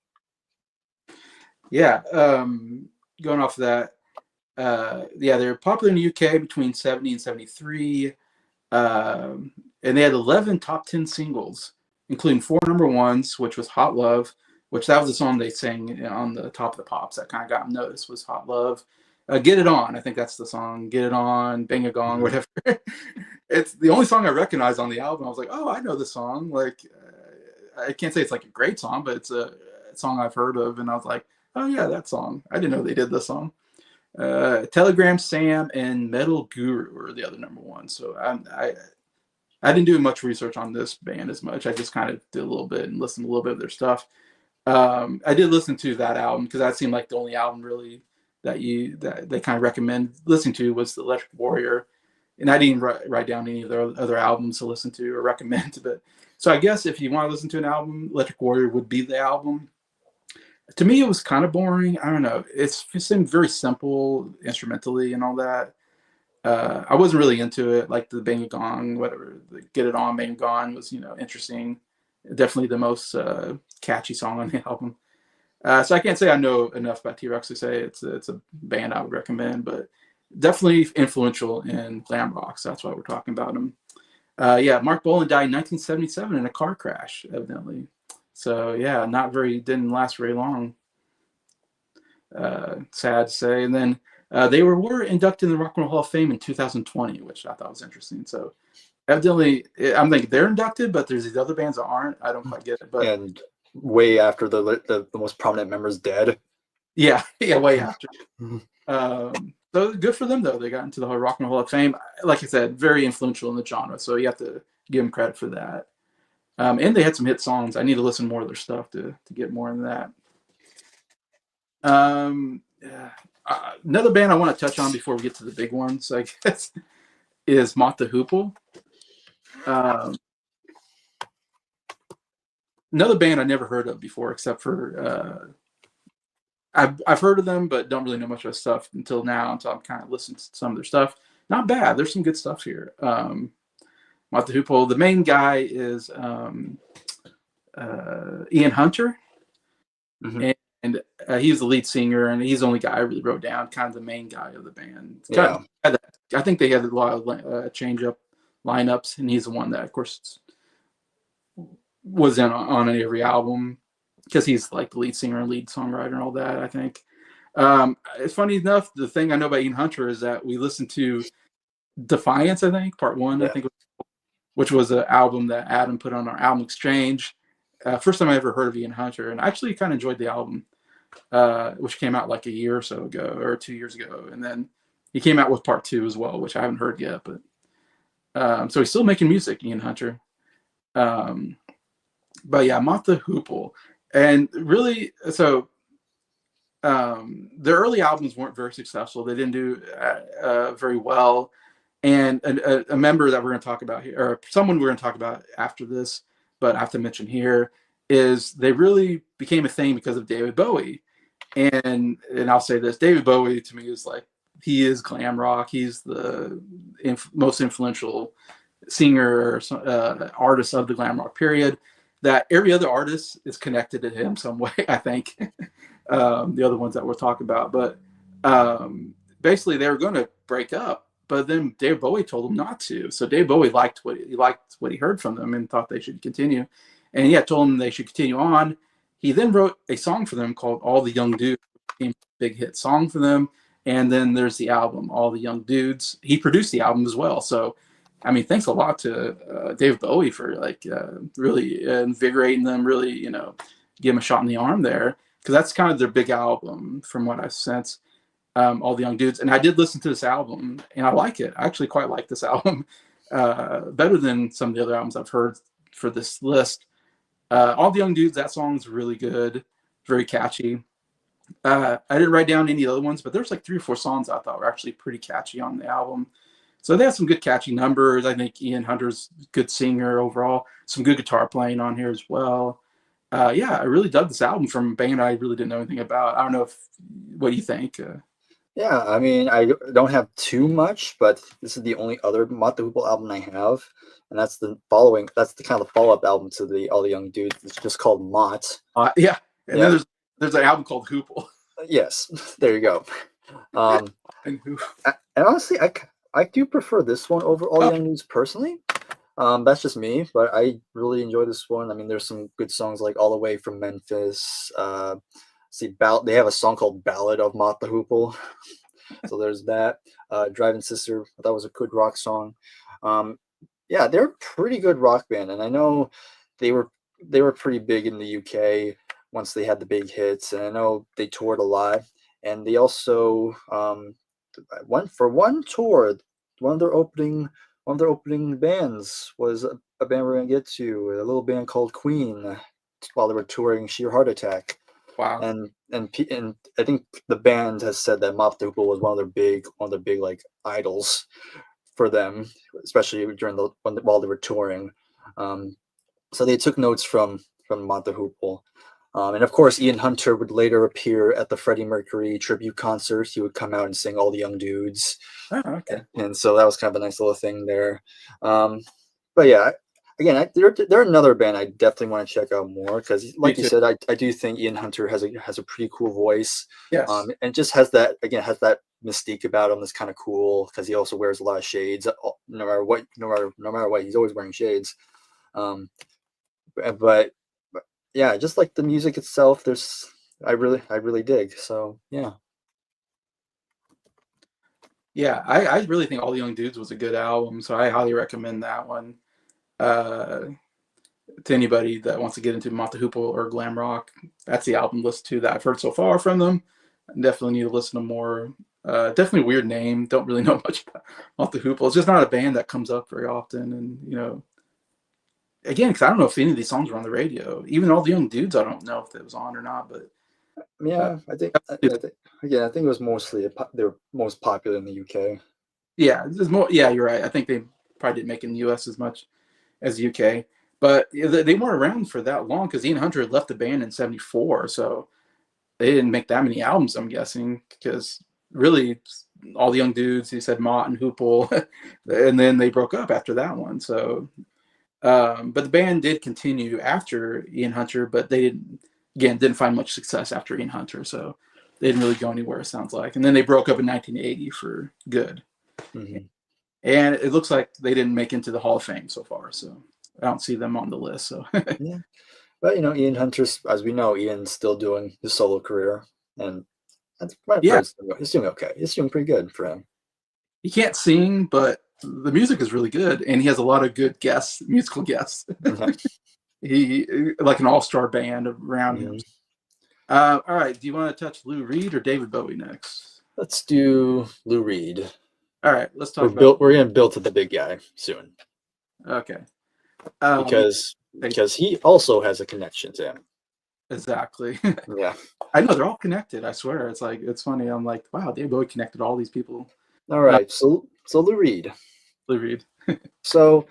yeah. Going off of that, yeah, they were popular in the UK between 70 and 73. And they had 11 top 10 singles, including 4 number 1s, which was Hot Love, which that was the song they sang on the Top of the Pops that kind of got them noticed was Hot Love. Get It On, I think that's the song. Get It On, Bang a Gong, Mhm. whatever. It's the only song I recognize on the album. I was like, oh, I know this song. Like, I can't say it's like a great song, but it's a song I've heard of. And I was like, oh, yeah, that song. I didn't know they did this song. Telegram Sam and Metal Guru were the other number 1. So I didn't do much research on this band as much. I just kind of did a little bit and listened to a little bit of their stuff. I did listen to that album because that seemed like the only album really that they kind of recommend listening to was the Electric Warrior, and I didn't write down any of their other albums to listen to or recommend. But so I guess if you want to listen to an album, Electric Warrior would be the album. To me, it was kind of boring. I don't know. It seemed very simple instrumentally and all that. I wasn't really into it, like the Bang a Gong, whatever. The Get It On, Bang a Gong was, interesting. Definitely the most catchy song on the album. So I can't say I know enough about T Rex to say it's a band I would recommend, but definitely influential in glam rock. So that's why we're talking about him. Yeah, Mark Bolan died in 1977 in a car crash, evidently. So yeah, didn't last very long. Sad to say. And then they were inducted in the Rock and Roll Hall of Fame in 2020, which I thought was interesting. So evidently, I'm thinking they're inducted, but there's these other bands that aren't. I don't quite get it, but And way after the most prominent member's dead. yeah, yeah, way after. So good for them though. They got into the Rock and Roll Hall of Fame. Like I said, very influential in the genre. So you have to give them credit for that. And they had some hit songs. I need to listen more of their stuff to get more into that. Yeah. Another band I want to touch on before we get to the big ones, I guess, is Mott the Hoople. Another band I never heard of before, except for I've heard of them, but don't really know much of their stuff until now. Until I'm kind of listening to some of their stuff. Not bad. There's some good stuff here. Mott the Hoople. The main guy is Ian Hunter, Mm-hmm. and he's the lead singer, and he's the only guy I really wrote down, kind of the main guy of the band. Yeah. I think they had a lot of change up lineups, and he's the one that, of course, was in on every album because he's like the lead singer and lead songwriter and all that. I think. It's funny enough. The thing I know about Ian Hunter is that we listened to Defiance, I think, part one, Yeah. I think, which was an album that Adam put on our album exchange. First time I ever heard of Ian Hunter, and I actually kind of enjoyed the album, which came out like a year or so ago, or 2 years ago. And then he came out with part two as well, which I haven't heard yet. But so he's still making music, Ian Hunter. But yeah, Mott the Hoople. And really, so their early albums weren't very successful. They didn't do very well. And a member that we're going to talk about here, or someone we're going to talk about after this, but I have to mention here, is they really became a thing because of David Bowie. And I'll say this, David Bowie to me is like, he is glam rock. He's the most influential singer or artist of the glam rock period. That every other artist is connected to him some way, I think. The other ones that we'll talk about, but basically they were going to break up, but then David Bowie told them not to. So David Bowie liked what he heard from them and thought they should continue, and yeah, told them they should continue on. He then wrote a song for them called "All the Young Dudes," became a big hit song for them. And then there's the album "All the Young Dudes." He produced the album as well. So, I mean, thanks a lot to David Bowie for really invigorating them. Really, give him a shot in the arm there, because that's kind of their big album from what I sense. All the Young Dudes, and I did listen to this album, and I like it. I actually quite like this album, better than some of the other albums I've heard for this list. All the Young Dudes, that song's really good, very catchy. I didn't write down any other ones, but there's like 3 or 4 songs I thought were actually pretty catchy on the album. So they have some good catchy numbers. I think Ian Hunter's a good singer overall. Some good guitar playing on here as well. Yeah, I really dug this album from a band I really didn't know anything about. I don't know what do you think? Yeah, I mean, I don't have too much, but this is the only other Mott the Hoople album I have, and that's the following. That's the kind of follow-up album to the All the Young Dudes. It's just called Mott. Yeah, and Yeah. then there's an album called Hoople. Yes, there you go. And honestly, I do prefer this one over All the Young Dudes personally. That's just me, but I really enjoy this one. I mean, there's some good songs like All the Way from Memphis. They have a song called Ballad of Mott the Hoople. So there's that. Driving Sister, I thought was a good rock song. Yeah, they're a pretty good rock band, and I know they were pretty big in the UK once they had the big hits, and I know they toured a lot. And they also went for one tour. One of their opening bands was a band we're gonna get to, a little band called Queen, while they were touring Sheer Heart Attack. wow. And I think the band has said that Mott the Hoople was one of their big like idols for them, especially while they were touring. So they took notes from Mott the Hoople. And of course, Ian Hunter would later appear at the Freddie Mercury tribute concert. He would come out and sing All the Young Dudes. Oh, okay. And so that was kind of a nice little thing there. But yeah, again, they're another band I definitely want to check out more because, Me like you too. said, I do think Ian Hunter has a pretty cool voice, Yes. and just has that mystique about him that's kind of cool because he also wears a lot of shades. No matter what, he's always wearing shades. Um, but yeah, just like the music itself, I really dig. So yeah. Yeah, I really think All the Young Dudes was a good album, so I highly recommend that one uh, to anybody that wants to get into Mott the Hoople or glam rock. That's the album list too that I've heard so far from them. Definitely need to listen to more. Definitely a weird name. Don't really know much about Mott the Hoople. It's just not a band that comes up very often, and again, because I don't know if any of these songs were on the radio. Even All the Young Dudes, I don't know if it was on or not, but uh, Yeah, I think again, I think it was mostly they were most popular in the UK. yeah, there's more. Yeah, you're right. I think they probably didn't make it in the U.S. as much as the UK, but they weren't around for that long because Ian Hunter had left the band in '74, so they didn't make that many albums. I'm guessing because really all the young dudes, he said Mott and Hoople, and then they broke up after that one. So, but the band did continue after Ian Hunter, but they didn't find much success after Ian Hunter, so they didn't really go anywhere. It sounds like, and then they broke up in 1980 for good. Hmm. And it looks like they didn't make into the Hall of Fame so far, so I don't see them on the list. So Yeah, but Ian Hunter's, as we know, Ian's still doing his solo career, and that's what I've yeah, heard. He's doing okay. He's doing pretty good for him. he can't sing, but the music is really good, and he has a lot of good guests, musical guests. Mhm. He like an all-star band around him. Mhm. All right, do you want to touch Lou Reed or David Bowie next? Let's do Lou Reed. All right, let's We're talk about. built. We're gonna build to the big guy soon Okay, because yeah, he also has a connection to him. exactly. Yeah. I know they're all connected. I swear, it's funny. I'm like, wow, David Bowie connected all these people. All Uh, right. So Lou Reed. Lou Reed. So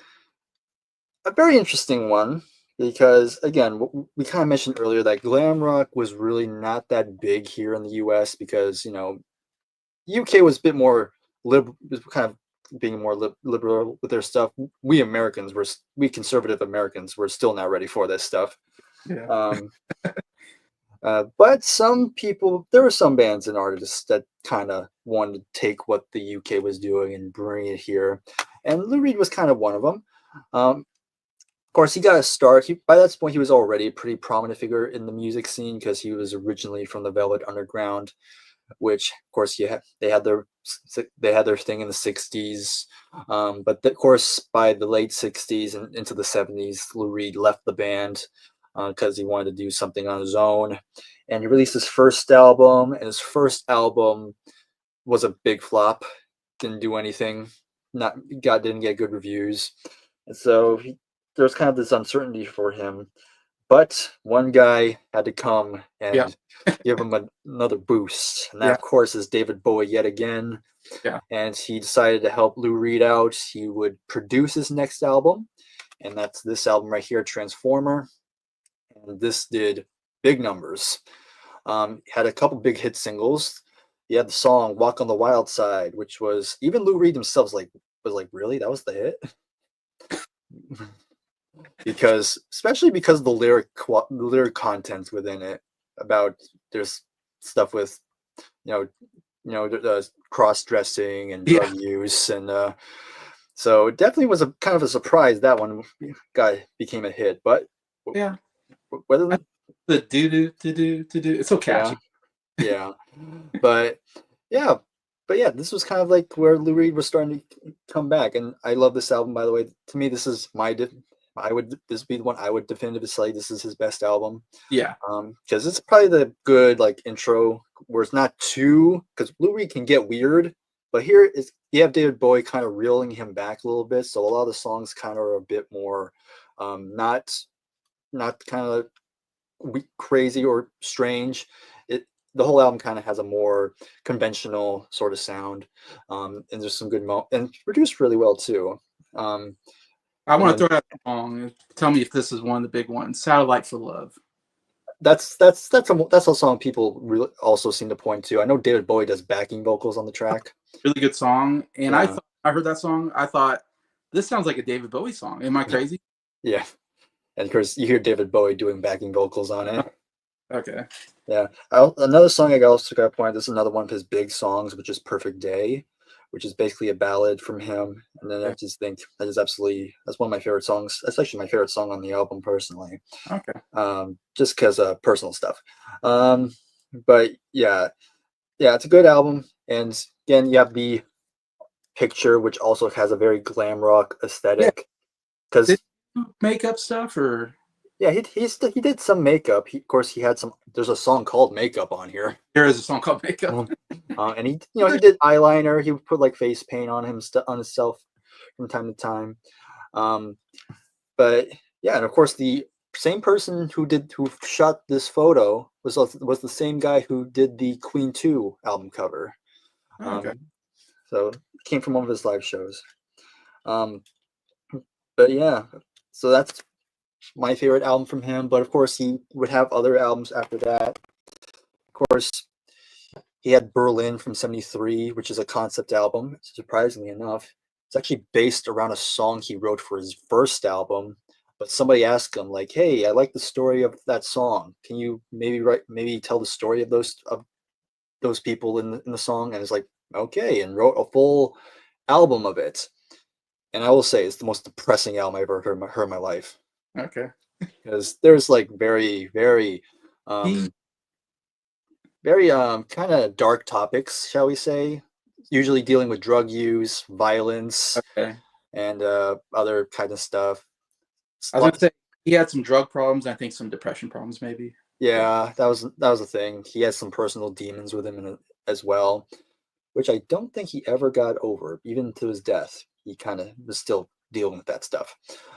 a very interesting one because again, we kind of mentioned earlier that glam rock was really not that big here in the U.S. because UK was a bit more was kind of being more liberal with their stuff. We Americans we conservative Americans were still not ready for this stuff. Yeah. Um, but there were some bands and artists that kind of wanted to take what the UK was doing and bring it here, and Lou Reed was kind of one of them. Of course, he got a start. By that point, he was already a pretty prominent figure in the music scene because he was originally from the Velvet Underground, which of course they had their thing in the 60s, but of course by the late 60s and into the 70s Lou Reed left the band because he wanted to do something on his own, and he released his first album, and his first album was a big flop, didn't do anything, not got didn't get good reviews, and so there was kind of this uncertainty for him, but one guy had to come Yeah. and give him another boost. And that, Yeah. of course, is David Bowie yet again. Yeah. And he decided to help Lou Reed out. He would produce his next album. And that's this album right here, Transformer. And this did big numbers. Had a couple big hit singles. He had the song Walk on the Wild Side, which was, even Lou Reed himself was like, really? That was the hit? Especially because of the lyric content within it, about there's stuff with you know cross dressing and Yeah. drug use, and so it definitely was a kind of a surprise that one became a hit. But Yeah. whether The do. It's so yeah, catchy. yeah, but yeah, this was kind of like where Lou Reed was starting to come back, and I love this album. By the way, to me, this is this would be the one I would definitively say this is his best album. Yeah. Because it's probably the good like intro where it's not too, because Lou Reed can get weird, but here is you have David Bowie kind of reeling him back a little bit, so a lot of the songs kind of are a bit more not kind of crazy or strange. The whole album kind of has a more conventional sort of sound, and there's some good and produced really well too. Um, I and want then to throw out a song. Tell me if this is one of the big ones. Satellite for Love. that's a song people really also seem to point to. I know David Bowie does backing vocals on the track. Really good song. And Yeah, I heard that song. I thought, this sounds like a David Bowie song. Am I crazy? Yeah, and of course you hear David Bowie doing backing vocals on it. Okay. Yeah. Another song I also got to point. This is another one of his big songs, which is "Perfect Day," which is basically a ballad from him. And then I Yeah. just think that's one of my favorite songs. That's actually my favorite song on the album personally. Okay. Just because of personal stuff. Um, but yeah, it's a good album. And again, you have the picture, which also has a very glam rock Yeah. aesthetic. Did Because you do makeup stuff or yeah, he did some makeup. Of course, he had some. There's a song called "Makeup" on here. there is a song called Makeup? And he did eyeliner. He would put like face paint on on himself from time to time. Um, but yeah, and of course the same person who shot this photo was the same guy who did the Queen 2 album cover. Oh, okay. Um, so it came from one of his live shows. Um, but yeah, so that's my favorite album from him. But of course, he would have other albums after that. Of course, he had Berlin from '73, which is a concept album. Surprisingly enough, it's actually based around a song he wrote for his first album. But somebody asked him, like, "Hey, I like the story of that song. Can you maybe tell the story of those people in the song?" And it's like, "Okay," and wrote a full album of it. And I will say, it's the most depressing album I ever heard in my life, Okay. because there's like He um, very kind of dark topics, shall we say, usually dealing with drug use, violence, okay. and other kind of stuff. I was gonna say he had some drug problems, and I think some depression problems maybe. But Yeah, that was a thing. He has some personal demons with him as well, which I don't think he ever got over, even to his death. He kind of was still dealing with that stuff.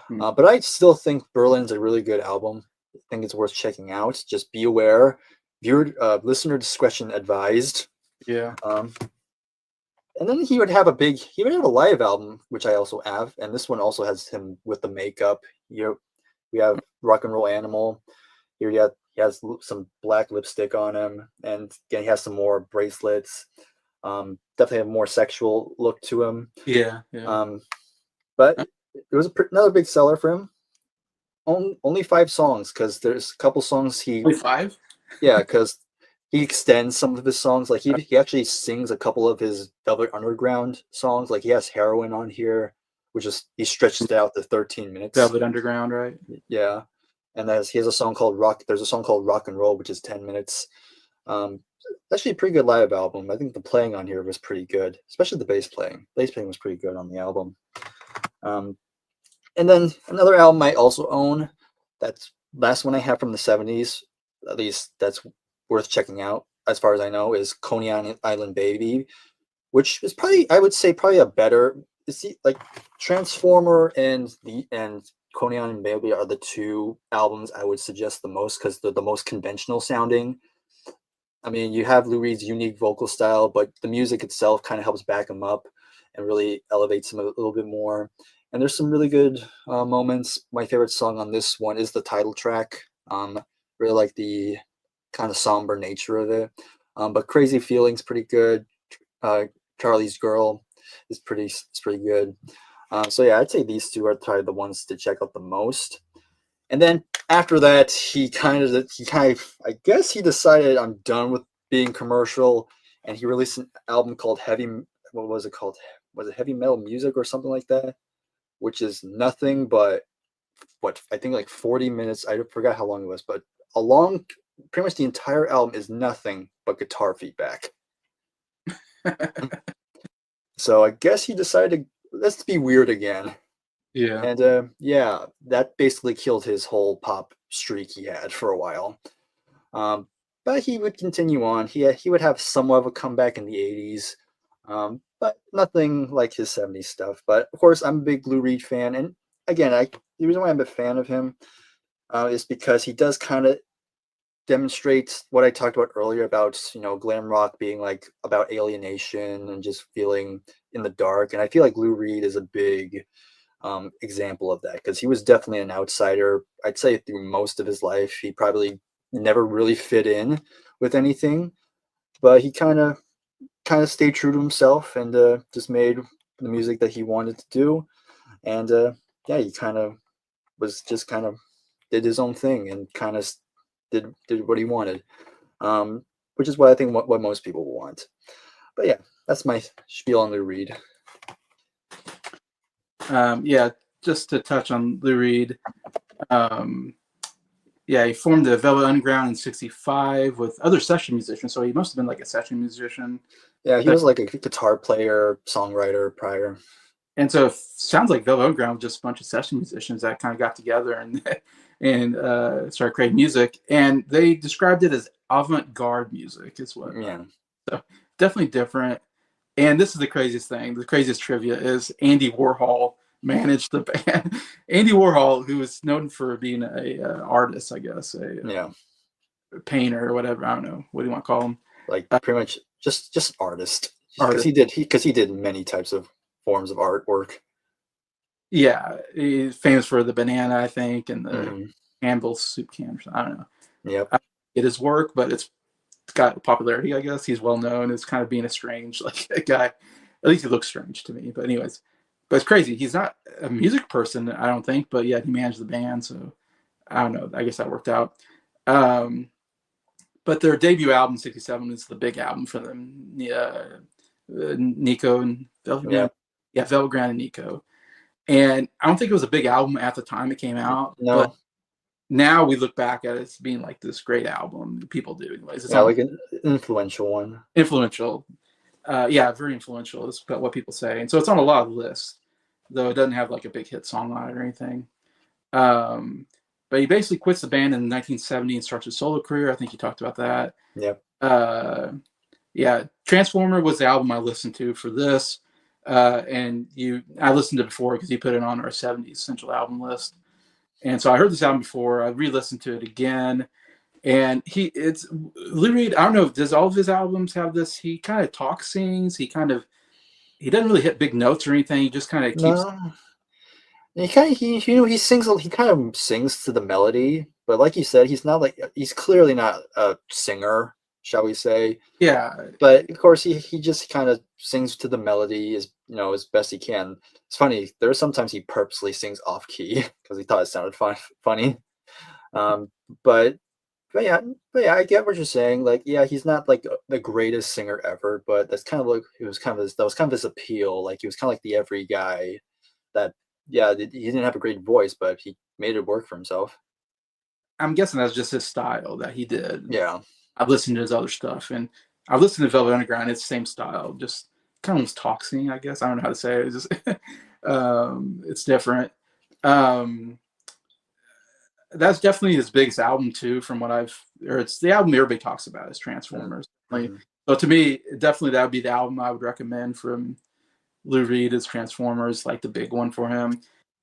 hmm, But I still think Berlin's a really good album. I think it's worth checking out. Just be aware, listener discretion advised. yeah. Um, and then he would have a live album, which I also have, and this one also has him with the makeup. We have Rock and Roll Animal. Here he has some black lipstick on him, and again he has some more bracelets. Definitely a more sexual look to him. Yeah. Yeah. Um, but it was another big seller for him. Only 5 songs, because there's a couple songs Only five? yeah, because he extends some of his songs. Like he actually sings a couple of his Velvet Underground songs. Like he has Heroin on here, which is he stretches it out to 13 minutes. Velvet Underground, right? Yeah, and he has a song called Rock. There's a song called Rock and Roll, which is 10 minutes. Um, Actually a pretty good live album. I think the playing on here was pretty good, especially the bass playing. Bass playing was pretty good on the album. Um, and then another album I also own, that's last one I have from the '70s, at least that's worth checking out, as far as I know, is Coney Island Baby, which is probably, I would say, probably a better. It's like Transformer and Coney Island Baby are the two albums I would suggest the most, because they're the most conventional sounding. I mean, you have Lou Reed's unique vocal style, but the music itself kind of helps back him up and really elevates him a little bit more. And there's some really good moments. My favorite song on this one is the title track. Really like the kind of somber nature of it. But Crazy Feelings pretty good. Uh, Charlie's Girl is pretty good. So yeah, I'd say these two are probably the ones to check out the most. And then after that, I guess he decided, I'm done with being commercial, and he released an album called what was it called? Was it Heavy Metal Music or something like that? Which is nothing but, what, I think like 40 minutes. I forgot how long it was, but pretty much the entire album is nothing but guitar feedback. So I guess he decided, let's be weird again. yeah. And yeah, that basically killed his whole pop streak he had for a while. Um, but he would continue on. He would have somewhat of a comeback in the '80s, but nothing like his '70s stuff. But of course, I'm a big Lou Reed fan, and again, the reason why I'm a fan of him is because he does kind of demonstrate what I talked about earlier about, glam rock being like about alienation and just feeling in the dark. And I feel like Lou Reed is a big example of that, because he was definitely an outsider. I'd say through most of his life, he probably never really fit in with anything, but he kind of stayed true to himself, and just made the music that he wanted to do. And yeah, he kind of was just kind of did his own thing and kind of did what he wanted, which is what I think what most people want. But yeah, that's my spiel on Lou Reed. Yeah, just to touch on Lou Reed. Yeah, he formed the Velvet Underground in '65 with other session musicians, so he must have been like a session musician. Yeah, he was like a guitar player, songwriter prior. And so it sounds like Velvet Underground was just a bunch of session musicians that kind of got together and started creating music. And they described it as avant-garde music. Is what. Yeah. So definitely different. And this is the craziest thing. The craziest trivia is Andy Warhol managed the band. Andy Warhol, who is known for being a artist, I guess, Yeah. painter or whatever. I don't know. What do you want to call him? Like pretty much just artist. Because Artist. he did many types of forms of artwork. Yeah, he's famous for the banana, I think, and the Mm-hmm. Campbell soup can. I don't know. Yep. I don't get his work, but it's got popularity, I guess. He's well known as kind of being a strange like a guy. At least he looks strange to me. But anyways, but it's crazy. He's not a music person, I don't think, but yeah, he managed the band, so I don't know. I guess that worked out. But their debut album, '67, is the big album for them. Nico and Velvet Yeah. Ground. Yeah, Velvet Ground and Nico. And I don't think it was a big album at the time it came out, but No. now we look back at it as being like this great album. People do, anyways. It's Yeah, on like an influential one. influential. Yeah, very influential is what people say. And so it's on a lot of lists, though it doesn't have like a big hit song on it or anything. But he basically quits the band in 1970 and starts a solo career. I think you talked about that. Yep. Yeah, Transformer was the album I listened to for this. And I listened to it before because you put it on our '70s Essential Album list. And so I heard this album before. I re-listened to it again. And it's Lou Reed. I don't know, does all of his albums have this? He kind of sings. He doesn't really hit big notes or anything. He just kind of keeps. No. He sings. He kind of sings to the melody, but like you said, he's clearly not a singer, shall we say? Yeah, But of course, he just kind of sings to the melody as best he can. It's funny. There are sometimes he purposely sings off key because he thought it sounded funny. Um, but I get what you're saying. Like, yeah, he's not like the greatest singer ever, but that's kind of like that was kind of his appeal. Like, he was kind of like the every guy that, yeah, he didn't have a great voice, but he made it work for himself. I'm guessing that's just his style that he did. Yeah. I've listened to his other stuff, and I've listened to Velvet Underground. It's the same style, just kind of almost talking, I guess. I don't know how to say it. It's just, it's different. That's definitely his biggest album too, from what it's the album everybody talks about is Transformers. Mm-hmm. So to me, definitely that would be the album I would recommend from Lou Reed is Transformers, like the big one for him.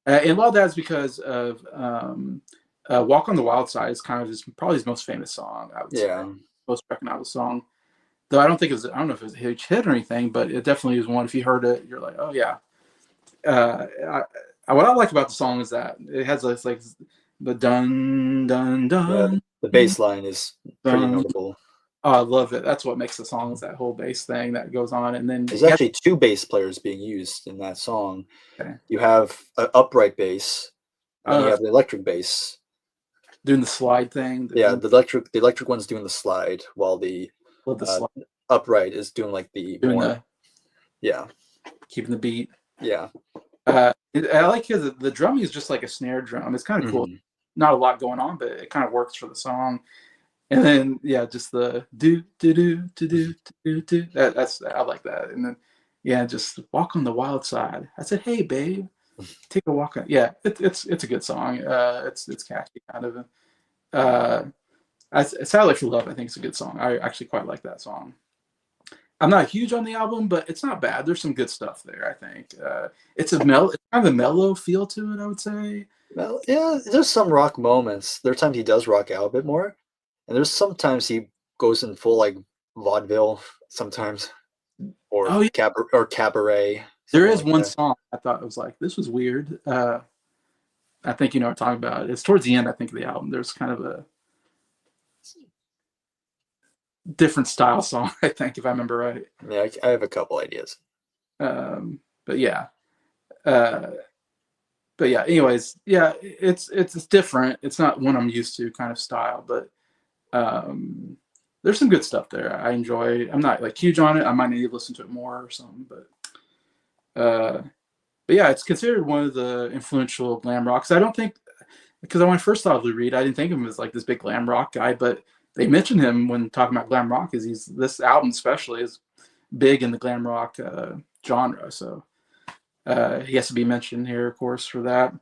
And a lot of that is because of Walk on the Wild Side is kind of probably his most famous song, I would say. Most recognizable song. Though I don't know if it was a huge hit or anything, but it definitely is one. If you heard it, you're like, oh yeah. What I like about the song is that it has this like the dun dun dun. Yeah, the bass line is pretty notable. Oh, I love it. That's what makes the song is that whole bass thing that goes on, and then there's actually two bass players being used in that song. Okay. You have an upright bass, and you have the electric bass doing the slide thing. The electric one's doing the slide, while the slide. Upright is doing like keeping the beat. Yeah. I like because the drumming is just like a snare drum. It's kind of cool. Not a lot going on, but it kind of works for the song. And then just the do do do do do do do. I like that. And then just Walk on the Wild Side. I said, hey babe, take a walk on. Yeah, it's a good song. It's catchy kind of. Satellite for Love, I think, is a good song. I actually quite like that song. I'm not huge on the album, but it's not bad. There's some good stuff there, I think. It's kind of a mellow feel to it, I would say. Well, yeah, there's some rock moments. There are times he does rock out a bit more, and there's sometimes he goes in full like vaudeville sometimes, or cabaret. There is one song I thought it was like, this was weird. I think you know what I'm talking about. It's towards the end, I think, of the album. There's kind of a different style song, I think, if I remember right. Yeah, I have a couple ideas. But yeah. but yeah, anyways, yeah, it's different. It's not one I'm used to kind of style, but um, there's some good stuff there. I enjoy. I'm not like huge on it. I might need to listen to it more or something, uh, but yeah, it's considered one of the influential glam rocks. I don't think because when I first saw Lou Reed, I didn't think of him as like this big glam rock guy, but they mentioned him when talking about glam rock. Is he's this album especially is big in the glam rock genre, so he has to be mentioned here, of course, for that.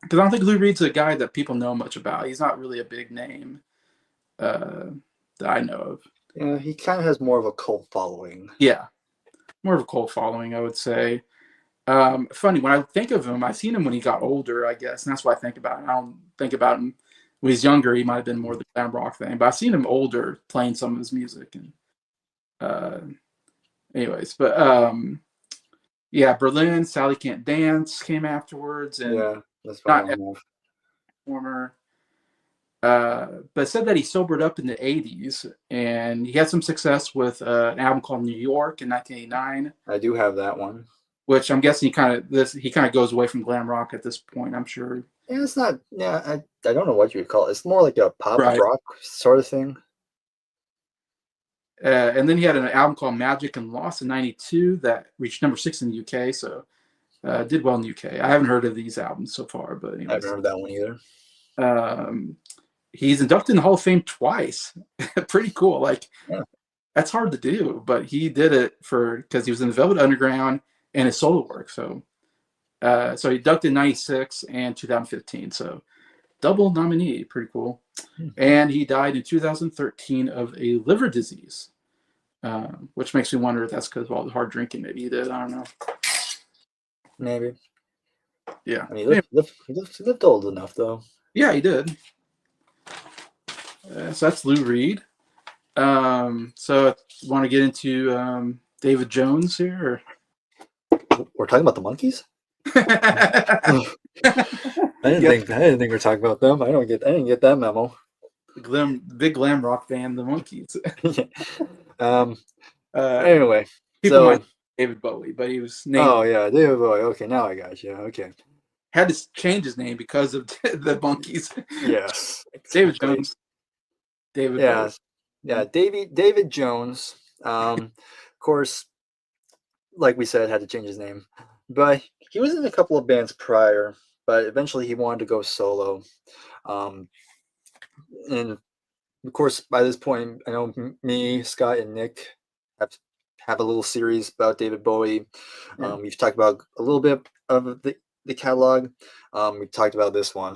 Because I don't think Lou Reed's a guy that people know much about. He's not really a big name uh, that I know of. Yeah, he kind of has more of a cult following. Yeah, more of a cult following, I would say. Funny, when I think of him, I've seen him when he got older, I guess, and that's why I think about him. I don't think about him when he's younger. He might have been more the glam rock thing, but I've seen him older playing some of his music. And uh, anyways, but yeah, Berlin, Sally Can't Dance came afterwards, and Yeah, that's not fine. every performer. But said that he sobered up in the 80s and he had some success with an album called New York in 1989, I do have that one. which I'm guessing he kind of goes away from glam rock at this point, I'm sure. Yeah, it's not. Yeah, I don't know what you would call it. It's more like a pop Right. rock sort of thing. And then he had an album called Magic and Lost in 92 that reached number 6 in the UK, so did well in the UK. I haven't heard of these albums so far, but I haven't anyways. heard that one either. Um, he's inducted in the Hall of Fame twice. Pretty cool. Like, Yeah. that's hard to do, but he did it because he was in the Velvet Underground and his solo work. So, so he inducted in 96 and 2015. So, double nominee. Pretty cool. And he died in 2013 of a liver disease, which makes me wonder if that's because of all the hard drinking maybe he did. I don't know. Maybe. Yeah. I mean, he lived old enough, though. Yeah, he did. So that's Lou Reed. So want to get into David Jones here? We're talking about the Monkees? Or? I didn't think we were talking about them. I didn't get that memo. Big glam rock band, the Monkees. Anyway, people might David Bowie, but he was named. Oh yeah, David Bowie. Okay, now I got you. Okay, had to change his name because of the Monkees. Yes, David Jones. David Bowie. Yeah, David Jones. Of course, like we said, had to change his name, but he was in a couple of bands prior. But eventually, he wanted to go solo. And of course, by this point, I know me, Scott, and Nick have a little series about David Bowie. Yeah. We've talked about a little bit of the catalog. We talked about this one,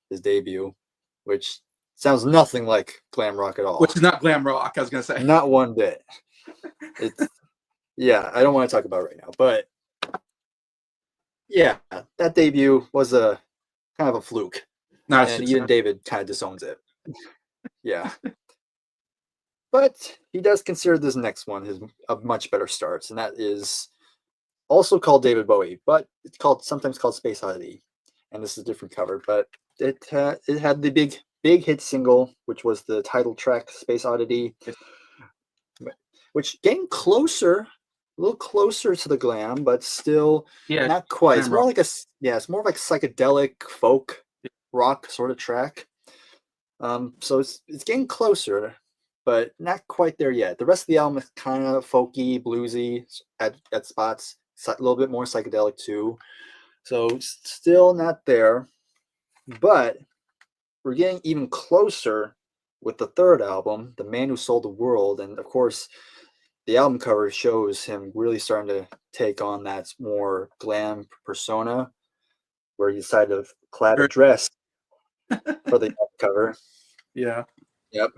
his debut, which sounds nothing like glam rock at all. Which is not glam rock, I was going to say. Not one bit. Yeah, I don't want to talk about it right now, but yeah, that debut was a kind of a fluke. And even David kind of disowns it. Yeah. But he does consider this next one a much better start, and that is also called David Bowie, but it's sometimes called Space Oddity, and this is a different cover. But it had the big hit single, which was the title track, Space Oddity, which getting a little closer to the glam, but still not quite. It's more like it's more like psychedelic folk rock sort of track. So it's getting closer, but not quite there yet. The rest of the album is kind of folky, bluesy at spots, a little bit more psychedelic too. So still not there, but we're getting even closer with the third album, The Man Who Sold the World. And of course, the album cover shows him really starting to take on that more glam persona, where he decided to clad a dress for the cover. Yeah. Yep.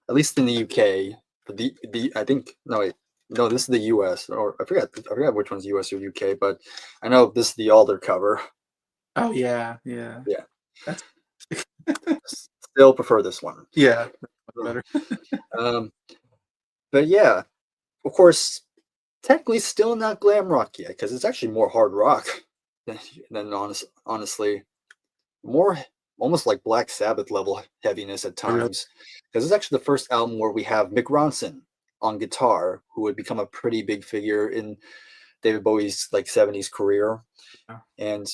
At least in the UK. I think no, this is the US, or I forgot which one's US or UK, but I know this is the Alder cover. Oh yeah. That's still prefer this one. Yeah. Better. But yeah, of course, technically still not glam rock yet, because it's actually more hard rock than honestly more almost like Black Sabbath level heaviness at times, because it's actually the first album where we have Mick Ronson on guitar, who would become a pretty big figure in David Bowie's like 70s career. And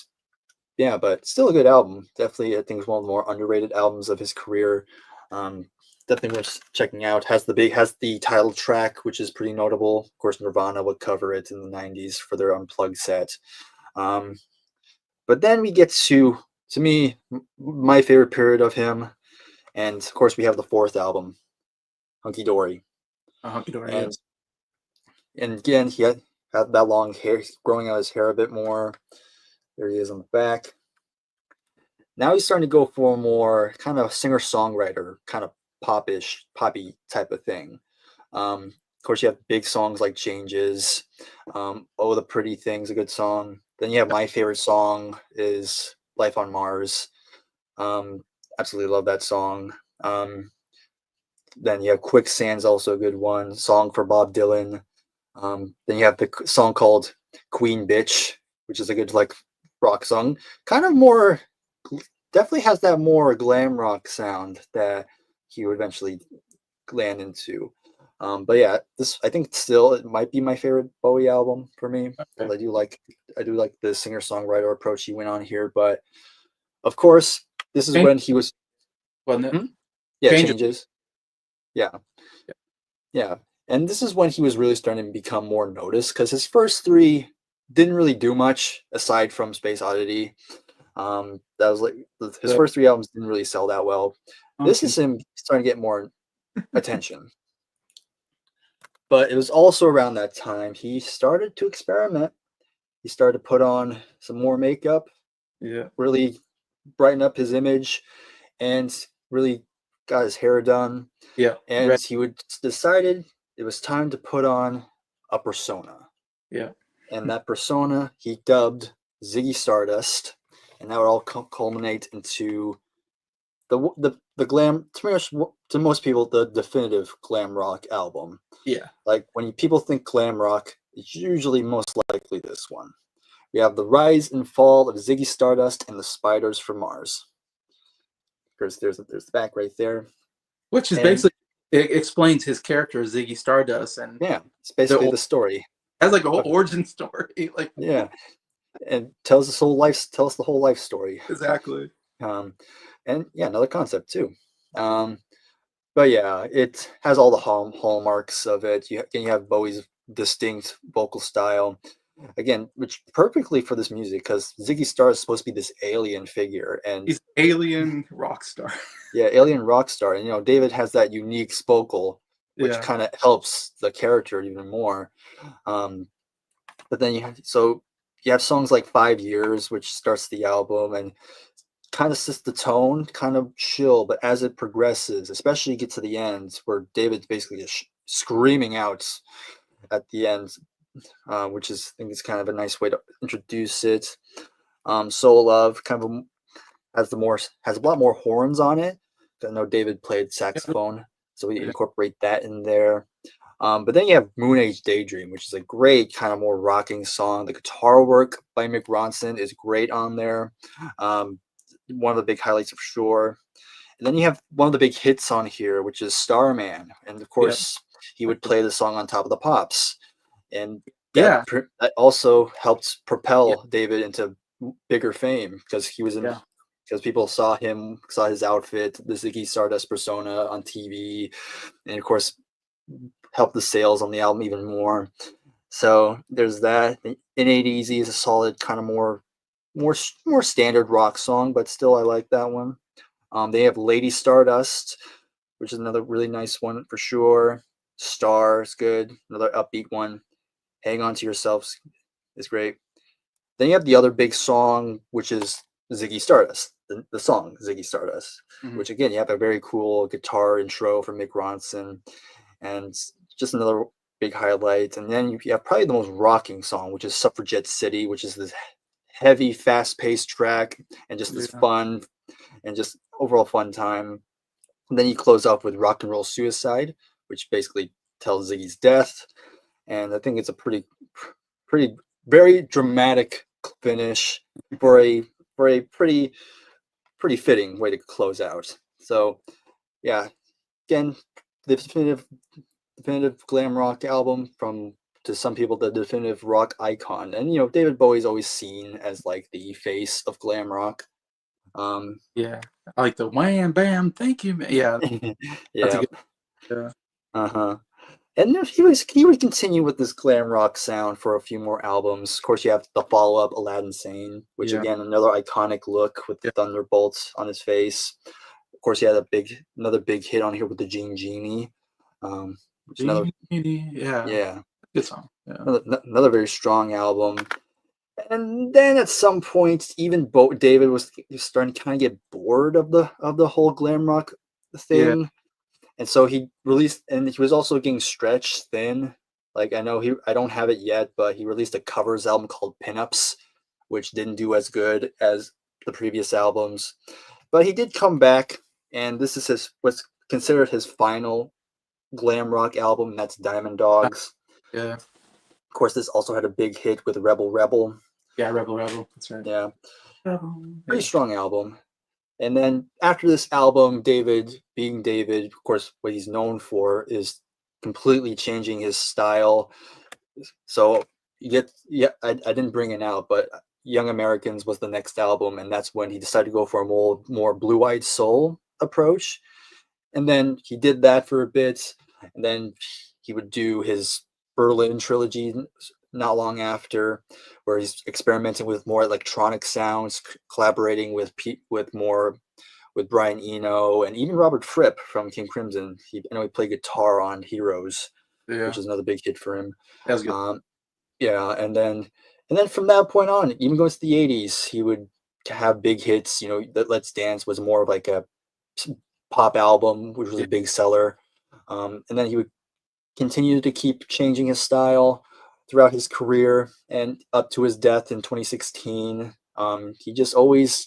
yeah, but still a good album. Definitely, I think it's one of the more underrated albums of his career. Um, Definitely worth checking out. Has the title track, which is pretty notable. Of course, Nirvana would cover it in the '90s for their unplugged set. Um, but then we get to me, my favorite period of him, and of course we have the fourth album, Hunky Dory, Hunky Dory, and yes. again he had that long hair, he's growing out his hair a bit more. There he is on the back. Now he's starting to go for a more kind of singer-songwriter, kind of poppy type of thing. Of course, you have big songs like Changes, Oh, the Pretty Thing's a good song. Then you have my favorite song is Life on Mars. Um, Absolutely love that song. Then you have Quicksand's also a good one, song for Bob Dylan. Then you have the song called Queen Bitch, which is a good like rock song. Kind of more, definitely has that more glam rock sound that he would eventually land into. But yeah, this I think still it might be my favorite Bowie album for me. Okay. I do like the singer songwriter approach he went on here. But of course, this is Change, when he was wasn't it? hmm? Yeah, Changes. Changes. Yeah, Yeah. yeah, and this is when he was really starting to become more noticed because his first three didn't really do much aside from Space Oddity. That was like his The first three albums didn't really sell that well. This Hunky. is him starting to get more attention. But it was also around that time he started to experiment. He started to put on some more makeup, Yeah. really brighten up his image, and really got his hair done. Yeah. And Right. he would decided it was time to put on a persona. Yeah. And that persona he dubbed Ziggy Stardust, and that would all culminate into the glam to most people the definitive glam rock album. Yeah. Like when people think glam rock, it's usually most likely this one. We have the rise and fall of Ziggy Stardust and the Spiders from Mars. There's the back right there, Which is and basically it explains his character Ziggy Stardust and yeah, it's the basically the story. has like a whole Of, origin story. Like yeah, and tells the whole life story. exactly. Um, and yeah, another concept too. Um, but yeah, it has all the hallmarks of it. You have Bowie's distinct vocal style, again, which perfectly for this music because Ziggy Star is supposed to be this alien figure, and He's alien rock star. yeah, alien rock star, and David has that unique vocal, which Yeah. kind of helps the character even more. Um, but then you have songs like 5 Years, which starts the album and kind of sets the tone, kind of chill, but as it progresses, especially you get to the end where David's basically just screaming out at the end, which is I think is kind of a nice way to introduce it. Soul Love kind of has a lot more horns on it. I know David played Yeah. saxophone, so we Yeah. incorporate that in there. But then you have Moon Age Daydream, which is a great kind of more rocking song. The guitar work by Mick Ronson is great on there. Um, One of the big highlights for sure. And then you have one of the big hits on here, which is Starman. And of Yeah. course, he would play the song on top of the pops. And Yeah. that also helped Yeah. propel David into bigger fame because Yeah. because people saw his outfit, the Ziggy Stardust persona on TV, and of course helped the sales on the album even more. So there's that. It Ain't Easy is a solid kind of more standard rock song, but still I like that one. They have Lady Stardust, which is another really nice one for sure. Star is good, another upbeat one. Hang On to Yourselves is great. Then you have the other big song, which is Ziggy Stardust, the song Ziggy Stardust, Mhm. which again, you have a very cool guitar intro from Mick Ronson, and just another big highlight. And then you have probably the most rocking song, which is Suffragette City, which is this heavy, fast paced track and just this Yeah. fun and just overall fun time. And then you close off with Rock and Roll Suicide, which basically tells Ziggy's death. And I think it's a pretty, very dramatic finish for a pretty fitting way to close out. So yeah, again, the definitive glam rock album from to some people the definitive rock icon. And David Bowie's always seen as like the face of glam rock. Yeah, I like the wham bam. Thank you. Yeah, that's a Yeah. good. Yeah, Uh-huh. And he would continue with this glam rock sound for a few more albums. Of course, you have the follow up Aladdin Sane, which yeah, again another iconic look with the yeah. thunderbolts on his face. Of course, he had another big hit on here with the Genie, which another Genie, yeah, yeah good song. Yeah, another very strong album. And then at some point, even David was starting to kind of get bored of the whole glam rock yeah, thing, and so he released, and he was also getting stretched thin. Like I don't have it yet, but he released a covers album called Pinups, which didn't do as good as the previous albums. But he did come back, and this is what's considered his final glam rock album. And that's Diamond Dogs. yeah, Of course, this also had a big hit with Rebel Rebel. yeah. Rebel, Rebel. That's right. Yeah, Rebel. pretty Yeah, strong album. And then after this album, David, being David, of course, what he's known for is completely changing his style. So I didn't bring it out, but Young Americans was the next album, and that's when he decided to go for a more blue-eyed soul approach. And then he did that for a bit, and then he would do his Berlin trilogy not long after, where he's experimenting with more electronic sounds, collaborating with Brian Eno and even Robert Fripp from King Crimson. I know he played guitar on Heroes, yeah. which is another big hit for him. That was good. Um, yeah, and then from that point on, even going to the '80s, he would have big hits. That Let's Dance was more of like a pop album, which was Yeah, a big seller. And then he would continue to keep changing his style throughout his career and up to his death in 2016. He just always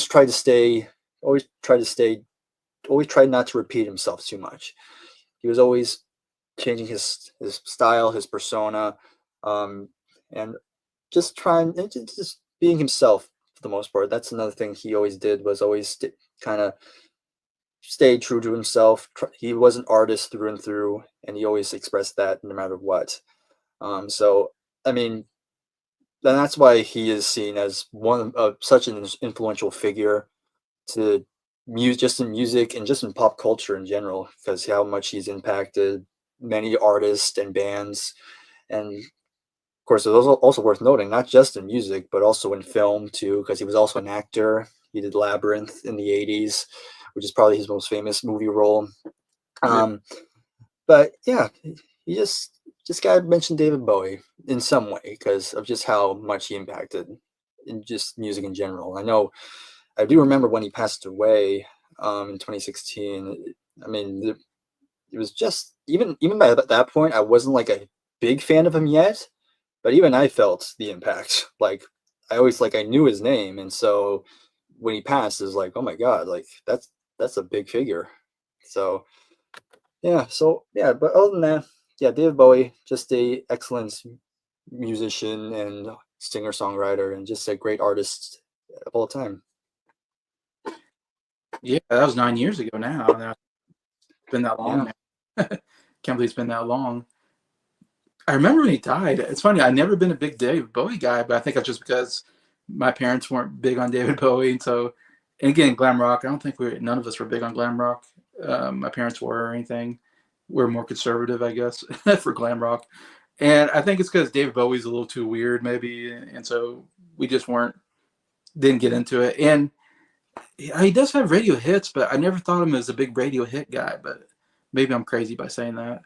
tried to stay, always tried to stay, always tried not to repeat himself too much. He was always changing his style, his persona, um, and just being himself for the most part. That's another thing he always did, was always kind of stay true to himself. He was an artist through and through, and he always expressed that no matter what. So I mean, then that's why he is seen as one of such an influential figure to just in music and just in pop culture in general, because how much he's impacted many artists and bands. And of course, it's also worth noting, not just in music, but also in film too, because he was also an actor. He did Labyrinth in the '80s, which is probably his most famous movie role. yeah, Um, but yeah, you just gotta mention David Bowie in some way because of just how much he impacted in just music in general. I do remember when he passed away in 2016. I mean, it was just even by that point, I wasn't like a big fan of him yet, but even I felt the impact. Like I knew his name, and so when he passed, it was like, oh my god, like that's a big figure. So yeah, but other than that, yeah, David Bowie, just a excellent musician and singer songwriter, and just a great artist of all time. yeah. That was 9 years ago now. Now it's been that long Yeah. now. Can't believe it's been that long. I remember when he died. It's funny. I've never been a big David Bowie guy, but I think that's just because my parents weren't big on David Bowie, and so, and again, glam rock. I don't think none of us were big on glam rock. My parents were or anything. We're more conservative, I guess, for glam rock. And I think it's because David Bowie's a little too weird, maybe, and so we just didn't get into it. And he does have radio hits, but I never thought of him as a big radio hit guy. But maybe I'm crazy by saying that.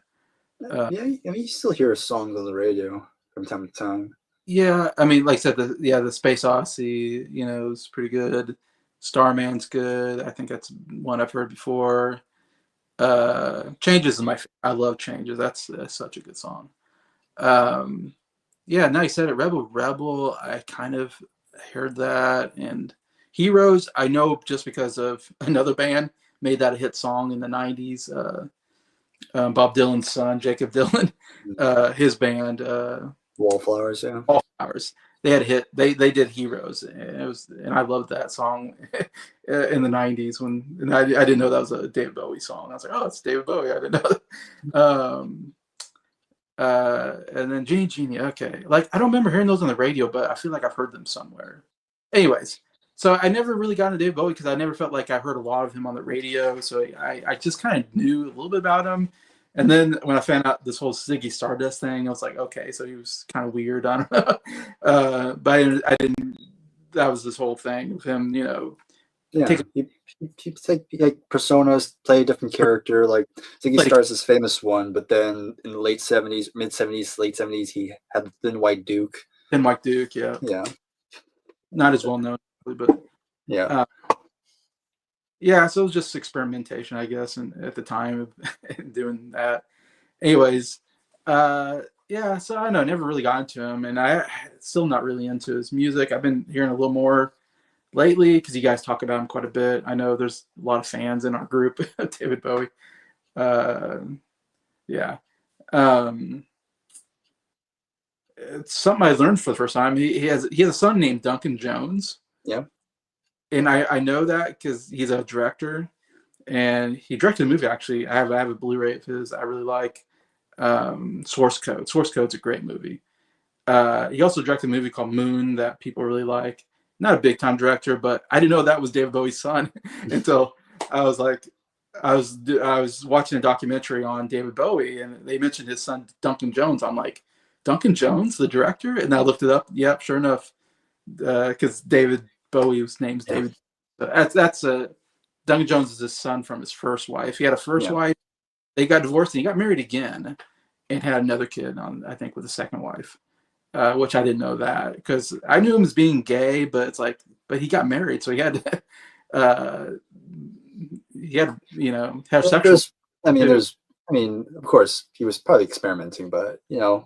Uh, Yeah, I mean, you still hear his songs on the radio from time to time. Yeah, I mean, like I said, the Space Odyssey, is pretty good. Starman's good. I think that's one I've heard before. Changes is I love Changes. That's such a good song. Um, yeah, now you said it. Rebel Rebel. I kind of heard that, and Heroes. I know just because of another band made that a hit song in the '90s. Bob Dylan's son, Jacob Dylan, his band. Wallflowers, yeah. Wallflowers. They had hit. They did Heroes, and I loved that song in the '90s and I didn't know that was a David Bowie song. I was like, oh, it's David Bowie. I didn't know. And then Genie Genie. Okay, like I don't remember hearing those on the radio, but I feel like I've heard them somewhere. Anyways, so I never really got into David Bowie because I never felt like I heard a lot of him on the radio. So I just kind of knew a little bit about him. And then when I found out this whole Ziggy Stardust thing, I was like, okay, so he was kind of weird. I don't know. But I didn't. That was this whole thing of him, Yeah, taking he like personas, play a different character. Like Ziggy like Stardust is famous one, but then in the late '70s, mid '70s, late '70s, he had the Thin White Duke. and Mike Duke, yeah, Yeah, not as well known, but yeah, uh, yeah. So it was just experimentation, I guess, and at the time of doing that. Anyways, yeah. So I know, never really got into him, and I still not really into his music. I've been hearing a little more lately because you guys talk about him quite a bit. I know there's a lot of fans in our group of David Bowie. Uh, yeah. Um, it's something I learned for the first time. He has a son named Duncan Jones, yeah. and I know that because he's a director, and he directed a movie. Actually, I have a Blu-ray of his I really like. Source Code. Source Code's a great movie. He also directed a movie called Moon that people really like. Not a big time director, but I didn't know that was David Bowie's son until I was like, I was watching a documentary on David Bowie, and they mentioned his son Duncan Jones. I'm like, Duncan Jones, the director, and I looked it up. Yep, sure enough, because David Bowie's name's Yeah. David. So that's a Duncan Jones is his son from his first wife. He had a first Yeah. wife. They got divorced, and he got married again, and had another kid on, I think, with a second wife. Which I didn't know that because I knew him as being gay, but it's like, but he got married, so he had, uh, have Well, sexual too. I mean, of course, he was probably experimenting, but Yeah,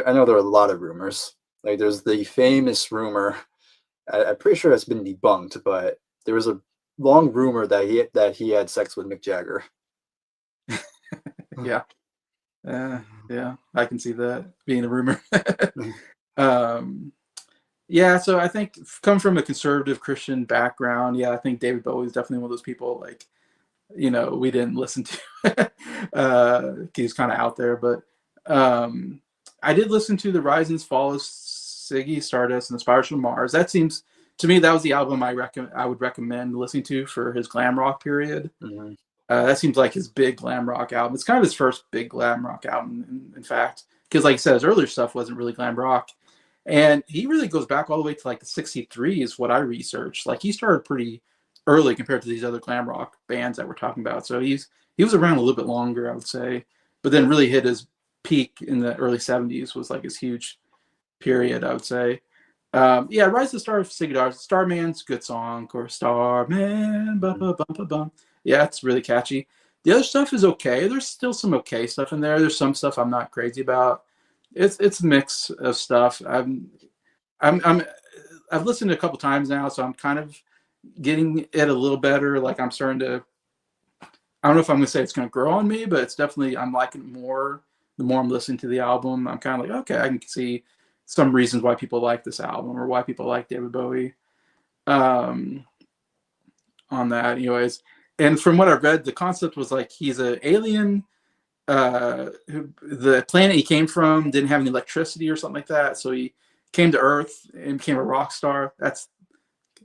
I know there are a lot of rumors. Like, there's the famous rumor. I'm pretty sure it's been debunked, but there was a long rumor that he had sex with Mick Jagger. yeah, yeah. I can see that being a rumor. um, yeah, so I think come from a conservative Christian background. Yeah, I think David Bowie is definitely one of those people like we didn't listen to. He's kind of out there, but I did listen to the Rise and Fall of Ziggy Stardust and the Spirals from Mars. That seems to me that was the album I would recommend listening to for his glam rock period. Mm-hmm. That seems like his big glam rock album. It's kind of his first big glam rock album, in fact, because like I said, his earlier stuff wasn't really glam rock, and he really goes back all the way to like the '63 is what I researched. Like he started pretty early compared to these other glam rock bands that we're talking about. So he was around a little bit longer, I would say, but then really hit his peak in the early '70s was like his huge period, I would say. Yeah, Rise of the Star of Sigurdar. Starman's a good song, of course. Starman, bum, bum, bum, bum, bum. Yeah, it's really catchy. The other stuff is okay. There's still some okay stuff in there. There's some stuff I'm not crazy about. It's a mix of stuff. I'm I've listened to a couple times now, so I'm kind of getting it a little better. Like I'm starting to. I don't know if I'm gonna say it's gonna grow on me, but it's definitely I'm liking it more. The more I'm listening to the album, I'm kind of like, okay, I can see some reasons why people like this album or why people like David Bowie. Um, on that, anyways. And from what I read, the concept was like he's an alien. The planet he came from didn't have any electricity or something like that, so he came to Earth and became a rock star. That's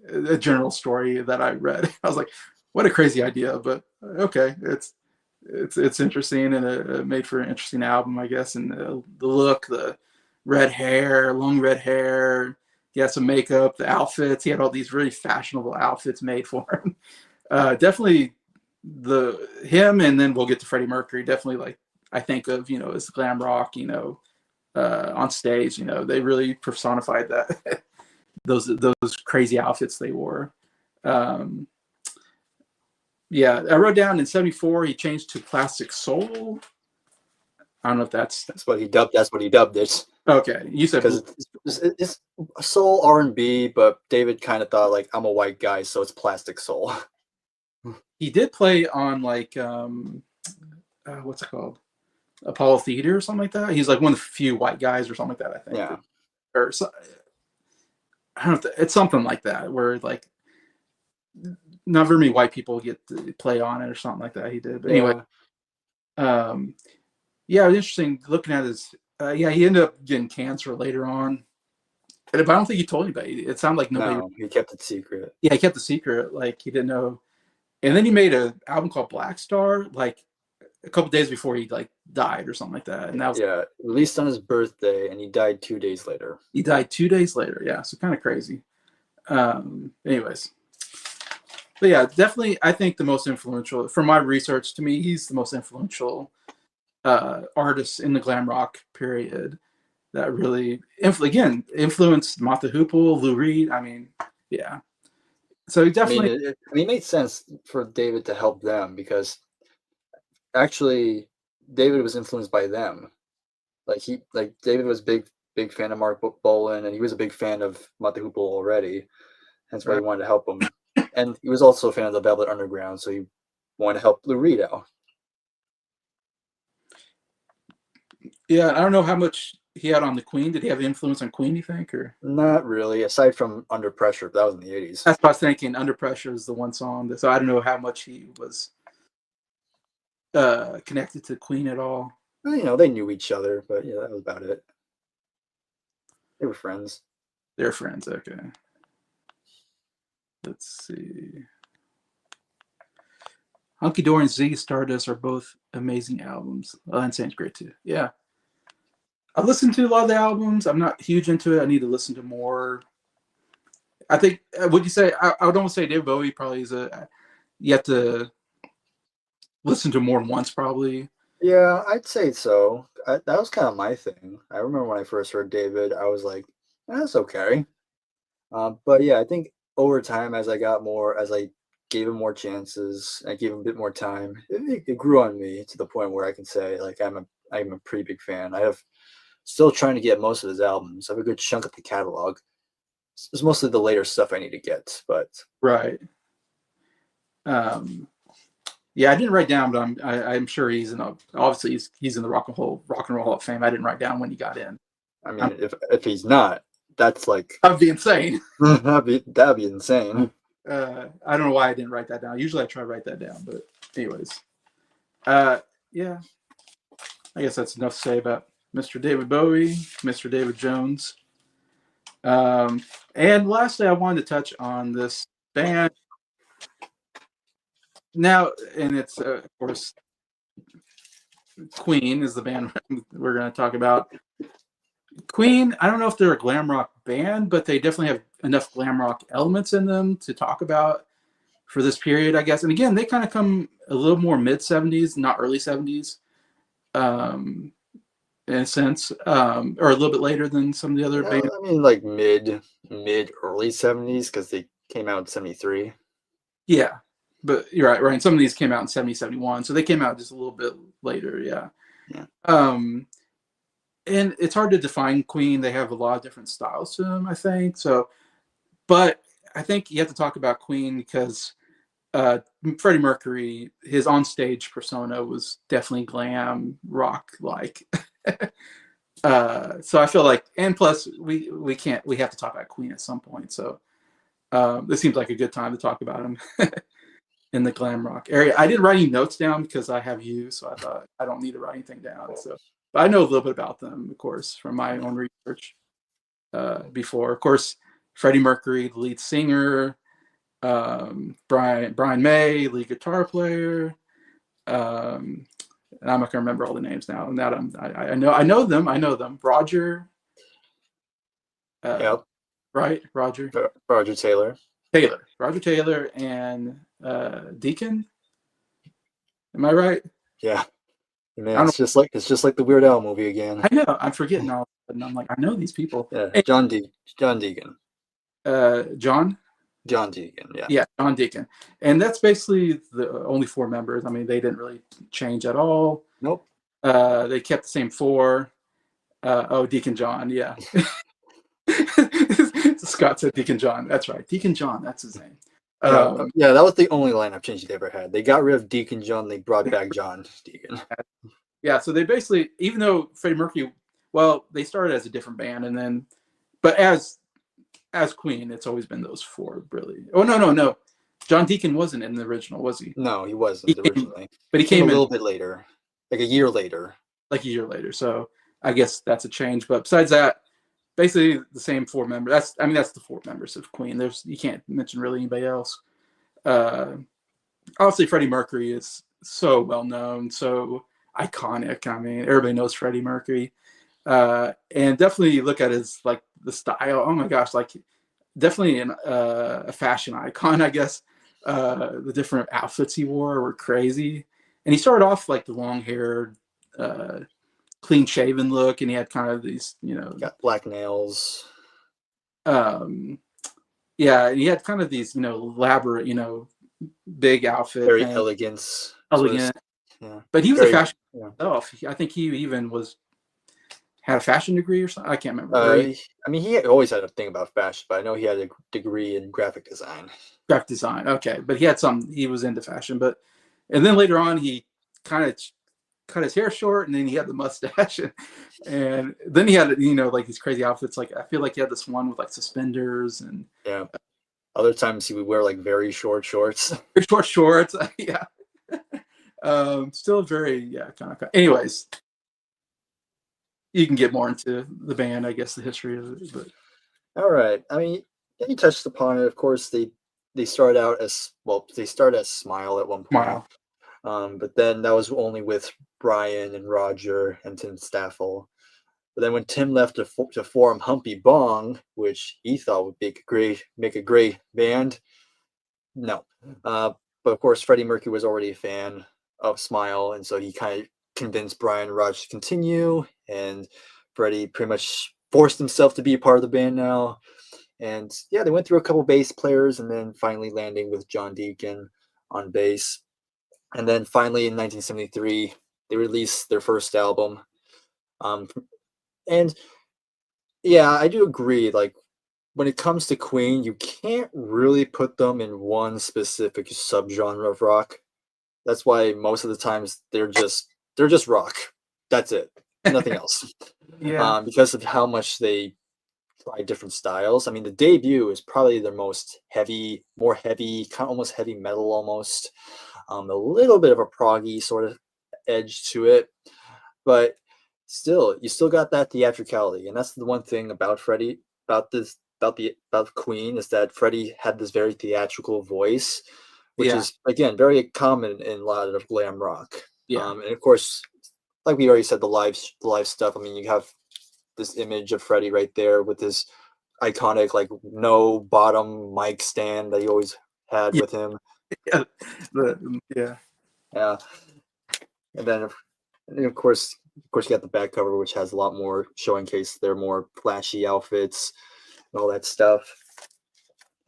a general story that I read. I was like, what a crazy idea, but okay, it's interesting and it made for an interesting album, I guess. And the look, the red hair, long red hair, he had some makeup, the outfits. He had all these really fashionable outfits made for him. Definitely him, and then we'll get to Freddie Mercury. Definitely like I think of as glam rock, on stage. They really personified that those crazy outfits they wore. Um, yeah, I wrote down in '74 he changed to classic soul. I don't know if that's That's what he dubbed. That's what he dubbed it. okay. You said Because it's soul R&B, but David kind of thought like I'm a white guy, so it's plastic soul. he did play on like what's it called, Apollo Theater or something like that. He's like one of the few white guys or something like that. I think, Yeah, or so, I don't know. It's something like that where like not very many white people get to play on it or something like that. He did, but anyway, yeah. um, Yeah, it was interesting looking at his. Yeah, he ended up getting cancer later on, but I don't think he told anybody. It sounded like nobody. No, he kept it secret. Yeah, he kept the secret. Like he didn't know. And then he made an album called Black Star, like a couple days before he like died or something like that. And that was Yeah, released on his birthday, and he died 2 days later. he died 2 days later. Yeah, so kind of crazy. Anyways, but yeah, definitely, I think the most influential from my research. To me, he's the most influential artist in the glam rock period that really influenced Mott the Hoople, Lou Reed. I mean, yeah. So he I mean, definitely it made sense for David to help them because actually David was influenced by them. Like David was big fan of Mark Bolan, and he was a big fan of Mott the Hoople already. That's why he wanted to help him. And he was also a fan of the Velvet Underground, so he wanted to help Lou Reed out. yeah. I don't know how much he had on the Queen. Did he have influence on Queen? You think, or Not really, aside from Under Pressure, but that was in the 80s. that's what I was thinking. Under Pressure is the one song. So I don't know how much he was connected to Queen at all. Well, you know, they knew each other, but yeah, that was about it. They were friends. They're friends. Okay. Let's see. Hunky Dory and Ziggy Stardust are both amazing albums. Oh, Insane's great too. Yeah. I listened to a lot of the albums. I'm not huge into it. I need to listen to more. I think, would you say, I would almost say David Bowie probably is you have to listen to more than once probably. Yeah, I'd say so. That was kind of my thing. I remember when I first heard David, I was like, that's okay. But yeah, I think over time, as I gave him more chances, I gave him a bit more time, it grew on me to the point where I can say, like, I'm a pretty big fan. I have still trying to get most of his albums. I have a good chunk of the catalog. It's mostly the later stuff I need to get, but Right. Yeah, I didn't write down, but I'm sure he's obviously he's in the Rock and Roll Hall of Fame. I didn't write down when he got in. I mean, if he's not, that's like That would be insane. that'd be insane. I don't know why I didn't write that down. Usually I try to write that down, but anyways, yeah, I guess that's enough to say about Mr. David Bowie, Mr. David Jones. And lastly, I wanted to touch on this band. Now, and it's of course Queen is the band we're going to talk about. Queen, I don't know if they're a glam rock band, but they definitely have enough glam rock elements in them to talk about for this period, I guess. And again, they kind of come a little more mid 70s, not early 70s, in a sense, or a little bit later than some of the other bands. I mean, like mid early 70s because they came out in 73. Yeah, but you're right. And some of these came out in 70, 71. So they came out just a little bit later. Yeah. And it's hard to define Queen. They have a lot of different styles to them, I think. So, but I think you have to talk about Queen because Freddie Mercury, his onstage persona was definitely glam rock like. So I feel like, and plus we have to talk about Queen at some point. So this seems like a good time to talk about him in the glam rock area. I didn't write any notes down because I have you, so I thought I don't need to write anything down. So, but I know a little bit about them, of course, from my own research before. Of course, Freddie Mercury, the lead singer, Brian May, lead guitar player. And I'm not gonna remember all the names now. And that I know them. Roger. Yep. Right, Roger. Roger Taylor. Roger Taylor and Deacon. Am I right? Yeah. Man, it's just like the Weird Al movie again. I know. I'm forgetting all, and I'm like, I know these people. Yeah, hey, John Deacon. John. John Deacon. Yeah. Yeah, John Deacon, and that's basically the only four members. I mean, they didn't really change at all. Nope. They kept the same four. Deacon John. Yeah. Scott said Deacon John. That's right. Deacon John. That's his name. Yeah, that was the only lineup change they ever had. They got rid of Deacon John. They brought back John Deacon. Yeah, so they basically, even though Freddie Mercury, well, they started as a different band, and then, but as Queen, it's always been those four, really. Oh, no. John Deacon wasn't in the original, was he? No, he wasn't originally. But he came a little bit later, like a year later. like a year later. So I guess that's a change. But besides that, basically the same four members. That's the four members of Queen. You can't mention really anybody else. Uh, Obviously Freddie Mercury is so well known, so iconic. I mean, everybody knows Freddie Mercury. And definitely look at his like the style. Oh my gosh, like definitely a fashion icon, I guess. The different outfits he wore were crazy, and he started off like the long haired, clean shaven look, and he had kind of these, Got black nails. Um, yeah, he had kind of these, elaborate, big outfit Very thing, elegance. Sort of, elegant. yeah. But he was a Very, fashion yeah. himself. I think he even had a fashion degree or something. I can't remember. I mean, he always had a thing about fashion, but I know he had a degree in graphic design. Graphic design. Okay, but he was into fashion. And then later on, he kind of cut his hair short, and then he had the mustache, and then he had like these crazy outfits. Like I feel like he had this one with like suspenders and Yeah. Other times he would wear like very short shorts. short shorts. Yeah. Still very kind of. Anyways, you can get more into the band, I guess, the history of it. But All right. I mean, you touched upon it. Of course, they started out as well. They started as Smile at one point, wow. but then that was only with Brian and Roger and Tim Staffel. But then when Tim left to form Humpy Bong, which he thought would make a great band, no. But of course, Freddie Mercury was already a fan of Smile, and so he kind of convinced Brian and Roger to continue, and Freddie pretty much forced himself to be a part of the band now. And yeah, they went through a couple bass players, and then finally landing with John Deacon on bass. And then finally in 1973, they released their first album. And yeah, I do agree. Like when it comes to Queen, you can't really put them in one specific subgenre of rock. That's why most of the times they're just rock. That's it. Nothing else. Yeah. Because of how much they try different styles. I mean, the debut is probably their most heavy, more heavy, kind of almost heavy metal almost. A little bit of a proggy sort of edge to it, but still, you still got that theatricality, and that's the one thing about Freddie, about Queen, is that Freddie had this very theatrical voice, which Yeah. is again very common in a lot of glam rock. Yeah. And of course, like we already said, the live stuff. I mean, you have this image of Freddie right there with this iconic like no bottom mic stand that he always had Yeah. with him. Yeah. Yeah, and then of course you got the back cover, which has a lot more showing case their more flashy outfits and all that stuff.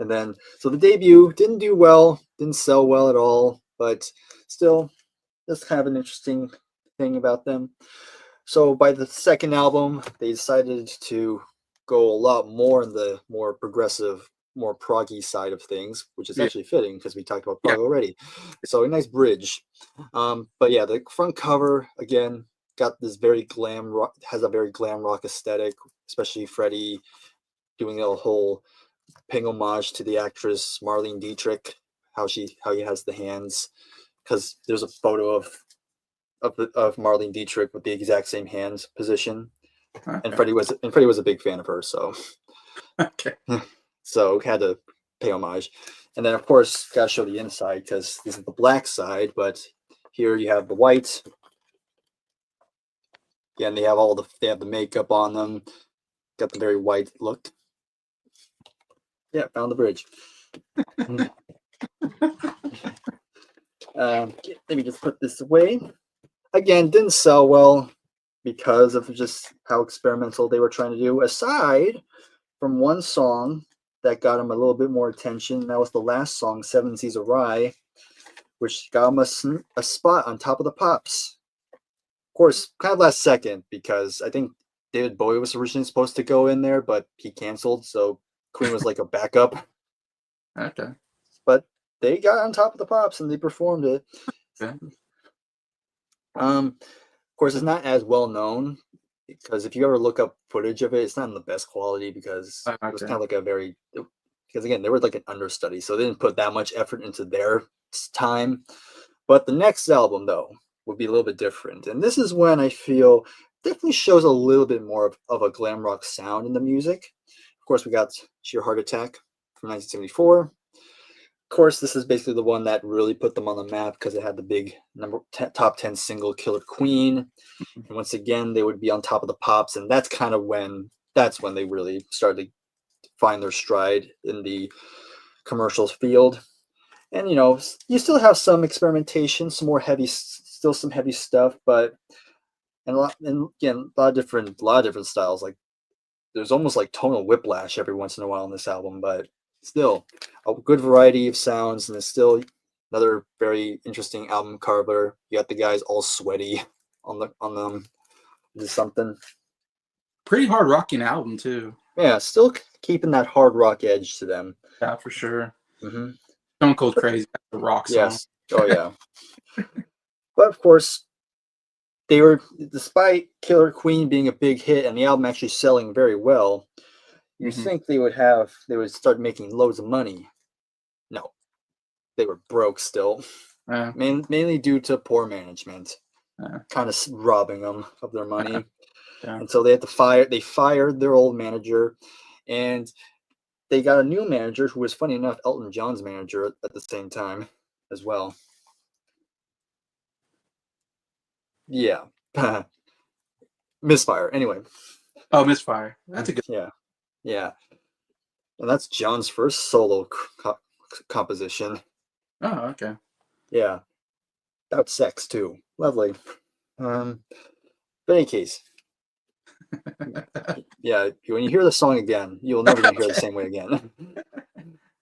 And then so the debut didn't do well, didn't sell well at all, but still that's kind of an interesting thing about them. So by the second album, they decided to go a lot more in the more progressive, more proggy side of things, which is Yeah. actually fitting because we talked about Yeah. prog already. So a nice bridge. But yeah, the front cover again got this very glam rock, has a very glam rock aesthetic, especially Freddie doing a whole paying homage to the actress Marlene Dietrich, how he has the hands, because there's a photo of Marlene Dietrich with the exact same hands position, and Okay. Freddie was a big fan of her, so Okay. so had to pay homage. And then of course gotta show the inside because this is the black side, but here you have the white. Again, they have the makeup on them, got the very white look. Yeah, found the bridge. Let me just put this away. Again, didn't sell well because of just how experimental they were trying to do. Aside from one song that got him a little bit more attention, that was the last song, Seven Seas of Rye, which got him a spot on Top of the Pops. Of course, kind of last second because I think David Bowie was originally supposed to go in there, but he canceled, so Queen was like a backup. Okay. But they got on Top of the Pops and they performed it. Okay. Of course, it's not as well known because if you ever look up footage of it, it's not in the best quality because it was kind of like because again, they were like an understudy, so they didn't put that much effort into their time. But the next album, though, would be a little bit different. And this is when I feel definitely shows a little bit more of a glam rock sound in the music. Of course, we got Sheer Heart Attack from 1974. Of course, this is basically the one that really put them on the map because it had the big top 10 single Killer Queen. And once again, they would be on top of the pops. And that's kind of that's when they really started to find their stride in the commercial field. And you still have some experimentation, some more still some heavy stuff, but and again, a lot of different styles. Like there's almost like tonal whiplash every once in a while on this album, but still a good variety of sounds, and it's still another very interesting album cover. You got the guys all sweaty on them. This is something. Pretty hard rocking album too. Yeah, still keeping that hard rock edge to them. Yeah, for sure. Mm-hmm. Stone Cold Crazy, the rock song. Yes. Oh yeah. But of course, they were, despite Killer Queen being a big hit and the album actually selling very well, you think they would start making loads of money. No, they were broke still, mainly due to poor management, kind of robbing them of their money. And so they fired their old manager, and they got a new manager who was, funny enough, Elton John's manager at the same time as well. Yeah. Misfire. Anyway. Oh, Misfire. That's a good. Yeah. And that's John's first solo composition. Oh, okay. Yeah. About sex too. Lovely. But in any case. Yeah, when you hear the song again, you'll never hear the same way again.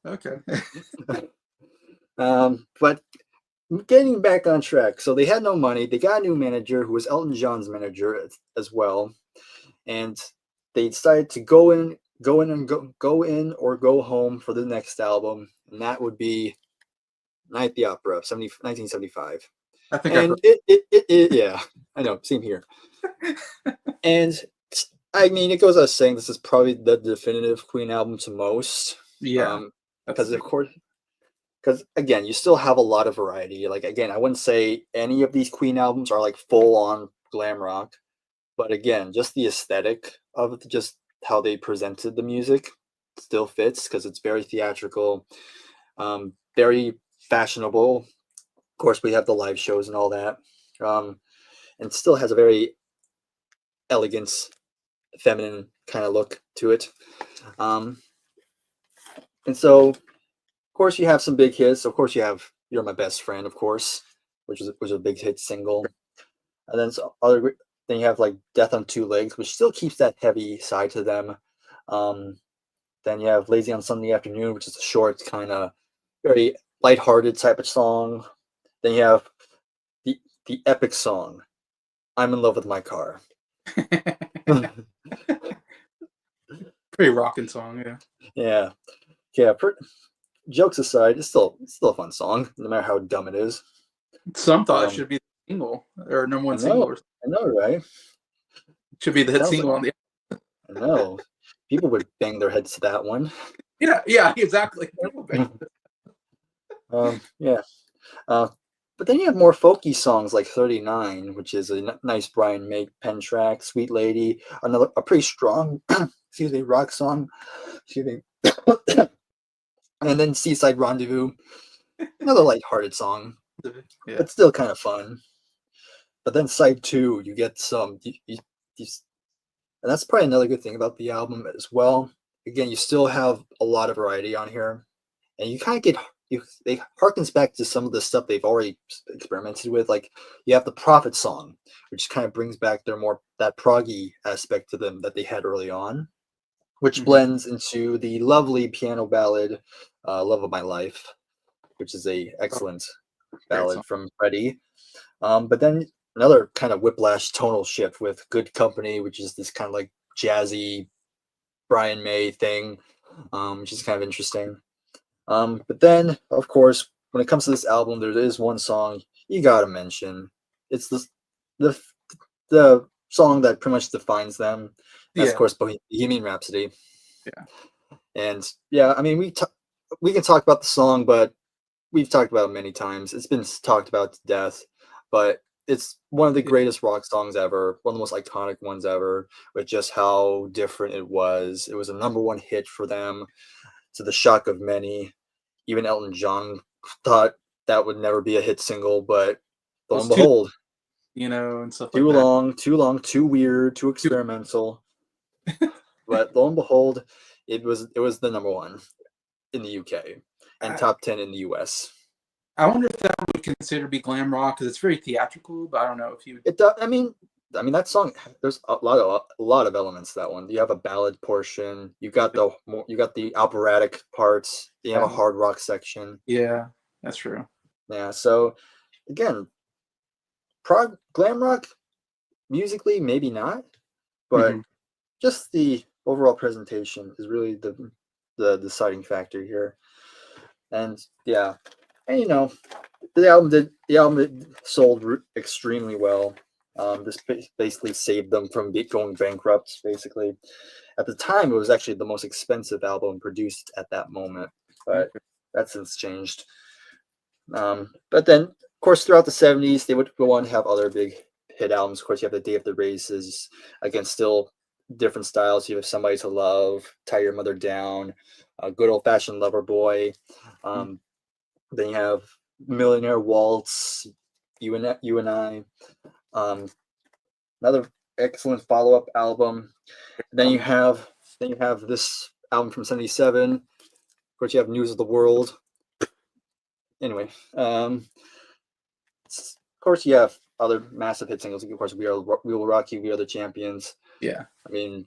Okay. But getting back on track, so they had no money. They got a new manager who was Elton John's manager as well, and they decided to go in or go home for the next album, and that would be Night at the Opera, 1975. I think and it yeah, I know, same here. And I mean, it goes without saying, this is probably the definitive Queen album to most. Yeah. Because of course. Because again, you still have a lot of variety. Like again, I wouldn't say any of these Queen albums are like full on glam rock, but again, just the aesthetic of it, just how they presented the music, still fits because it's very theatrical, very fashionable. Of course, we have the live shows and all that, and still has a very elegant, feminine kind of look to it. And so. Of course, you have some big hits. Of course, you have "You're My Best Friend," of course, which was a big hit single. And then then you have like "Death on Two Legs," which still keeps that heavy side to them. Then you have "Lazy on Sunday Afternoon," which is a short, kind of very lighthearted type of song. Then you have the epic song, "I'm in Love with My Car." Pretty rocking song, yeah. Yeah. Jokes aside, it's still a fun song, no matter how dumb it is. Some thought it should be the single or number one single. I know, right? Should be the hit single on the. I know. People would bang their heads to that one. Yeah, exactly. Yeah. But then you have more folky songs like 39, which is a nice Brian May pen track, Sweet Lady, a pretty strong, rock song. And then Seaside Rendezvous, another lighthearted song, but still kind of fun. But then side 2, you get some, and that's probably another good thing about the album as well. Again, you still have a lot of variety on here, and you kind of get, it harkens back to some of the stuff they've already experimented with. Like you have the Prophet song, which kind of brings back that proggy aspect to them that they had early on, which blends into the lovely piano ballad, Love of My Life, which is a excellent ballad from Freddie. But then another kind of whiplash tonal shift with Good Company, which is this kind of like jazzy Brian May thing, which is kind of interesting. But then, of course, when it comes to this album, there is one song you gotta mention. It's the song that pretty much defines them. That's, of course, Bohemian Rhapsody. Yeah. And yeah, I mean, we can talk about the song, but we've talked about it many times. It's been talked about to death, but it's one of the Yeah. greatest rock songs ever, one of the most iconic ones ever, with just how different it was. It was a number one hit for them, to the shock of many. Even Elton John thought that would never be a hit single, but It lo was and too, behold, and stuff like that. too long, too weird, too Too- experimental. But lo and behold, it was the number one in the UK and I, top 10 in the US. I wonder if that would consider be glam rock because it's very theatrical, but I don't know if you. It does. I mean that song. There's a lot of elements to that one. You have a ballad portion. You got the operatic parts. You have a hard rock section. Yeah, that's true. Yeah. So again, prog glam rock musically maybe not, but Hmm. just the overall presentation is really the deciding factor here. And yeah, and the album sold extremely well. This basically saved them from going bankrupt. Basically, at the time, it was actually the most expensive album produced at that moment, but Okay. that's since changed. But then, of course, throughout the '70s, they would go on to have other big hit albums. Of course, you have the Day of the Races. Again, still different styles. You have Somebody to Love, Tie Your Mother Down, Good Old Fashioned Lover Boy. Um, then you have Millionaire Waltz, You and I. Um, Another excellent follow up album. Um, Then you have this album from '77. Of course, you have News of the World. Anyway, of course, you have other massive hit singles. Of course, We Will Rock You, We Are the Champions. yeah, I mean,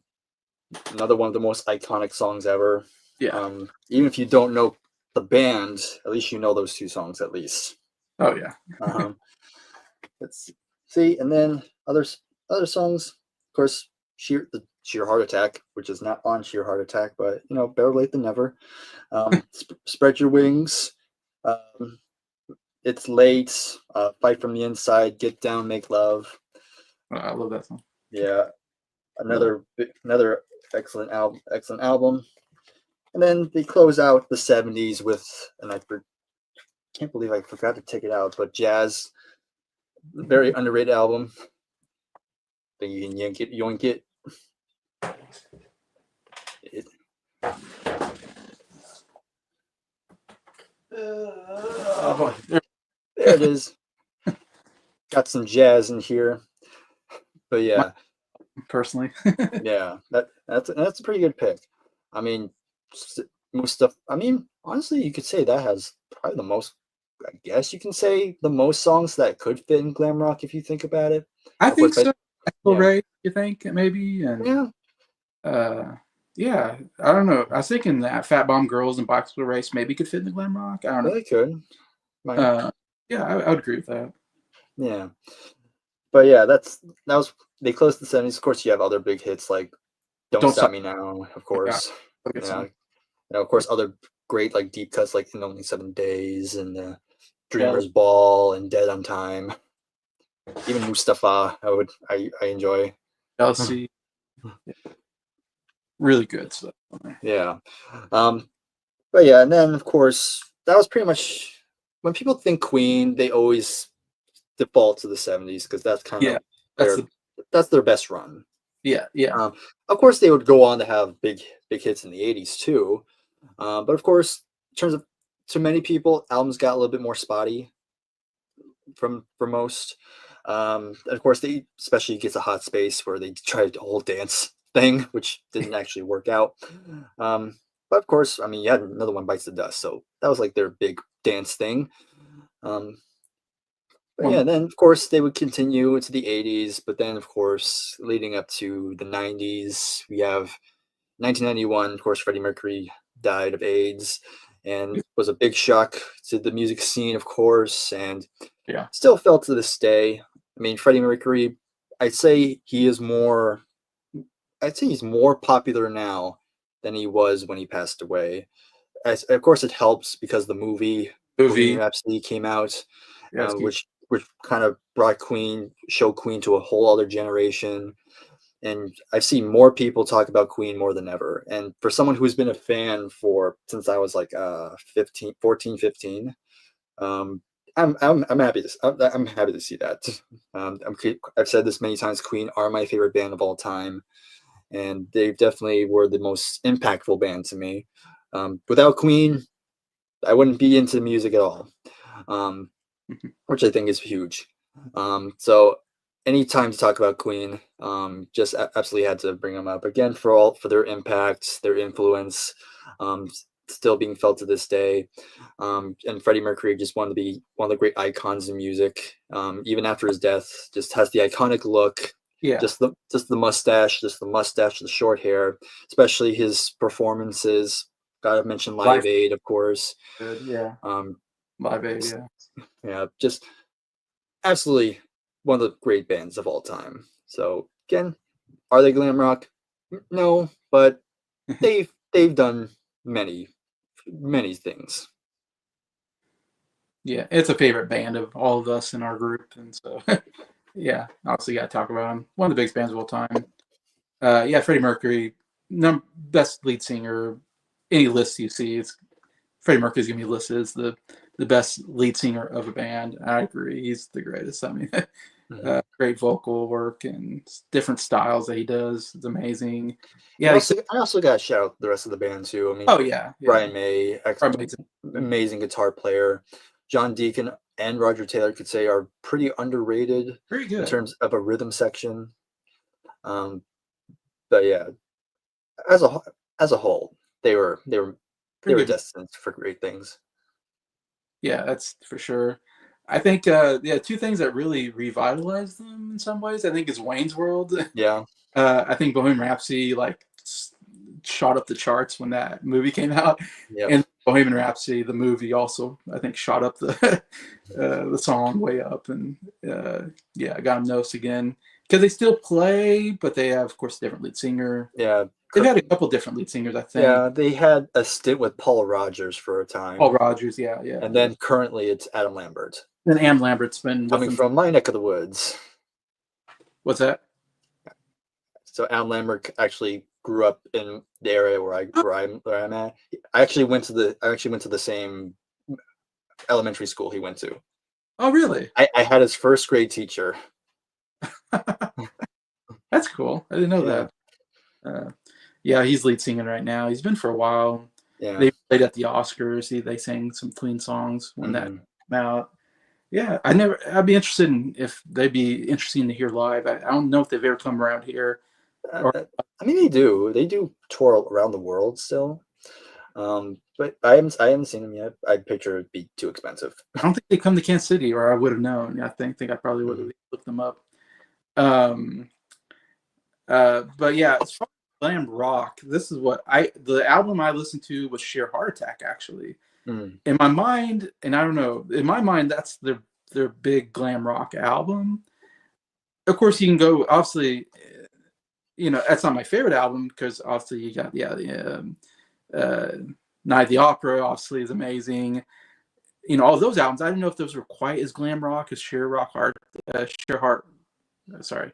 another one of the most iconic songs ever. yeah. Even if you don't know the band, at least you know those two songs at least. Oh yeah. Um, let's see, and then other songs, of course, Sheer Heart Attack, which is not on Sheer Heart Attack, but better late than never. Spread Your Wings, um, It's Late, Fight from the Inside, Get Down, Make Love. I love that song. Yeah, another excellent album. And then they close out the '70s with, and can't believe I forgot to take it out, but Jazz, very underrated album. Then you can yoink it. It- Oh, boy. There it is. Got some jazz in here, but yeah, Personally, yeah, that's a pretty good pick. I mean, most stuff. I mean, honestly, you could say that has probably the most. I guess you can say the most songs that could fit in glam rock if you think about it. I Of course, think but so. yeah, Ray, you think maybe, and yeah, uh, yeah, I don't know. I was thinking that Fat Bomb Girls and Boxer Race maybe could fit in the glam rock. I don't know. really could. Might, Yeah, I would agree with that. yeah, but yeah, that was they closed the '70s. Of course, you have other big hits like "Don't Don't Stop stop. Me Now," of Yeah, course. a good Yeah, song. of course, other great like deep cuts like "In Only 7 Days" and Jealous, "Dreamer's Ball" and "Dead on Time." Even Mustafa, I enjoy. jealousy, really good stuff. Yeah. Um, but yeah, and then of course that was pretty much when people think Queen, they always default to the '70s because that's kind Yeah, of that's their the that's their best run. yeah. Um, of course, they would go on to have big hits in the '80s too. But of course, in terms of to many people, albums got a little bit more spotty for most. And of course, they especially gets a hot space where they tried the whole dance thing, which didn't actually work out. But of course, I mean, you had another one bites the dust, so that was like their big dance thing. Um, but yeah, One, then of course they would continue into the '80s, but then of course leading up to the '90s, we have 1991. Of course, Freddie Mercury died of AIDS, and was a big shock to the music scene, of course, and yeah. still felt to this day. I mean, Freddie Mercury, I'd say he is more. I'd say he's more popular now than he was when he passed away. Of course, it helps because the movie Bohemian Movie. Rhapsody came out, Yeah, it's good. which kind of brought showed Queen to a whole other generation. And I've seen more people talk about Queen more than ever. And for someone who's been a fan for since I was like 15, 14, 15, I'm happy to I'm happy to see that. I've said this many times. Queen are my favorite band of all time, and they definitely were the most impactful band to me. Without Queen, I wouldn't be into music at all, um, which I think is huge. So anytime to talk about Queen, just absolutely had to bring them up again for their impact, their influence, still being felt to this day. And Freddie Mercury just wanted to be one of the great icons in music. Even after his death, just has the iconic look, Yeah, just the mustache, the short hair, especially his performances. Gotta mention Live life Aid, of course. good. Yeah, Um, Live Aid. Yeah, yeah, just absolutely one of the great bands of all time. So again, are they glam rock? No, but they've done many things. yeah. It's a favorite band of all of us in our group, and so yeah, obviously got to talk about him. One of the biggest bands of all time. Yeah, Freddie Mercury, best lead singer. Any list you see, it's Freddie Mercury's gonna be listed as the best lead singer of a band. I agree, he's the greatest. I mean, Mhm. great vocal work and different styles that he does. It's amazing. I Yeah, also I also got to shout out the rest of the band too. I mean, oh yeah, yeah, Brian May, amazing. amazing guitar player. John Deacon and Roger Taylor could say are pretty underrated Very in good. terms of a rhythm section. Um, but yeah, as a as a whole, they Pretty were good. destined for great things. Yeah, that's for sure. I think yeah, two things that really revitalized them in some ways. I think is Wayne's World. Yeah. I think Bohemian Rhapsody like shot up the charts when that movie came out, Yep. and Bohemian Rhapsody, the movie, also I think shot up the song way up, and uh, yeah, got them noticed again because they still play, but they have, of course, a different lead singer. Yeah. They've had a couple different lead singers, I think. Yeah, they had a stint with Paul Rogers for a Paul time, Rogers, yeah, yeah, and yeah. then currently it's Adam Lambert, And Am Lambert's been with coming them. from my neck of the woods. What's that? So Adam Lambert actually grew up in the area where I'm at. I actually went to the same elementary school he went to. Oh, really? I had his first grade teacher. That's cool. I didn't know Yeah, that. Uh, yeah, he's lead singing right now. He's been for a while. yeah. They played at the Oscars. They sang some Queen songs when that Hmm. came out. Yeah, I'd be interested in if they'd be interesting to hear live. I don't know if they've ever come around here, Uh, or uh, I mean, they do tour around the world still. But I haven't seen them yet. I picture it'd be too expensive. I don't think they come to Kansas City, or I would have known. I think I probably would have Mhm. looked them up. Um, but yeah, as far as glam rock, this is what the album I listened to was Sheer Heart Attack, actually. Mm. In my mind, and I don't know, in my mind, that's their big glam rock album. Of course, you can go obviously, that's not my favorite album because obviously you got the uh, Night of the Opera obviously is amazing. All those albums. I don't know if those were quite as glam rock as Sheer Heart. Sorry,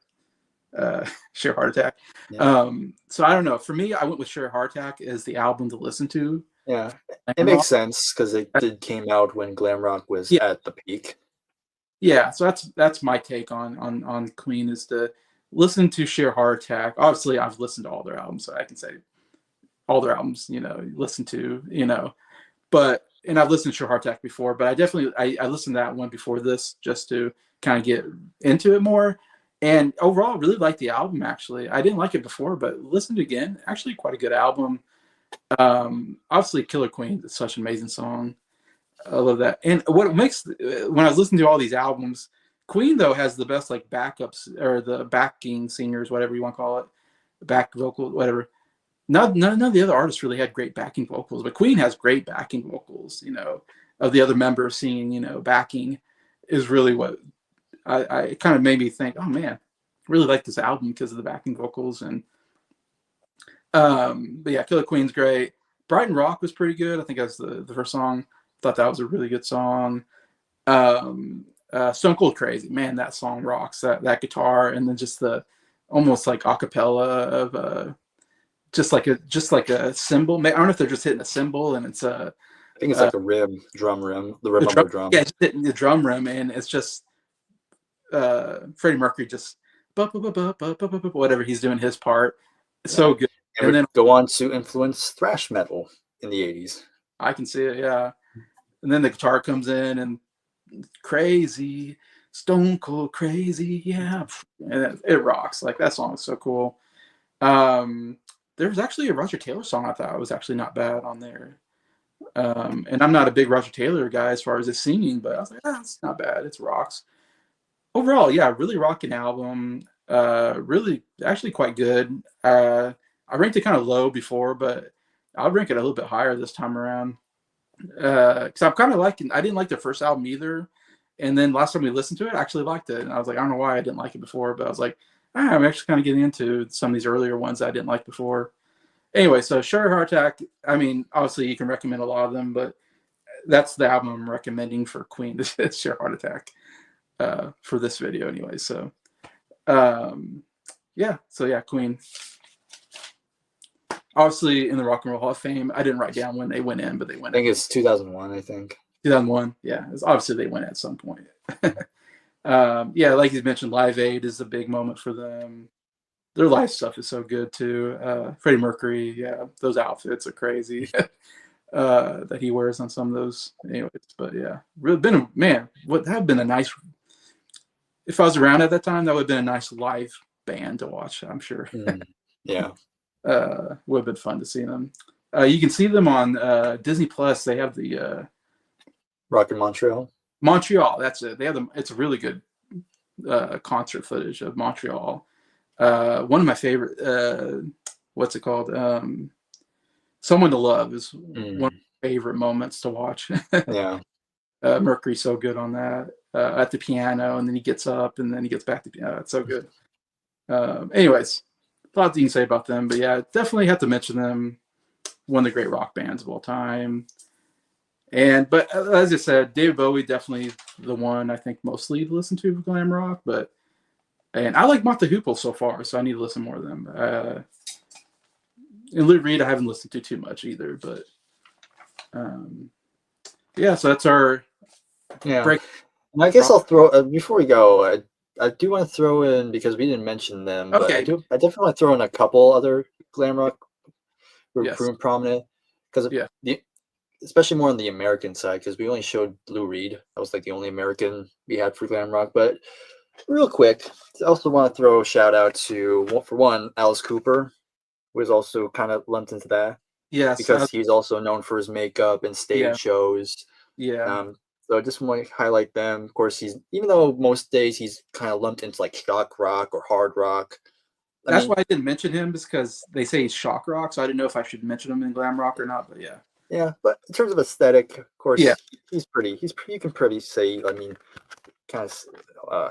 Sheer Heart Attack. Yeah, So I don't know. For me, I went with Sheer Heart Attack as the album to listen to. yeah. It Glam makes rock. sense because it did came out when glam rock was Yeah, at the peak. yeah. So that's my take on Queen is to listen to Sheer Heart Attack. Obviously, I've listened to all their albums, so I can say all their albums. Listen to. But and I've listened to Sheer Heart Attack before, but I listened to that one before this just to kind of get into it more. And overall, really liked the album. Actually, I didn't like it before, but listened again. Actually, quite a good album. Obviously, Killer Queen is such an amazing song. I love that. And what makes when I was listening to all these albums, Queen though has the best like backups or the backing singers, whatever you want to call it, back vocal, whatever. None of the other artists really had great backing vocals, but Queen has great backing vocals. Of the other members singing, backing is really what I it kind of made me think. Oh man, really like this album because of the backing vocals and but yeah, Killer Queen's great. Brighton Rock was pretty good. I think that's the first song. Thought that was a really good song. Stone Cold Crazy, man, that song rocks. That guitar and then just the almost like acapella of just like a cymbal. I don't know if they're just hitting a cymbal and it's think it's like a drum rim, the rim The of drum, a drum. yeah, just hitting the drum rim, and it's just Freddie Mercury just whatever he's doing his part. It's Yeah. so good. And And would then go on to influence thrash metal in the 80s. I can see it, yeah. And then the guitar comes in and crazy, stone cold crazy, yeah. And it rocks. Like that song is so cool. There was actually a Roger Taylor song I thought was actually not bad on there. And I'm not a big Roger Taylor guy as far as his singing, but I was like, it's not bad. It's rocks. Overall, yeah, really rocking album. Really, actually quite good. I ranked it kind of low before, but I'll rank it a little bit higher this time around. Because I'm kind of liking. I didn't like the first album either, and then last time we listened to it, I actually liked it, and I was like, I don't know why I didn't like it before, but I was like, I'm actually kind of getting into some of these earlier ones I didn't like before. Anyway, so Sugar Heart Attack. I mean, obviously you can recommend a lot of them, but that's the album I'm recommending for Queen. It's Sugar Heart Attack for this video, anyway. So, yeah. So yeah, Queen. Obviously in the Rock and Roll Hall of Fame. I didn't write down when they went in, but they went. I think it's 2001. I think 2001. Yeah, it's obviously they went at some point. Yeah, like you mentioned, Live Aid is a big moment for them. Their live stuff is so good too. Freddie Mercury, yeah, those outfits are crazy that he wears on some of those. Anyways, but yeah, really been would have been a nice. If I was around at that time, that would have been a nice live band to watch. I'm sure. Yeah. Would have been fun to see them. You can see them on Disney Plus. They have the Rock in Montreal. Montreal. That's it. They have them. It's a really good concert footage of Montreal. One of my favorite. What's it called? Someone to Love is one of my favorite moments to watch. Yeah. Mercury's so good on that at the piano, and then he gets up, and then he gets back to piano. It's so good. Anyways, a lot you can say about them, but yeah, definitely have to mention them. One of the great rock bands of all time. But as I said, David Bowie definitely the one I think mostly to listen to for glam rock. And I like Mott the Hoople so far, so I need to listen more of them. And Lou Reed I haven't listened to too much either, but yeah. So that's our break. And I guess I'll throw before we go. I do want to throw in, because we didn't mention them, but I definitely want to throw in a couple other glam rock who are proven prominent, because especially more on the American side, because we only showed Lou Reed. That was like the only American we had for glam rock. But real quick, I also want to throw a shout out to, for one, Alice Cooper, who is also kind of lumped into that. Yes, because he's also known for his makeup and stage shows. Yeah. So I just want to highlight them. Of course, even though most days he's kind of lumped into like shock rock or hard rock. That's why I didn't mention him, because they say he's shock rock, so I didn't know if I should mention him in glam rock or not. But yeah. Yeah, but in terms of aesthetic, of course, he's pretty. You can pretty say. I mean, kind of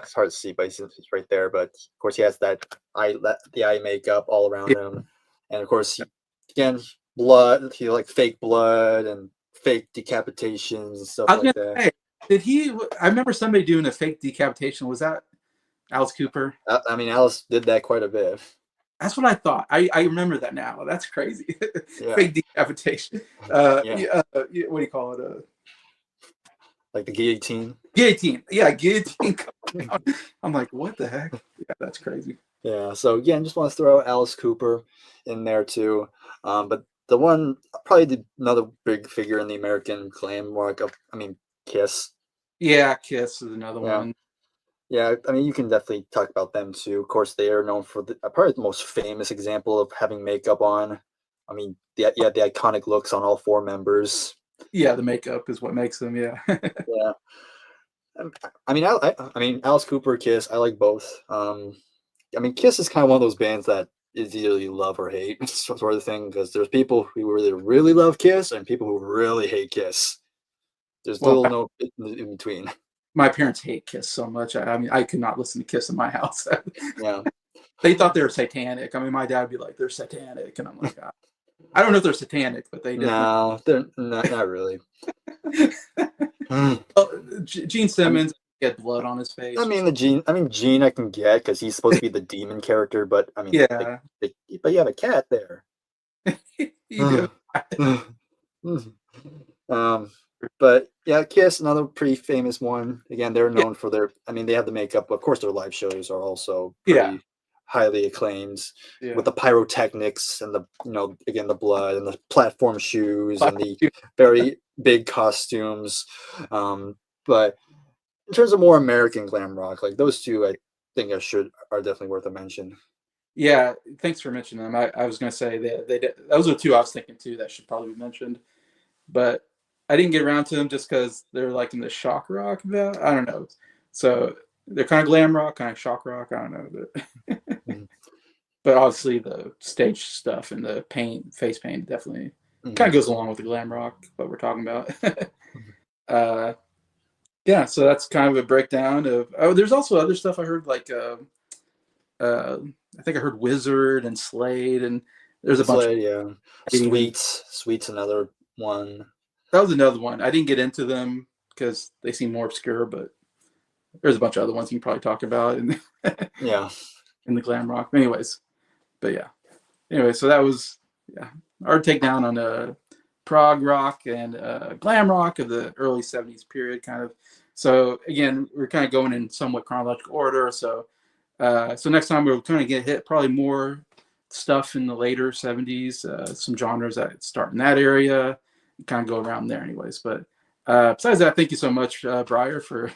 it's hard to see, but he's right there. But of course, he has the eye makeup all around him, and of course, again, blood. He like fake blood and fake decapitations and stuff like that. Say, did he? I remember somebody doing a fake decapitation. Was that Alice Cooper? I mean, Alice did that quite a bit. That's what I thought. I remember that now. That's crazy. Fake decapitation. What do you call it? Like the guillotine. Guillotine. Yeah, guillotine. I'm like, what the heck? Yeah, that's crazy. Yeah. So again, just want to throw Alice Cooper in there too. But the one, probably another big figure in the American glam rock, Kiss. Yeah, Kiss is another one. Yeah, I mean, you can definitely talk about them too. Of course, they are known for probably the most famous example of having makeup on. I mean, the iconic looks on all four members. Yeah, the makeup is what makes them. Yeah. Yeah. I mean, Alice Cooper, Kiss, I like both. I mean, Kiss is kind of one of those bands that is either you love or hate sort of thing, because there's people who really love Kiss and people who really hate Kiss. There's no in between. My parents hate Kiss so much. I mean, I could not listen to Kiss in my house. Yeah. They thought they were satanic. I mean, my dad would be like, they're satanic. And I'm like, I don't know if they're satanic, but they definitely... No, they're not really. Well, Gene Simmons get blood on his face. I mean, Gene I can get, because he's supposed to be the demon character, but I mean, but you have a cat there. You do. Um, but yeah, Kiss, another pretty famous one. Again, they're Yeah, known for their. I mean, they have the makeup, but of course, their live shows are also yeah, pretty highly acclaimed with yeah. the pyrotechnics and the again the blood and the platform shoes and the Platform. very big costumes. Um, but in terms of more American glam rock, like those two, I think are definitely worth a mention. Yeah, thanks for mentioning them. I was going to say those are two I was thinking too that should probably be mentioned, but I didn't get around to them just because they're like in the shock rock belt. I don't know. So they're kind of glam rock, kind of shock rock. I don't know, Mhm. but obviously the stage stuff and the paint, face paint, definitely kind Mhm. of goes along with the glam rock. What we're talking about. Mhm. uh, yeah, so that's kind of a breakdown of. Oh, there's also other stuff I heard like. Uh, I think I heard Wizard and Slade, and there's a bunch of. Slade, yeah. I didn't even. Sweets, another one. That was another one. I didn't get into them because they seem more obscure, but there's a bunch of other ones you can probably talk about in Yeah. in the glam rock. Anyways, but yeah. Anyway, so that was yeah our takedown on prog rock and glam rock of the early '70s period, kind of. So again, we're kind of going in somewhat chronological order. So next time we're going to get hit probably more stuff in the later '70s, some genres that start in that area, kind of go around there, anyways. But besides that, thank you so much, Bryer, for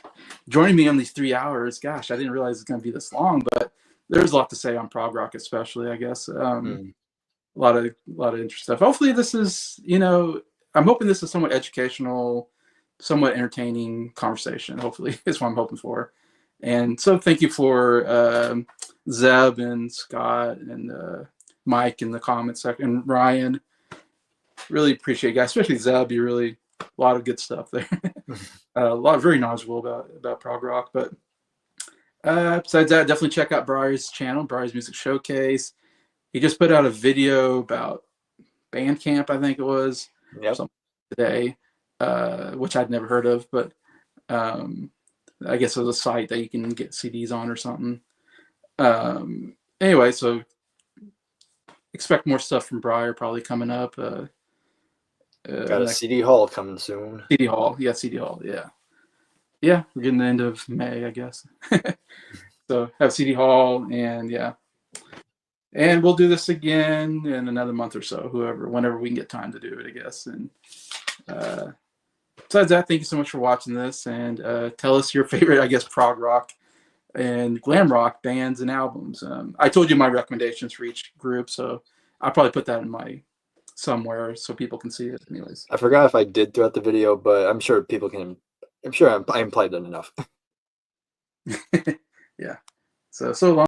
joining me on these 3 hours. Gosh, I didn't realize it's going to be this long, but there's a lot to say on prog rock, especially, I guess. Mm. A lot of interesting stuff. Hopefully, this is I'm hoping this is somewhat educational, somewhat entertaining conversation. Hopefully, is what I'm hoping for. And so, thank you for Zeb and Scott and Mike in the comments section, and Ryan. Really appreciate you guys, especially Zeb. You really a lot of good stuff there. A lot very knowledgeable about prog rock. But besides that, definitely check out Breyer's channel, Breyer's Music Showcase. He just put out a video about Bandcamp, I think it was, or Yep. something today, which I'd never heard of, but um, I guess it was a site that you can get CDs on or something. Anyway, so expect more stuff from Bryer probably coming up. Got a Next CD haul coming soon. CD Hall, yeah, CD Hall, yeah, yeah. We're getting the end of May, I guess. So have CD Hall, and yeah, and we'll do this again in another month or so, whenever we can get time to do it, I guess. And uh, besides that, thank you so much for watching this, and tell us your favorite, I guess, prog rock and glam rock bands and albums. I told you my recommendations for each group, so I'll probably put that in my somewhere so people can see it. Anyways, I forgot if I did throughout the video, but I'm sure people can. I'm sure I implied that enough. yeah. So long.